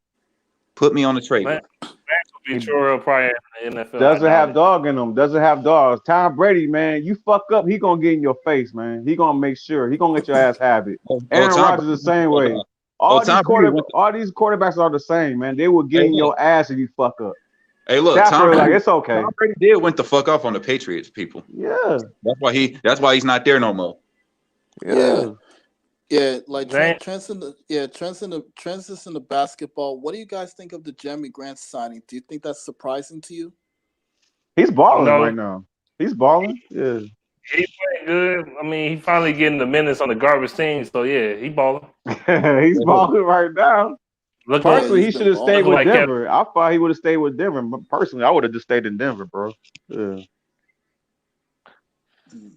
Ventura probably in the NFL. Doesn't have dog in him. Doesn't have dogs. Tom Brady, man, you fuck up, he gonna get in your face, man. He gonna make sure. He gonna let your ass have it. Aaron Rodgers the same way. All these quarterbacks are the same, man. They will get in your ass if you fuck up. Hey, look, it's okay. Tom Brady did went the fuck off on the Patriots, people. Yeah. That's why he's not there no more. Yeah, like trends in the basketball. What do you guys think of the Jeremy Grant signing? Do you think that's surprising to you? He's balling right now. He's balling. Yeah. He's playing good. I mean, he finally getting the minutes on the garbage team. So yeah, he balling. He's balling right now. Personally, he should have stayed with Denver. I thought he would have stayed with Denver. But personally, I would have just stayed in Denver, bro. Yeah.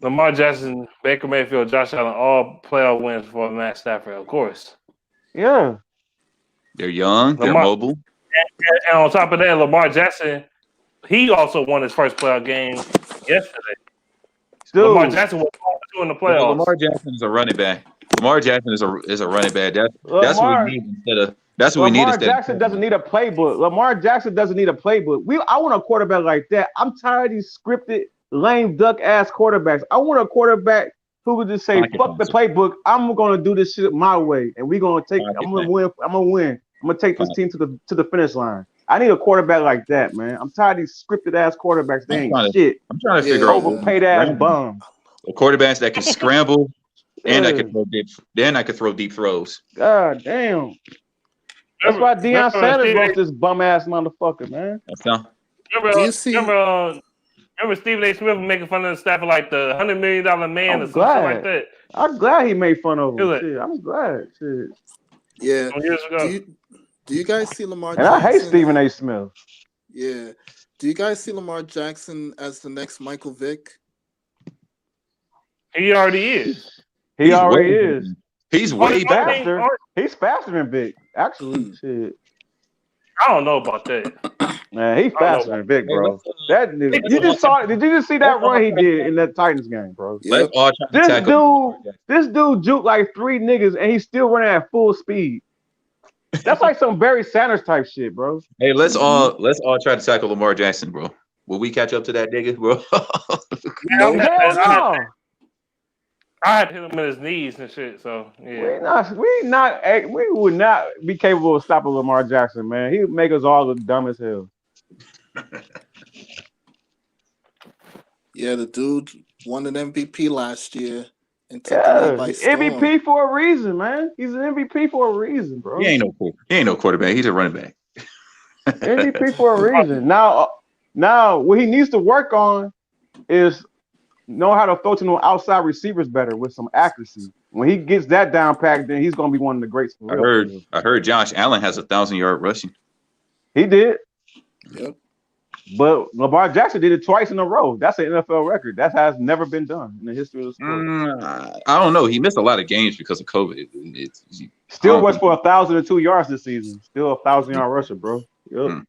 Lamar Jackson, Baker Mayfield, Josh Allen, all playoff wins for Matt Stafford, of course. Yeah. They're young. They're mobile. And on top of that, Lamar Jackson, he also won his first playoff game yesterday. Lamar Jackson was in the playoffs. Lamar Jackson is a running back. Lamar Jackson is a running back. That's what we need instead of. That's what we need. Lamar Jackson doesn't need a playbook. Lamar Jackson doesn't need a playbook. I want a quarterback like that. I'm tired of these scripted, lame duck ass quarterbacks. I want a quarterback who would just say, "Fuck the playbook. I'm gonna do this shit my way, and we're gonna take. I'm gonna win. I'm gonna take this team to the finish line." I need a quarterback like that, man. I'm tired of these scripted ass quarterbacks. They ain't shit. I'm trying to figure out overpaid ass bum. Quarterbacks that can scramble and I can throw deep. Then I can throw deep throws. God damn. That's why Deion Sanders wrote this bum ass motherfucker, man. Remember Stephen A. Smith making fun of Stafford like the $100 million man or something like that. I'm glad he made fun of him. I'm glad. Shit. Yeah. Years ago. Do you guys see Lamar And Jackson? I hate Stephen A. Smith. Yeah. Do you guys see Lamar Jackson as the next Michael Vick? He already is. He already way is. He's Only way better. thing- faster. He's faster than Vic. Actually, shit. I don't know about that. Man, he's faster than Vic, bro. That nigga, let's- you just saw. Did you just see that run he did in that Titans game, bro? Yep. Let's all try to tackle. This dude juked like 3 niggas, and he's still running at full speed. That's like some Barry Sanders type shit, bro. Hey, let's all try to tackle Lamar Jackson, bro. Will we catch up to that nigga, bro? Hell no. I had to hit him in his knees and shit. So yeah. We would not be capable of stopping Lamar Jackson, man. He would make us all look dumb as hell. Yeah, the dude won an MVP last year and took the league by storm. MVP for a reason, man. He's an MVP for a reason, bro. He ain't no quarterback. He's a running back. MVP for a reason. Now, what he needs to work on is know how to throw to no outside receivers better with some accuracy. When he gets that down packed, then he's gonna be one of the greats. I heard Josh Allen has 1,000-yard rushing. He did. Yep. But Lamar Jackson did it twice in a row. That's an NFL record. That has never been done in the history of the sport. I don't know. He missed a lot of games because of COVID. Still rushed for 1,002 yards this season. Still a 1,000-yard rusher, bro. Yep.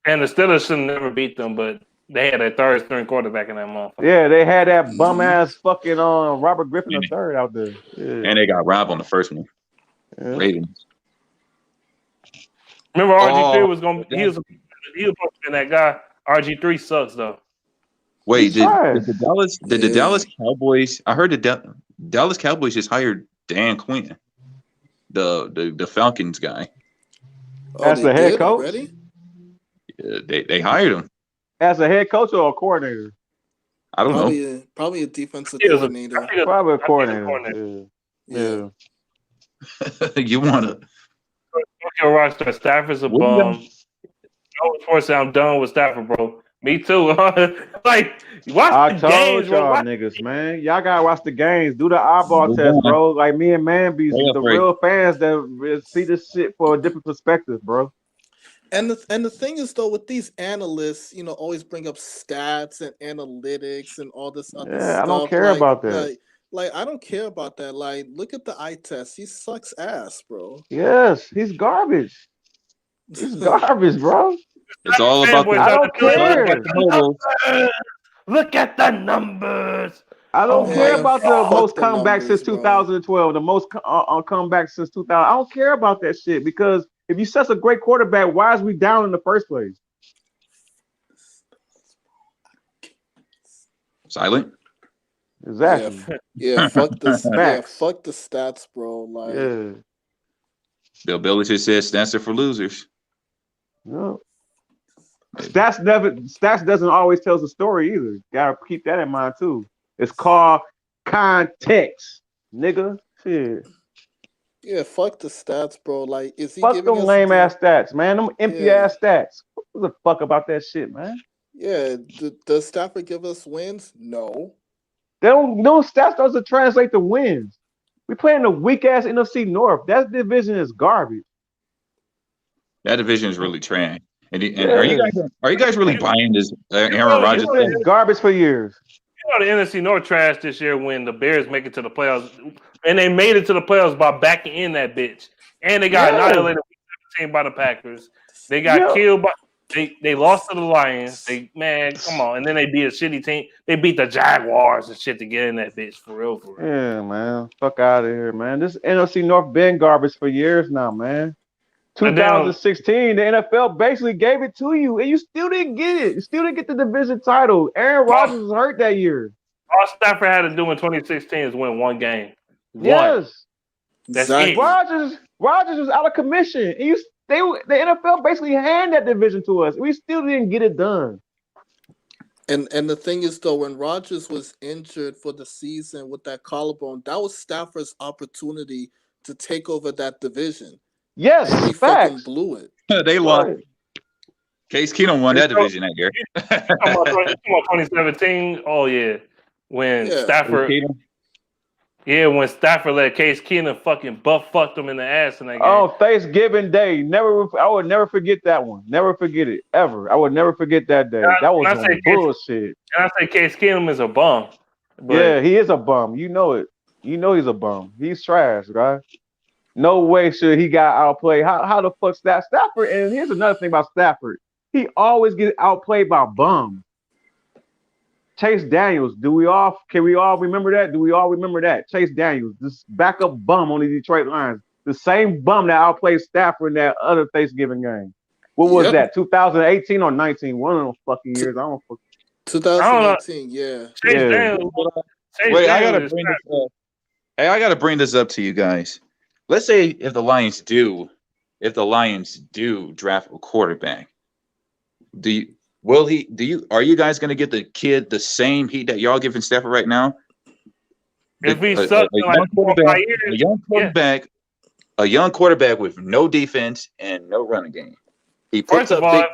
And the Steelers should never beat them, but they had a third string quarterback in that month. Yeah, they had that bum ass fucking Robert Griffin III out there. Yeah. And they got robbed on the first one. Yeah. Ravens. Remember RG3 was gonna he was supposed to be that guy. RG3 sucks though. Wait, did the Dallas Cowboys? I heard the Dallas Cowboys just hired Dan Quinn, the Falcons guy. As the head coach? Already? Yeah, they hired him. As a head coach or a coordinator? I don't know. Probably a defensive He was coordinator. Probably a coordinator. Yeah. You want to? Your roster. Stafford's a bum. Unfortunately, I'm done with Stafford, bro. Me too. Like, watch I the told games, y'all bro. niggas, man. Y'all gotta watch the games. Do the eyeball test, bro. Like me and Man-Bees, the real fans that see this shit for a different perspective, bro. And the thing is though, with these analysts, always bring up stats and analytics and all this other stuff. I don't care about that. Like I don't care about that. Like, look at the eye test. He sucks ass, bro. Yes, he's garbage. He's garbage, bro. It's all about I don't care. Look at the numbers. I don't care about the most the comebacks since numbers, bro. 2012, the most comebacks since 2000. I don't care about that shit because if you set a great quarterback, why is we down in the first place? Silent. Exactly. Yeah, fuck the stats, bro. Like, Bill Belichick says stats are for losers. No. Stats doesn't always tell the story either. Gotta keep that in mind too. It's called context, nigga. Shit. Yeah, fuck the stats, bro. Like, is he fuck giving them us lame ass stats, man? Them empty ass stats. What the fuck about that shit, man? Yeah, does Stafford give us wins? No. No stats doesn't translate to wins. We playing the weak ass NFC North. That division is garbage. That division is really trash. And are you guys really buying this Aaron Rodgers? It's been garbage for years. The NFC North trash this year when the Bears make it to the playoffs, and they made it to the playoffs by backing in that bitch, and they got annihilated by the Packers. They got killed by. They lost to the Lions. Come on, and then they beat a shitty team. They beat the Jaguars and shit to get in that bitch for real. Yeah, man. Fuck out of here, man. This NFC North been garbage for years now, man. 2016, the NFL basically gave it to you, and you still didn't get it. You still didn't get the division title. Aaron Rodgers was hurt that year. All Stafford had to do in 2016 is win one game. Yes. That's it. Rodgers was out of commission. And the NFL basically handed that division to us. We still didn't get it done. And the thing is, though, when Rodgers was injured for the season with that collarbone, that was Stafford's opportunity to take over that division. Yes, and he fucking blew it. They lost. Case Keenum won that division that year. Come on, 2017. Oh yeah, when Stafford. Yeah, when Stafford let Case Keenum fucking fucked him in the ass in that game. Oh, Thanksgiving Day. I would never forget that one. Never forget it. Ever. I would never forget that day. That was some bullshit. And I say Case Keenum is a bum. But yeah, he is a bum. You know it. You know he's a bum. He's trash, right? No way should he got outplayed. How the fuck Stafford? And here's another thing about Stafford. He always gets outplayed by bums. Chase Daniels, can we all remember that? Do we all remember that? Chase Daniels, this backup bum on the Detroit Lions. The same bum that outplayed Stafford in that other Thanksgiving game. What was that? 2018 or 19? One of those fucking years. I don't fucking 2019, yeah. Chase Daniels. Wait, I gotta bring this up to you guys. Let's say if the Lions do draft a quarterback, are you guys gonna get the kid the same heat that y'all giving Stafford right now? If he sucks a young quarterback with no defense and no running game. First of all,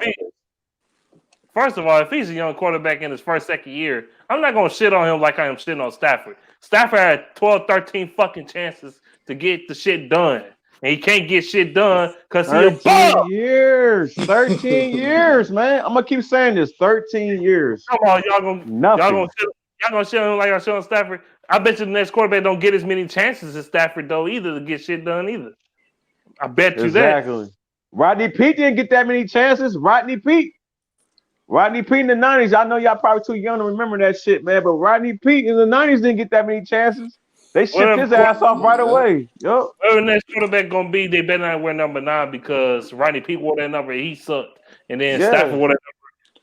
if he's a young quarterback in his second year, I'm not gonna shit on him like I am shitting on Stafford. Stafford had 12, 13 fucking chances to get the shit done. And he can't get shit done because he's a bum. 13 years, man. I'm gonna keep saying this. 13 years. Come on, y'all gonna shit on him like I shit on Stafford. I bet you the next quarterback don't get as many chances as Stafford though either to get shit done either. I bet you that. Rodney Peete didn't get that many chances. Rodney Peete in the 90s. I know y'all probably too young to remember that shit, man. But Rodney Peete in the 90s didn't get that many chances. They shipped his ass off right away. Yup. Whoever the next quarterback gonna be, they better not wear number 9 because Rodney Peete wore that number. He sucked, and then Stafford wore that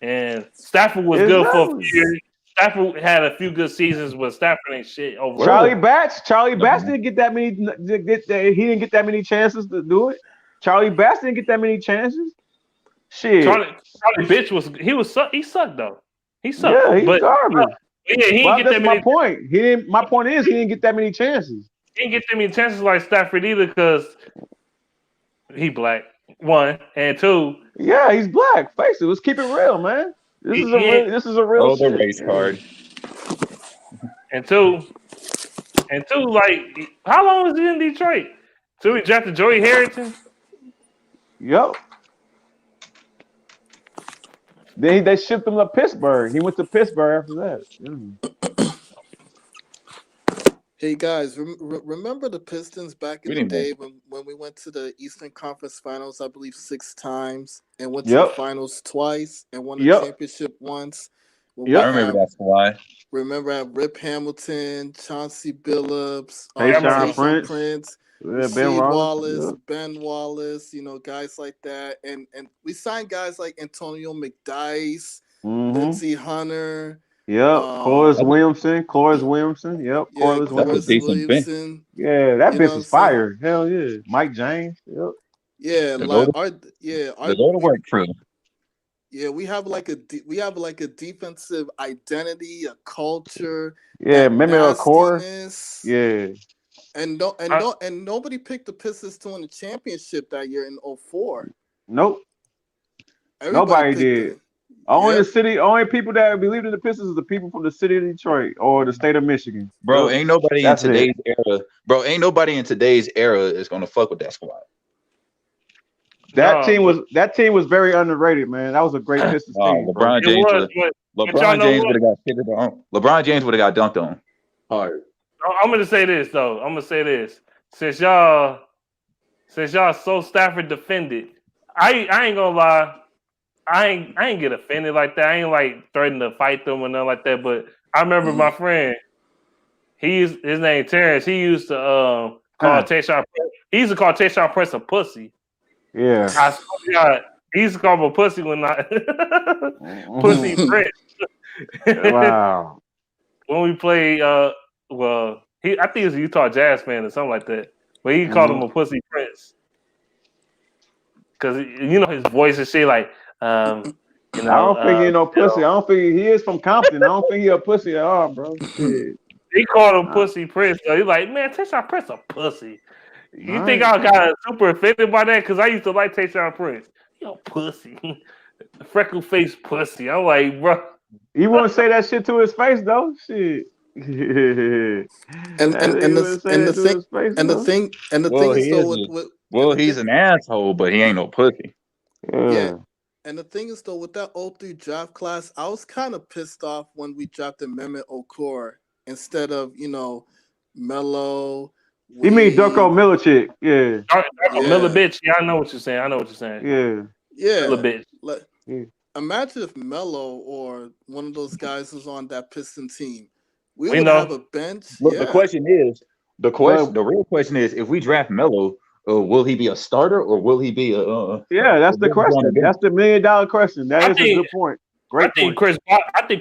number. And Stafford was good for a few years. Stafford had a few good seasons, but Stafford ain't shit overall. Charlie Batch didn't get that many. He didn't get that many chances to do it. Charlie Batch didn't get that many chances. Shit. Charlie Bitch he sucked though. He sucked. Yeah, he's garbage. He didn't get that many. My point. My point is he didn't get that many chances. He didn't get that many chances like Stafford either because he black. 1 and 2. Yeah, he's black. Face it. Let's keep it real, man. This is a real the race card. And two, like, how long was he in Detroit? So he drafted Joey Harrington? Yep. Then they shipped him to Pittsburgh. He went to Pittsburgh after that. Hey guys, remember the Pistons back in the day when we went to the Eastern Conference Finals, I believe 6 times, and went to the finals twice and won the championship once. I remember that why. Remember at Rip Hamilton, Chauncey Billups, Tayshaun Prince, Ben Wallace, Ben Wallace, guys like that, and we signed guys like Antonio McDyess, Lindsey Hunter. Yep, Cloris Williamson. Yep, Cloris Williamson. Yeah, that bitch was fire. Hell yeah, Mike James. Yep. Yeah, the go-to-work crew. Yeah, we have like a defensive identity, a culture. Yeah, maybe a core. Yeah. And nobody picked the Pistons to win the championship that year in 2004. Nope. Nobody did. Only people that believed in the Pistons is the people from the city of Detroit or the state of Michigan. Bro, ain't nobody in today's era. Bro, ain't nobody in today's era is gonna fuck with that squad. That team was very underrated, man. That was a great Pistons team. LeBron James would have got fitted on. LeBron James would have got dunked on hard. I'm gonna say this though. Since y'all so Stafford defended, I ain't gonna lie. I ain't get offended like that. I ain't like threatening to fight them or nothing like that. But I remember my friend. His name Terrence. He used to call Tayshaun. He used to call Tayshaun Prince a pussy. Yeah. I swear to God, he used to call him a pussy when I pussy Prince. Wow. When we played, I think he was a Utah Jazz fan or something like that. But he called him a pussy Prince because his voice and shit like. I don't think he no pussy. I don't think he is from Compton. I don't think he a pussy at all, bro. Shit. He called him Pussy Prince. So he's like, man, Tayshaun Prince a pussy. You think I got super offended by that? Because I used to like Tayshaun Prince. Yo, pussy. Freckle face pussy. I'm like, bro. He wouldn't say that shit to his face, though. Shit. And That's what and he the was saying to his face, and the though. thing and the Well, thing is he though is. and Well, the he's thing an asshole, but he ain't no pussy. yeah. Yeah. And the thing is though with that 03 draft class, I was kind of pissed off when we drafted Mehmet Okur instead of Melo, You mean Doko Weed. Milicic? Yeah. Miller Yeah, bitch. Yeah, I know what you're saying. I know what you're saying. Yeah. Miller yeah. bitch. Like, Yeah. imagine if Melo or one of those guys was on that Piston team. We We would have know. a bench. Look, Yeah. But the real question is, if we draft Melo, will he be a starter or will he be a yeah, that's or the will he be on the question. bench? That's the $1 million question. That I is a think. good point. I Great think point.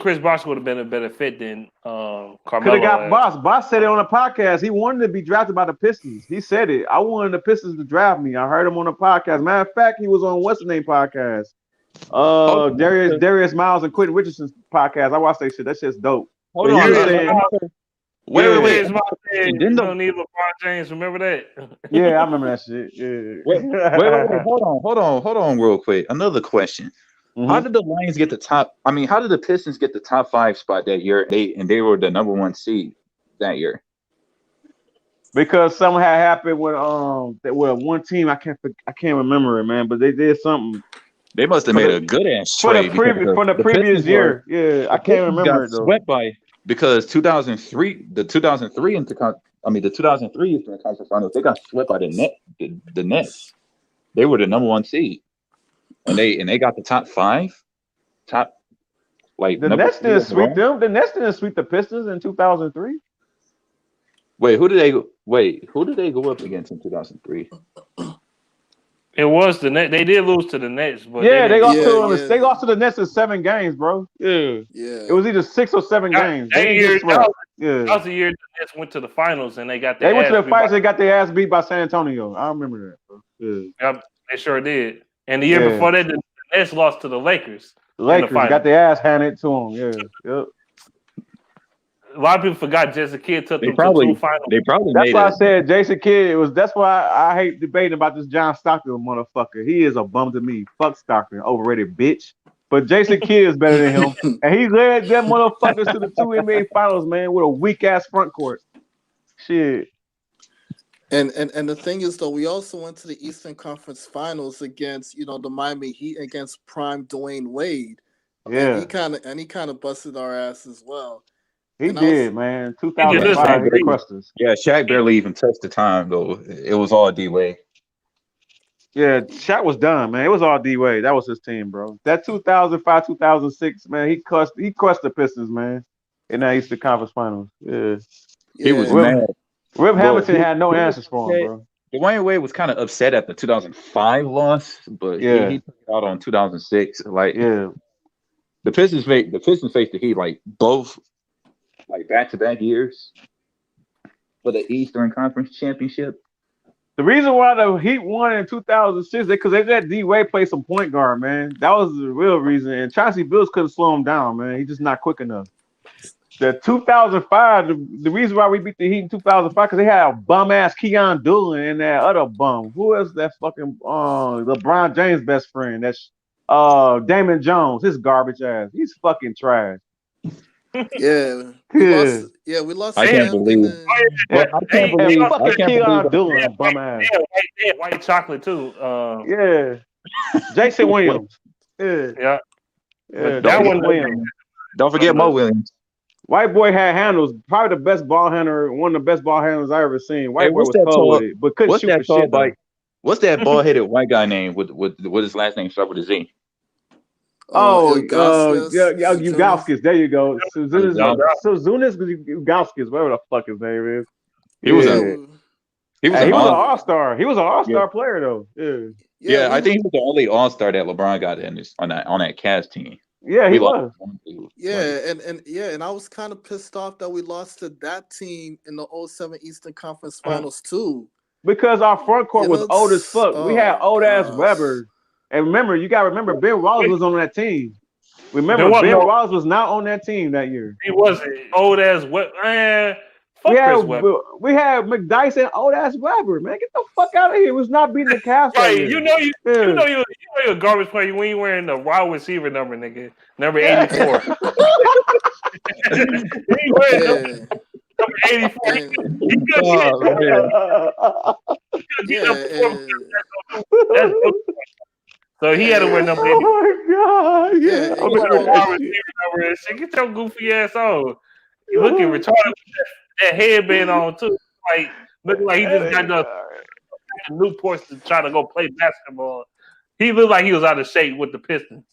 Chris Bosh would have been a better fit than Could have Carmelo. got Boss. Boss said it on a podcast. He wanted to be drafted by the Pistons. He said it. I wanted the Pistons to draft me. I heard him on a podcast. Matter of fact, he was on what's the name podcast? Hold on, Darius Miles and Quentin Richardson's podcast. I watched that shit. That shit's dope. hold But he on. was Darius saying, Miles. Wait. Darius Miles said, Didn't you the don't need LeBron James. Remember that? yeah, I remember that shit. wait, Yeah. hold on, real quick. Another question. How Mhm. did the Lions get the top? I mean, how did the Pistons get the top 5 spot that year? They were the number 1 seed that year. Because something had happened with one team. I can't remember it, man. But they did something They must have for made the a good ass for the trade because previous Pistons were year. Yeah, I the can't Pistons remember got it though. swept by because 2003 the 2003 Eastern Conference Finals, they got swept by the Nets. They were the number 1 seed, and they got the top 5, like The number Nets 3 didn't sweep overall. them. The Nets didn't sweep the Pistons in 2003. Who did they go up against in 2003? It was the Nets. They did lose to the Nets, but they Yeah, didn't beat them. they lost to the Nets in 7 games, bro. Yeah. Yeah. It was either 6 or 7 games. They didn't get swept. That Yeah. was the year the Nets went to the finals and they got They their went to ass the beat finals and got their ass beat by San Antonio. I remember that, bro. Yeah. Yep, they sure did. And the year before that, the Nets lost to the Lakers. The Lakers got their ass handed to them. Yeah. Yep. A lot of people forgot Jason Kidd took them to 2 finals. They probably That's made why I it. said Jason Kidd that's why I hate debating about this John Stockton motherfucker. He is a bum to me. Fuck Stockton, overrated bitch. But Jason Kidd is better than him. And he led them motherfuckers to the 2 NBA finals, man, with a weak ass front court. Shit. And the thing is though, we also went to the Eastern Conference Finals against, the Miami Heat against prime Dwayne Wade. Yeah. And he kind of busted our ass as well. He did, man. 2005, Listen, he crushed us. Yeah, Shaq barely even touched the time though. It was all D-Wade. Yeah, Shaq was done, man. It was all D-Wade. That was his team, bro. That 2005, 2006, man, he crushed the Pistons, man, in that Eastern Conference Finals. Yeah. He was mad. Rip Hamilton had no answers for him, bro. Dwayne Wade was kind of upset at the 2005 loss, but he took it out on 2006. Like, the Pistons faced the Heat like both, like back-to-back years for the Eastern Conference Championship. The reason why the Heat won in 2006 is because they let D-Wade play some point guard, man. That was the real reason. And Chauncey Billups couldn't slow him down, man. He's just not quick enough. The 2005, the reason why we beat the Heat in 2005, because they had a bum-ass Keon Doolan and that other bum. Who is that fucking LeBron James' best friend? That's Damon Jones. His garbage ass. He's fucking trash. We lost. I can't believe. Keon Doolan, bum ass. Yeah, white chocolate too. Jason Williams. Yeah. That one Williams. Don't forget Mo Williams. White boy had handles. Probably the best ball handler. One of the best ball handlers I ever seen. White boy was cold with it, but couldn't shoot for shit. What's that bald-headed white guy name with his last name start with a Z? Ugauskis. There you go. Suzunis Ugauskis, whatever the fuck his name is. He was an all-star. He was an all-star player though. Yeah, I think he was the only all-star that LeBron got on that Cavs team. Yeah, he was. And I was kind of pissed off that we lost to that team in the 07 Eastern Conference Finals too. Because our front court was old as fuck. We had old ass Weber. And remember, you gotta remember Ben Wallace was on that team. Remember, Ben Wallace was not on that team that year. He wasn't. Old ass Weber. We had McDyess and old ass Weber, man. Get the fuck out of here. It was not beating the Cavs. Right, you know you're a garbage player when you wearing the wide receiver number, nigga. Number 84. He wearing number 84. He could get That's dope. So he had to wear number 84. Oh my god! Yeah, and I'm you wearing know, wide receiver number and shit. Get your goofy ass on. You looking retarded with that headband on too. Like looking like he just got the Newports to try to go play basketball. He looked like he was out of shape with the Pistons.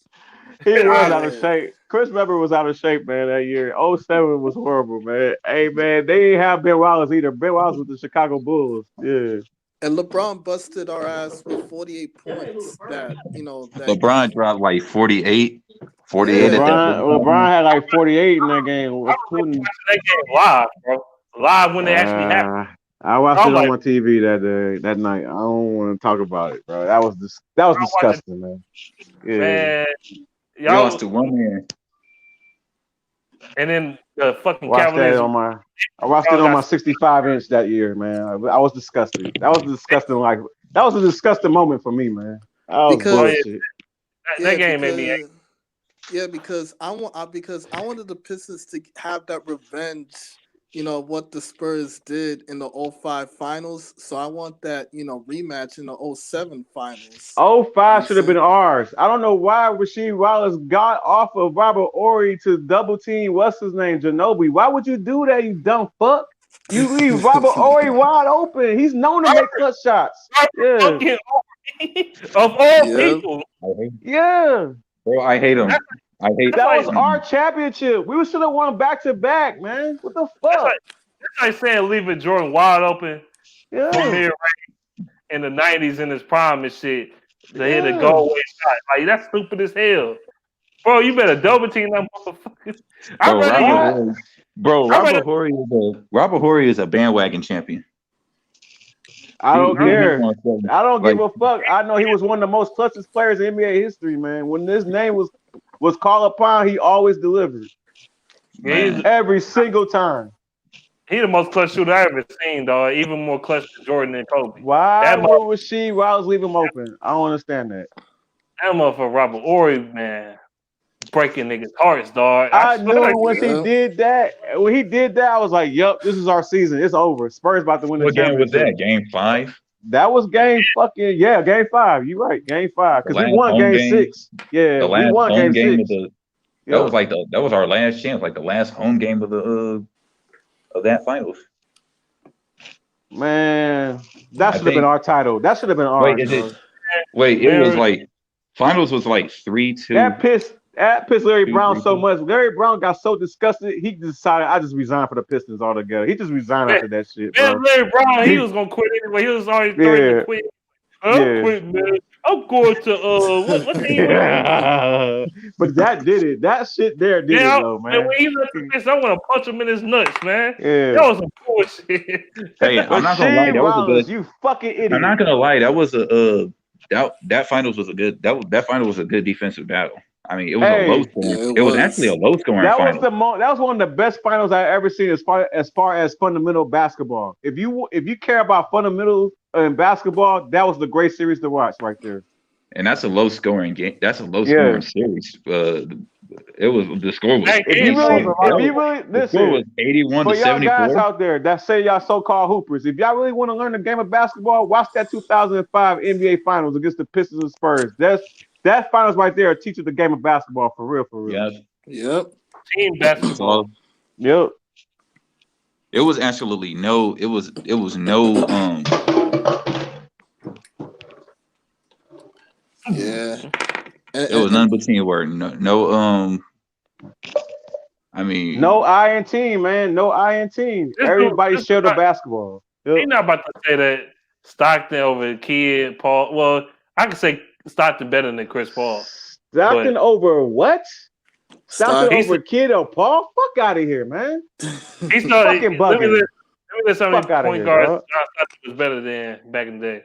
He was out of shape. Chris Webber was out of shape, man, that year. 07 was horrible, man. Hey, man, they didn't have Ben Wallace either. Ben Wallace with the Chicago Bulls. Yeah. and LeBron busted our ass with 48 points. That LeBron dropped like 48 Yeah. at that. LeBron had like 48 in that game. I remember watching that game live, bro. Live when they actually happened. I watched it on like, my TV that night. I don't want to talk about it, bro. That was disgusting, man. Yeah. Man, We lost to one man. And then the fucking Watched Cavaliers. that I watched it on my 65-inch that year, man. I was disgusted. That was a disgusting moment for me, man. That was bullshit. That game made me angry. Yeah, because I wanted the Pistons to have that revenge, what the Spurs did in the 05 finals. So I want that, rematch in the 07 finals. 05 should have been ours. I don't know why Rasheed Wallace got off of Robert Horry to double team what's his name, Ginobili. Why would you do that, you dumb fuck? You leave Robert Horry wide open. He's known to make clutch shots. Yeah. Of all people. Yeah. Bro, I hate him. That was our championship. We should have won back to back, man. What the fuck? That's like saying leaving Jordan wide open Yeah. for mid-range in the 90s in his prime and shit to hit a go away shot. Like, that's stupid as hell. Bro, you better double team that motherfucker. Robert Horry is a bandwagon champion. I don't care. I don't give a fuck. I know he was one of the most clutchest players in NBA history, man. When this name was called upon, he always delivered. Every single time. He the most clutch shooter I ever seen, dog. Even more clutch than Jordan and Kobe. Why would Rasheed Wallace leave him open? I don't understand that. That motherfucker Robert Horry, man. Breaking niggas' hearts, dog. I knew once he did that. When he did that, I was like, "Yup, this is our season. It's over. Spurs about to win the championship." What game was that? Game 5? That was game 5. You're right, game 5 because we won game 6. Yeah, we won game 6. That was our last chance, like the last home game of that finals. Man, that should have been our title. That should have been ours. It was like finals was like 3-2. That pissed Larry Brown so much. Larry Brown got so disgusted, he decided I just resigned for the Pistons altogether. He just resigned after that shit, bro. Larry Brown, he was gonna quit anyway. He was already starting to quit. I'm quitting, man. I'm going to what team? But that did it. That shit there did it though, man. When he looked at this, I want to punch him in his nuts, man. Yeah. That was some bullshit. Hey, I'm not gonna lie. That was a good. You fucking idiot. I'm not gonna lie. That was that finals was a good. That final was a good defensive battle. I mean, it was a low scoring. It was actually a low scoring. That was one of the best finals I've ever seen as far as fundamental basketball. If you care about fundamentals in basketball, that was the great series to watch right there. And that's a low scoring game. That's a low scoring series. It was the score was. If you really listen, the score was 81 to 74. For y'all guys out there that say y'all so-called hoopers, if y'all really want to learn the game of basketball, watch that 2005 NBA Finals against the Pistons and Spurs. That finals right there teaches the game of basketball for real, for real. Yep. Team basketball. Yep. It was absolutely no. It was no. Yeah. It was none but teamwork. No. I mean, no I in team, man. No I in team. Everybody share the basketball. Yep. You're not about to say that Stockton over Kidd, Paul. Well, I can say Stockton better than Chris Paul. Stockton over what? Stockton over Kidd or Paul? Fuck out of here, man. He's fucking bugging. Let me let somebody point guard. Stockton was better than back in the day.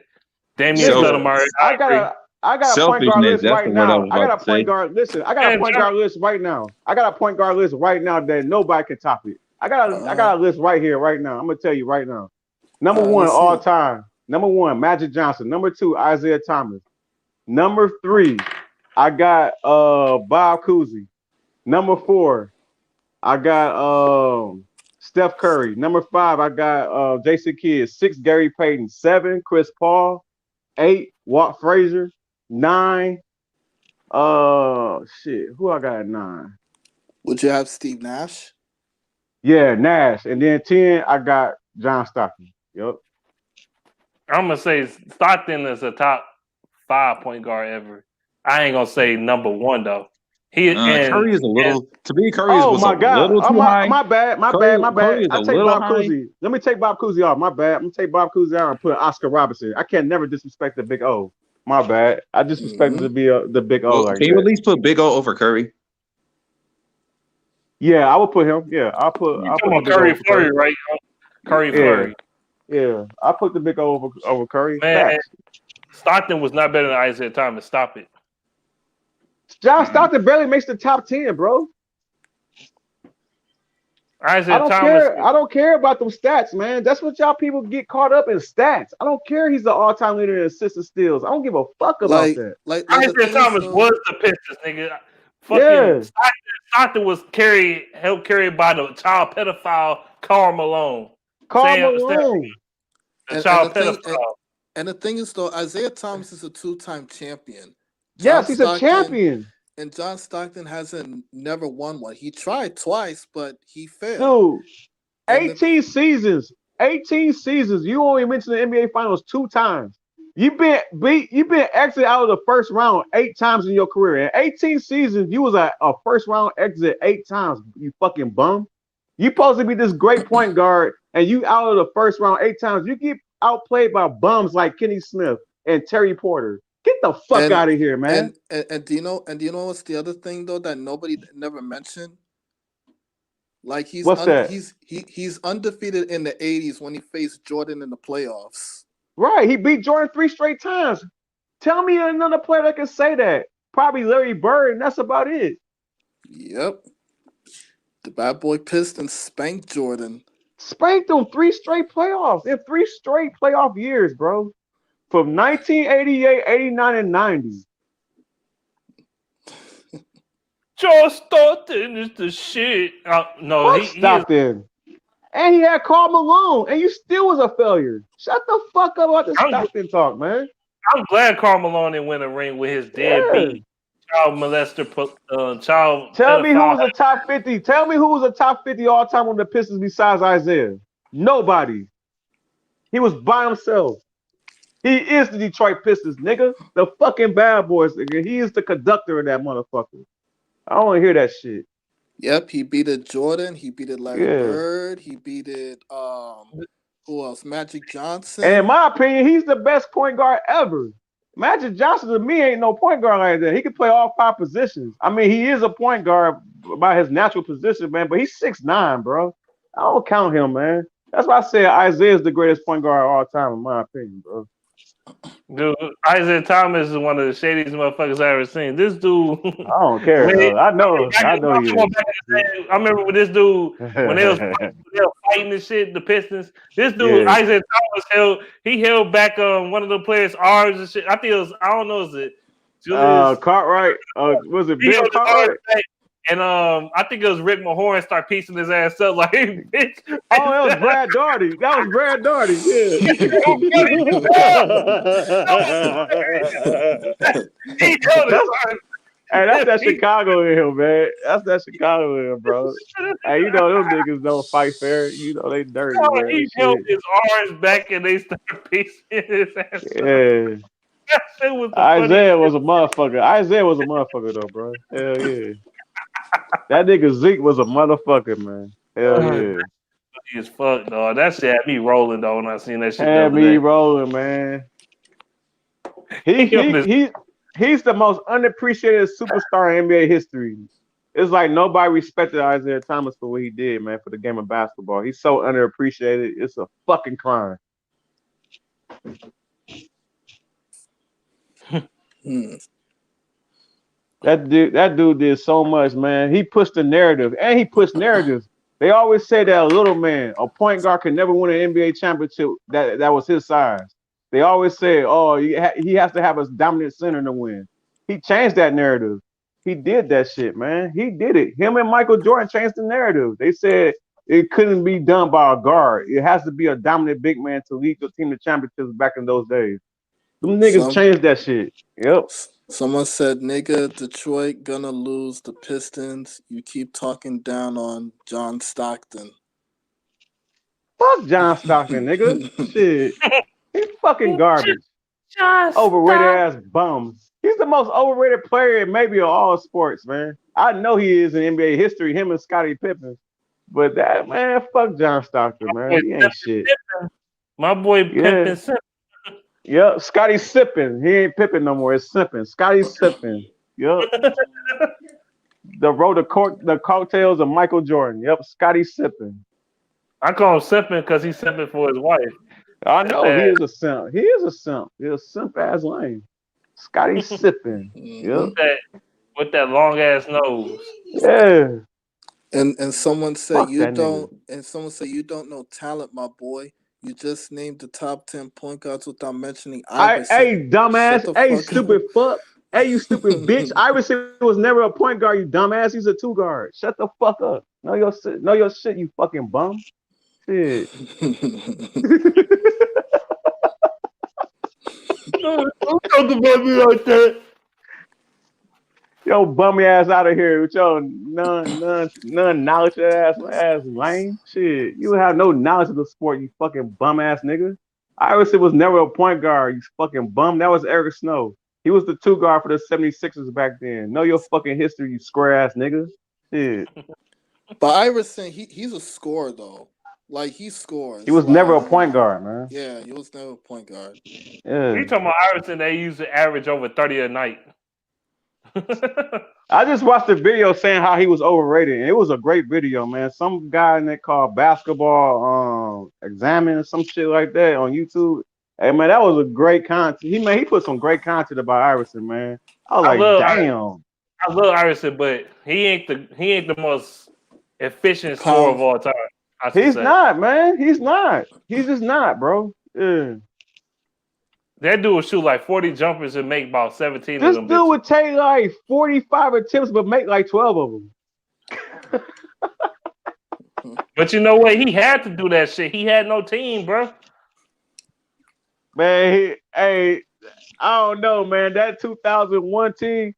Damian Stoudemire. I got a point guard list right now. I got a point guard. Listen, I got a point guard list right now. I got a point guard list right now that nobody can top it. I got a list right here, right now. I'm gonna tell you right now. Number 1 all time. Number 1, Magic Johnson. Number 2, Isaiah Thomas. Number 3, I got Bob Cousy. Number 4, I got Steph Curry. Number 5, I got Jason Kidd. 6, Gary Payton. 7, Chris Paul. 8, Walt Frazier. 9, shit. Who I got at 9? Would you have Steve Nash? Yeah, Nash. And then 10, I got John Stockton. Yep. I'm gonna say Stockton is a top 5 point guard ever. I ain't gonna say number 1 though. Curry is a little. To me, Curry Oh was my a God! little too high. My bad. Curry is I a take little Bob high. Cousy. Let me take Bob Cousy off. My bad. I'm gonna take Bob Cousy out and put Oscar Robertson. I can never disrespect the Big O. My bad. I disrespected the Big O Well, like can you that. at least put Big O over Curry? Yeah, I will put him. Yeah, I'll put You talking the about Big O Curry over Flurry, right? Curry Yeah, Flurry. yeah. I'll put the Big O over Curry. Man, Facts. Stockton was not better than Isaiah Thomas. Stop it. John Stockton barely makes the top 10, bro. Isaiah I don't Thomas. care. I don't care about them stats, man. That's what y'all people get caught up in stats. I don't care. He's the all-time leader in assists and steals. I don't give a fuck about that. Like the Isaiah thing Thomas is, though, was the Pistons, nigga. Yeah. Fucking Stockton was helped carried by the child pedophile Karl Malone. Karl Malone. The child pedophile. And the thing is, though, Isaiah Thomas is a 2-time champion. Yes, he's a champion. And John Stockton hasn't never won one. He tried twice, but he failed. Dude, 18 seasons. 18 seasons. You only mentioned the NBA Finals 2 times. You've been exited out of the first round 8 times in your career. In 18 seasons, you was a first round exit 8 times. You fucking bum. You supposed to be this great point guard, and you out of the first round 8 times. You get outplayed by bums like Kenny Smith and Terry Porter. Get the fuck out of here, man. And do you know what's the other thing though that nobody never mentioned? Like he's undefeated in the 80s when he faced Jordan in the playoffs. Right, he beat Jordan 3 straight times. Tell me another player that can say that. Probably Larry Bird, and that's about it. Yep. The bad boy Pistons spanked Jordan. Spanked them 3 straight playoffs in 3 straight playoff years, bro. From 1988, 89, and 90. John Stockton is the shit. No, Stockton. And he had Karl Malone, and you still was a failure. Shut the fuck up about the Stockton talk, man. I'm glad Karl Malone didn't win a ring with his deadbeat child molester, child. Tell me who was a top 50. Tell me who was a top 50 all time on the Pistons besides Isaiah. Nobody. He was by himself. He is the Detroit Pistons, nigga. The fucking bad boys, nigga. He is the conductor of that motherfucker. I don't want to hear that shit. Yep, he beat it Jordan. He beat it Larry Bird. He beat it who else? Magic Johnson. And in my opinion, he's the best point guard ever. Magic Johnson to me ain't no point guard like that. He can play all 5 positions. I mean, he is a point guard by his natural position, man. But he's 6'9", bro. I don't count him, man. That's why I said Isaiah is the greatest point guard of all time, in my opinion, bro. Dude, Isaiah Thomas is one of the shadiest motherfuckers I ever seen. This dude, I don't care. I know you. I remember with this dude when they were fighting and shit. The Pistons. This dude, Isaiah Thomas, held back one of the players' arms and shit. I think it was. I don't know. Is it Julius Cartwright? Was it Bill Cartwright? And I think it was Rick Mahorn start piecing his ass up like, hey, bitch. Oh, that was Brad Daugherty. That was Brad Daugherty. Hey, that's that Chicago in him, man. That's that Chicago in him, bro. Hey, you know them niggas don't fight fair. You know they dirty. Oh, he held his arms back and they started piecing his ass up. Yeah. Isaiah was a motherfucker. Isaiah was a motherfucker though, bro. Hell yeah. That nigga Zeke was a motherfucker, man. Hell yeah. As fuck, dog. That shit had me rolling, though, when I seen that shit. Had me rolling, man. He's the most unappreciated superstar in NBA history. It's like nobody respected Isaiah Thomas for what he did, man, for the game of basketball. He's so underappreciated. It's a fucking crime. That dude did so much, man. He pushed the narrative, and he pushed narratives. They always say that a little man, a point guard, can never win an NBA championship that was his size. They always say, oh, he has to have a dominant center to win. He changed that narrative. He did that shit, man. He did it. Him and Michael Jordan changed the narrative. They said it couldn't be done by a guard. It has to be a dominant big man to lead your team to championships back in those days. Them niggas changed that shit. Yep. Someone said, "Nigga, Detroit gonna lose the Pistons. You keep talking down on John Stockton." Fuck John Stockton, nigga. Shit. He's fucking garbage. Overrated ass bum. He's the most overrated player in maybe of all sports, man. I know he is in NBA history, him and Scottie Pippen. But that man, fuck John Stockton, man. He ain't shit. My boy Pippen. Yep, Scotty sipping. He ain't Pippen no more. It's sipping. Scotty sipping. Yep. The cocktails of Michael Jordan. Yep, Scotty sipping. I call him simping because he's simping for his wife. I know he is a simp. He is a simp. He's a simp ass lame. Scotty sipping. Yep. With that long ass nose. Yeah. And someone said you don't know talent, my boy. You just named the top 10 point guards without mentioning Iverson. Hey, dumbass. Hey, stupid fuck. Hey, you stupid bitch. Iverson was never a point guard, you dumbass. He's a 2 guard. Shut the fuck up. Know your shit, you fucking bum. Shit. Don't talk about me like that. Yo, bummy ass out of here with your none knowledge ass lame shit. You have no knowledge of the sport, you fucking bum ass nigga. Iverson was never a point guard, you fucking bum. That was Eric Snow. He was the 2 guard for the 76ers back then. Know your fucking history, you square ass nigga. Shit. But Iverson, he's a scorer though. Like he scores. He was never a point guard, man. Yeah, he was never a point guard. Yeah. You talking about Iverson? They used to average over 30 a night. I just watched the video saying how he was overrated. It was a great video, man. Some guy in there called Basketball Examine or some shit like that on YouTube. Hey man, that was a great content. He put some great content about Iverson, man. I was damn. I love Iverson, but he ain't the most efficient scorer of all time. He's not, man. He's not. He's just not, bro. Yeah. That dude would shoot like 40 jumpers and make about 17 of them. This dude would take like 45 attempts but make like 12 of them. But you know what? He had to do that shit. He had no team, bro. Man, I don't know, man. That 2001 team,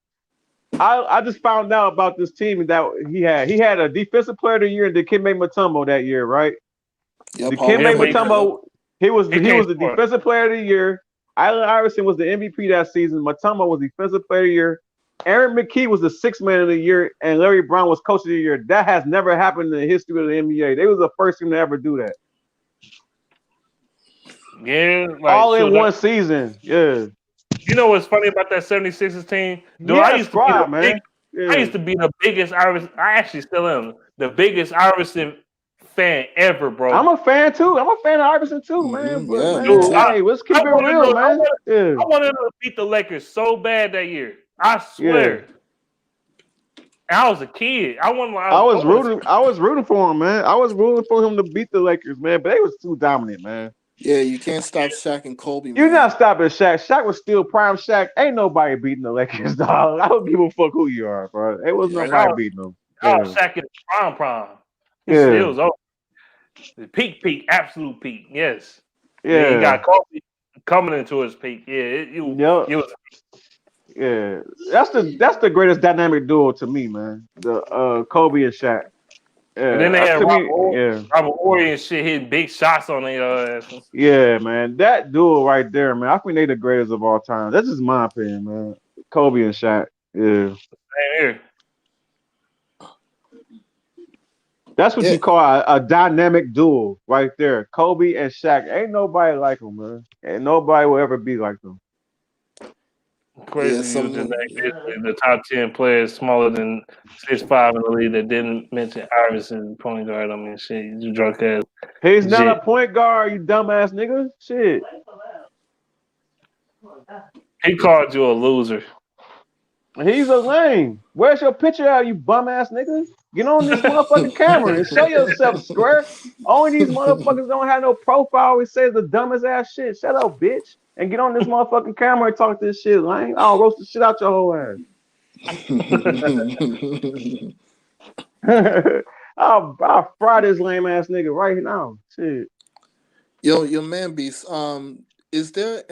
I just found out about this team that he had. He had a defensive player of the year and Dikembe Mutombo that year, right? Yep, Dikembe Mutombo, he was the defensive player of the year. Allen Iverson was the MVP that season. Mutombo was defensive player of the year. Aaron McKee was the 6th man of the year, and Larry Brown was coach of the year. That has never happened in the history of the NBA. They was the first team to ever do that. Yeah, all in one season. Yeah. You know what's funny about that 76ers team? Dude, I used to be the biggest Iverson. I actually still am the biggest Iverson fan ever, bro. I'm a fan too. I'm a fan of Iverson too, man. But, man, dude, let's keep it real, man. I wanted to beat the Lakers so bad that year. I swear. I was a kid. I was rooting for him, man. I was rooting for him to beat the Lakers, man. But they was too dominant, man. Yeah, you can't stop Shaq and Kobe. You're not stopping Shaq. Shaq was still prime Shaq. Ain't nobody beating the Lakers, dog. I don't give a fuck who you are, bro. It was nobody beating them. Shaq is prime. It was over. The peak, absolute peak. Yes. Yeah. He got Kobe coming into his peak. Yeah. It was. Yeah. That's the greatest dynamic duo to me, man. The Kobe and Shaq. Yeah. And then they had Robert Horry and shit hitting big shots on their ass. Yeah, man. That duo right there, man. I think they the greatest of all time. That's just my opinion, man. Kobe and Shaq. Yeah. Same here. That's what you call a dynamic duo right there. Kobe and Shaq. Ain't nobody like them, man. Ain't nobody will ever be like them. Crazy the top 10 players smaller than 6'5" in the league that didn't mention Iverson point guard. I mean, shit, you drunk ass. He's not a point guard, you dumbass nigga. Shit. He called you a loser. He's a lame. Where's your picture at, you bum ass nigga? Get on this motherfucking camera and show yourself, square. Only these motherfuckers don't have no profile. It says the dumbest ass shit. Shut up, bitch. And get on this motherfucking camera and talk this shit, lame. I'll roast the shit out your whole ass. I'll fry this lame ass nigga right now. Shit. Yo, man, beast. Is there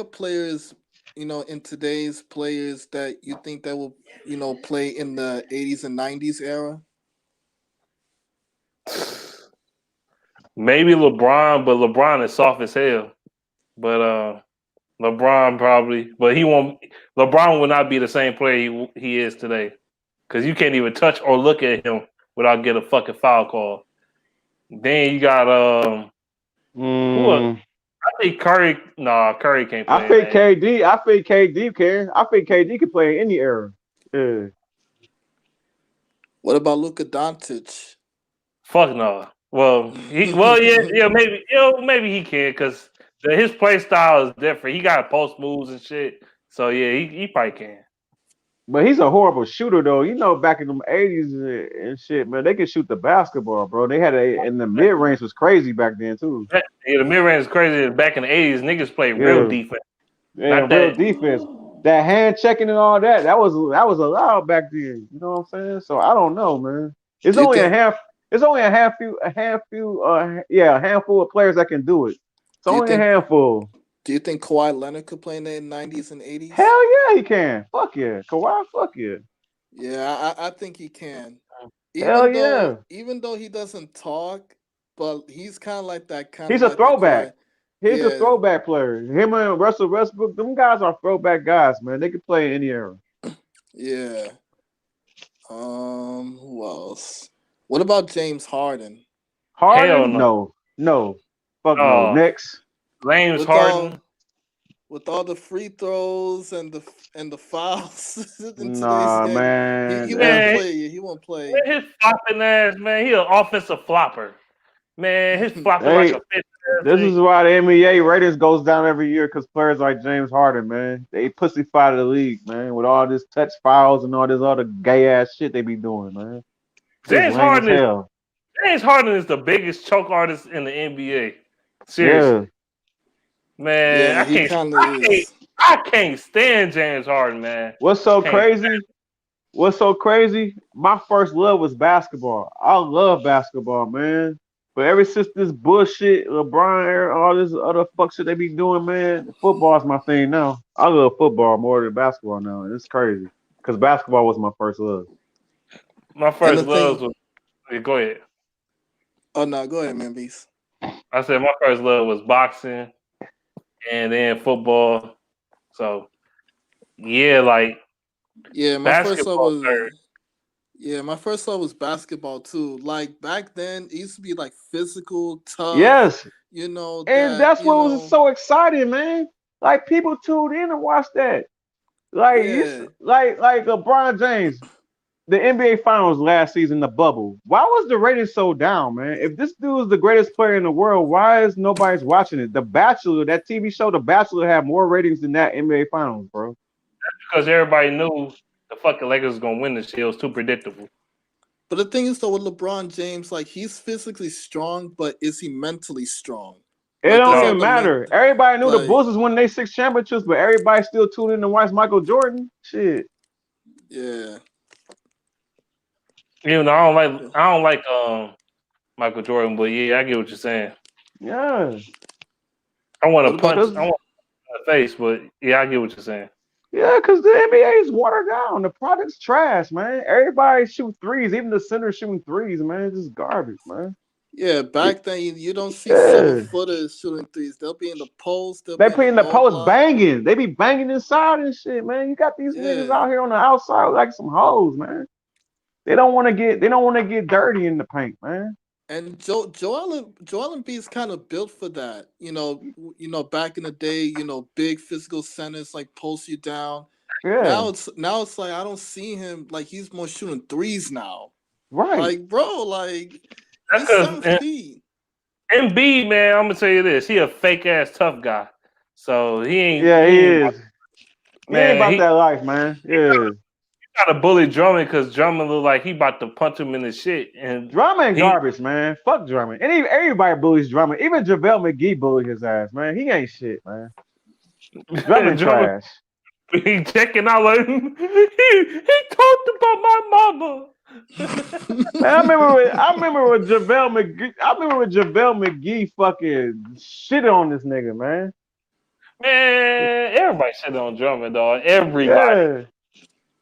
players, in today's players that you think that will, play in the 80s and 90s era? Maybe LeBron, but LeBron is soft as hell. But LeBron probably, but he won't. LeBron will not be the same player he is today, because you can't even touch or look at him without getting a fucking foul call. Then you got who else? I think Curry. Nah, Curry can't play. I think KD. I think KD can. I think KD can play in any era. Yeah. What about Luka Doncic? Fuck no. Well, yeah, maybe he can, because his play style is different. He got post moves and shit. So yeah, he probably can. But he's a horrible shooter, though. You know, back in the 80s and shit, man, they could shoot the basketball, bro. They had and the mid range was crazy back then too. Yeah, the mid range is crazy. Back in the 80s, niggas played real defense. Yeah, real defense. That hand checking and all that was allowed back then. You know what I'm saying? So I don't know, man. It's only a handful of players that can do it. It's only a handful. Do you think Kawhi Leonard could play in the 90s and 80s? Hell yeah, he can. Fuck yeah. Kawhi, fuck yeah. Yeah, I think he can. Even though he doesn't talk, but he's kind of like that kind of. He's a throwback. He's a throwback player. Him and Russell Westbrook, them guys are throwback guys, man. They can play in any era. Yeah. Who else? What about James Harden? Harden? No. Fuck no. Next. James Harden. With all the free throws and the fouls in nah, today's game, man. He won't play. He won't play. Man, his flopping ass, man. He an offensive flopper. Man, his flopping like a fish. This is why the NBA ratings goes down every year, because players like James Harden, man, they pussify the league, man, with all this touch fouls and all this other gay ass shit they be doing, man. James Harden is the biggest choke artist in the NBA. Seriously. Yeah. Man, I can't stand James Harden, man. What's so crazy? My first love was basketball. I love basketball, man. But ever since this bullshit, LeBron era, all this other fuck shit they be doing, man, football's my thing now. I love football more than basketball now. It's crazy. Because basketball was my first love. My first love was... Go ahead. Oh, no. Go ahead, man, Beast. I said my first love was boxing and then football. So, yeah, like... Yeah, my first love was... Yeah, my first love was basketball too. Like back then, it used to be like physical, tough. Yes, and that's what was so exciting, man. Like people tuned in and watched that. Like LeBron James, the NBA Finals last season, the bubble. Why was the rating so down, man? If this dude is the greatest player in the world, why is nobody's watching it? The Bachelor, that TV show, The Bachelor, had more ratings than that NBA Finals, bro. That's because everybody knew the fucking Lakers was gonna win this shit. It was too predictable. But the thing is, though, with LeBron James, like he's physically strong, but is he mentally strong? It don't even matter. Everybody knew the Bulls was winning their 6 championships, but everybody still tuned in to watch Michael Jordan. Shit. Yeah. Even though I don't like Michael Jordan, but yeah, I get what you're saying. Yeah. I want to punch in the face, but yeah, I get what you're saying. Yeah, because the NBA is watered down. The product's trash, man. Everybody shoot threes. Even the center shooting threes, man. It's just garbage, man. Yeah, back then you don't see 7-footers shooting threes. They'll be in the post. They be in the post banging. They be banging inside and shit, man. You got these niggas out here on the outside like some hoes, man. They don't want to get dirty in the paint, man. And Joel Embiid is kind of built for that. You know, back in the day, big physical centers like post you down. Yeah. Now it's like I don't see him, like he's more shooting threes now. Right. Like, bro, like that's because Embiid, man, I'm gonna tell you this. He a fake ass tough guy. So he ain't. Yeah, he is. Man, he ain't about that life, man. Yeah. Gotta bully Drummond because Drummond look like he about to punch him in the shit. And Drummond garbage, man. Fuck Drummond. And everybody bullies Drummond. Even JaVale McGee bullied his ass, man. He ain't shit, man. Drummond trash. He checking out like he talked about my mama. Man, I remember when JaVale McGee fucking shit on this nigga, man. Man, everybody shit on Drummond, dog. Everybody. Yeah.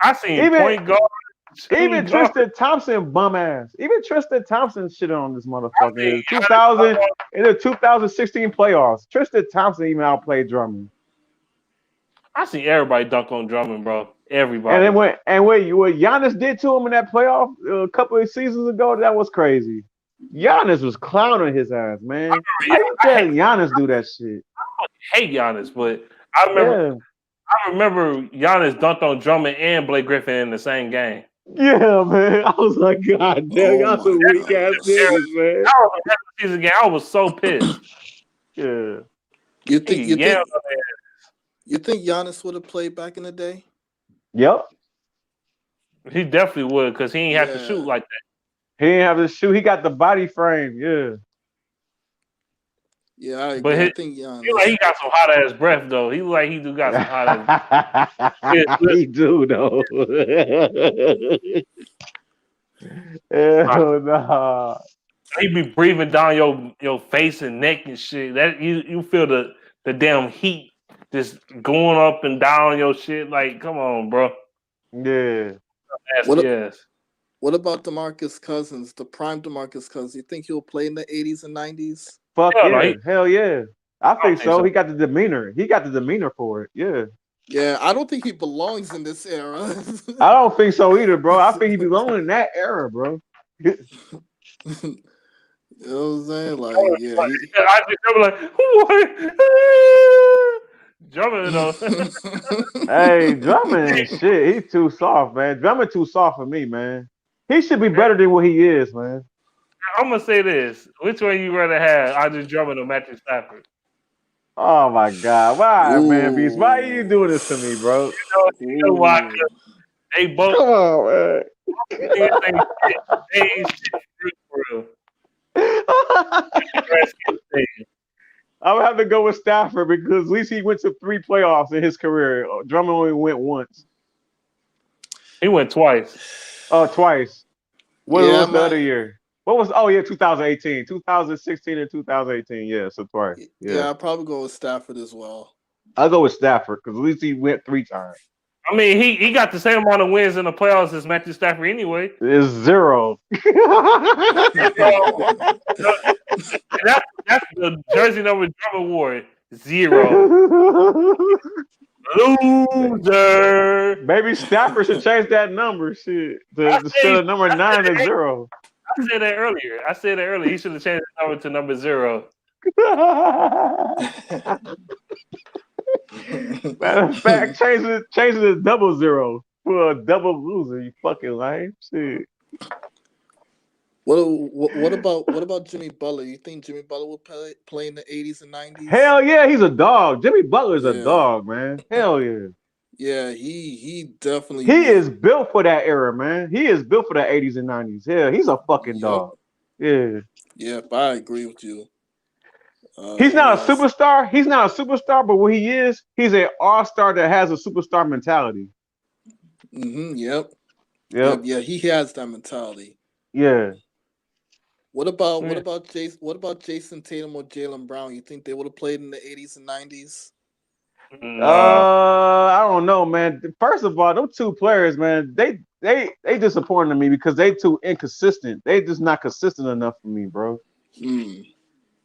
I seen Even point guard, even shooting guard. Tristan Thompson bum ass. Even Tristan Thompson shit on this I motherfucker. seen In 2000 in the 2016 playoffs. Tristan Thompson even outplayed Drummond. I seen everybody dunk on Drummond, bro. And Everybody. then what Giannis did to him in that playoff a couple of seasons ago, that was crazy. Giannis was clowning his ass, man. How you tell Giannis do that shit? I hate Giannis, but I remember Giannis dunked on Drummond and Blake Griffin in the same game. Yeah, man. I was like, God damn, y'all some weak ass niggas, man. That was a regular season game. I was so pissed. Yeah. You think He Giannis would have played back in the day? Yep. He definitely would, because he ain't have to shoot like that. He didn't have to shoot. He got the body frame. Yeah. Yeah, I agree. But I think Giannis. he got some hot ass breath though. He do got some hot ass. He do though. Hell nah. He be breathing down your face and neck and shit. That you feel the damn heat just going up and down your shit. Like, come on, bro. Yeah. What about DeMarcus Cousins, the prime DeMarcus Cousins? You think he'll play in the 80s and 90s? Fuck yeah. Hell yeah. I think so. He got the demeanor. He got the demeanor for it. Yeah. Yeah, I don't think he belongs in this era. I don't think so either, bro. I think he belongs in that era, bro. You know what I'm saying? Like, yeah. I just remember what? Drummond though. Hey, Drummond, shit, he's too soft, man. Drummond too soft for me, man. He should be better than what he is, man. I'm gonna say this: which one you rather have, Andre Drummond or Matthew Stafford? Oh my God! Why, man, Beast? Why are you doing this to me, bro? You know why? They both. Come on, man. They ain't shit for real. I would have to go with Stafford because at least he went to 3 playoffs in his career. Drummond only went once. He went twice. Oh, twice. What was the other year? What was? Oh yeah, 2018, 2016, and 2018. Yeah, so twice. Yeah, I'll probably go with Stafford as well. I'll go with Stafford because at least he went 3 times. I mean, he got the same amount of wins in the playoffs as Matthew Stafford anyway. It's 0. That's the jersey number Drummond wore. 0. Loser. Maybe Stafford should change that number. Shit, instead of number 9 to 0. I said that earlier. He should have changed the number to number 0. Matter of fact, change it to 00 for a double loser. You fucking lame shit. What about Jimmy Butler? You think Jimmy Butler will play in the 80s and 90s? Hell yeah, he's a dog. Jimmy Butler's a dog, man. Hell yeah. Yeah, he definitely. He is built for that era, man. He is built for the 80s and 90s. Yeah, he's a fucking dog. Yeah. Yep, I agree with you. He's not a superstar. He's not a superstar, but what he is, he's an all-star that has a superstar mentality. Yep. Yeah, he has that mentality. Yeah. What about Jason Tatum or Jaylen Brown? You think they would have played in the 80s and 90s? I don't know, man. First of all, those 2 players, man, they disappointed me because they too inconsistent. They just not consistent enough for me, bro.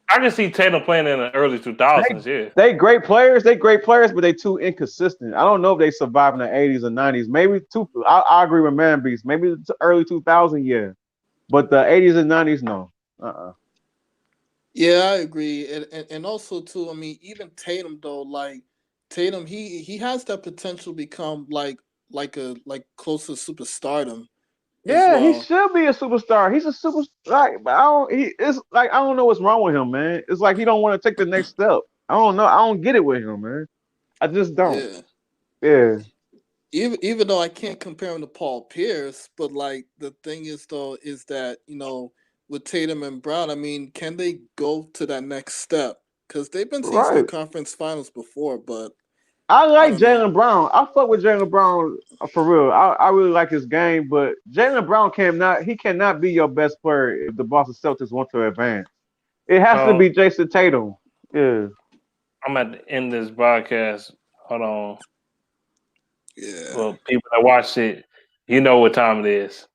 I can see Tatum playing in the early 2000s. They great players, but they too inconsistent. I don't know if they survive in the 80s or 90s. Maybe I agree with Man Beast. Maybe the early 2000s, yeah, but the 80s and 90s, no. Yeah, I agree, and also too. I mean, even Tatum though, like Tatum, he has that potential to become like close to superstardom. Yeah, he should be a superstar. He's a superstar. Like, but I don't know what's wrong with him, man. It's like he don't want to take the next step. I don't know. I don't get it with him, man. I just don't. Yeah. Even though I can't compare him to Paul Pierce, but like the thing is though is that with Tatum and Brown, I mean, can they go to that next step? Because they've been to Eastern Conference Finals before, but I like don't know. Jalen Brown. I fuck with Jalen Brown for real. I really like his game, but Jalen Brown cannot be your best player if the Boston Celtics want to advance. It has to be Jason Tatum. Yeah. I'm at the end of this broadcast. Hold on. Yeah. Well, people that watch it, you know what time it is.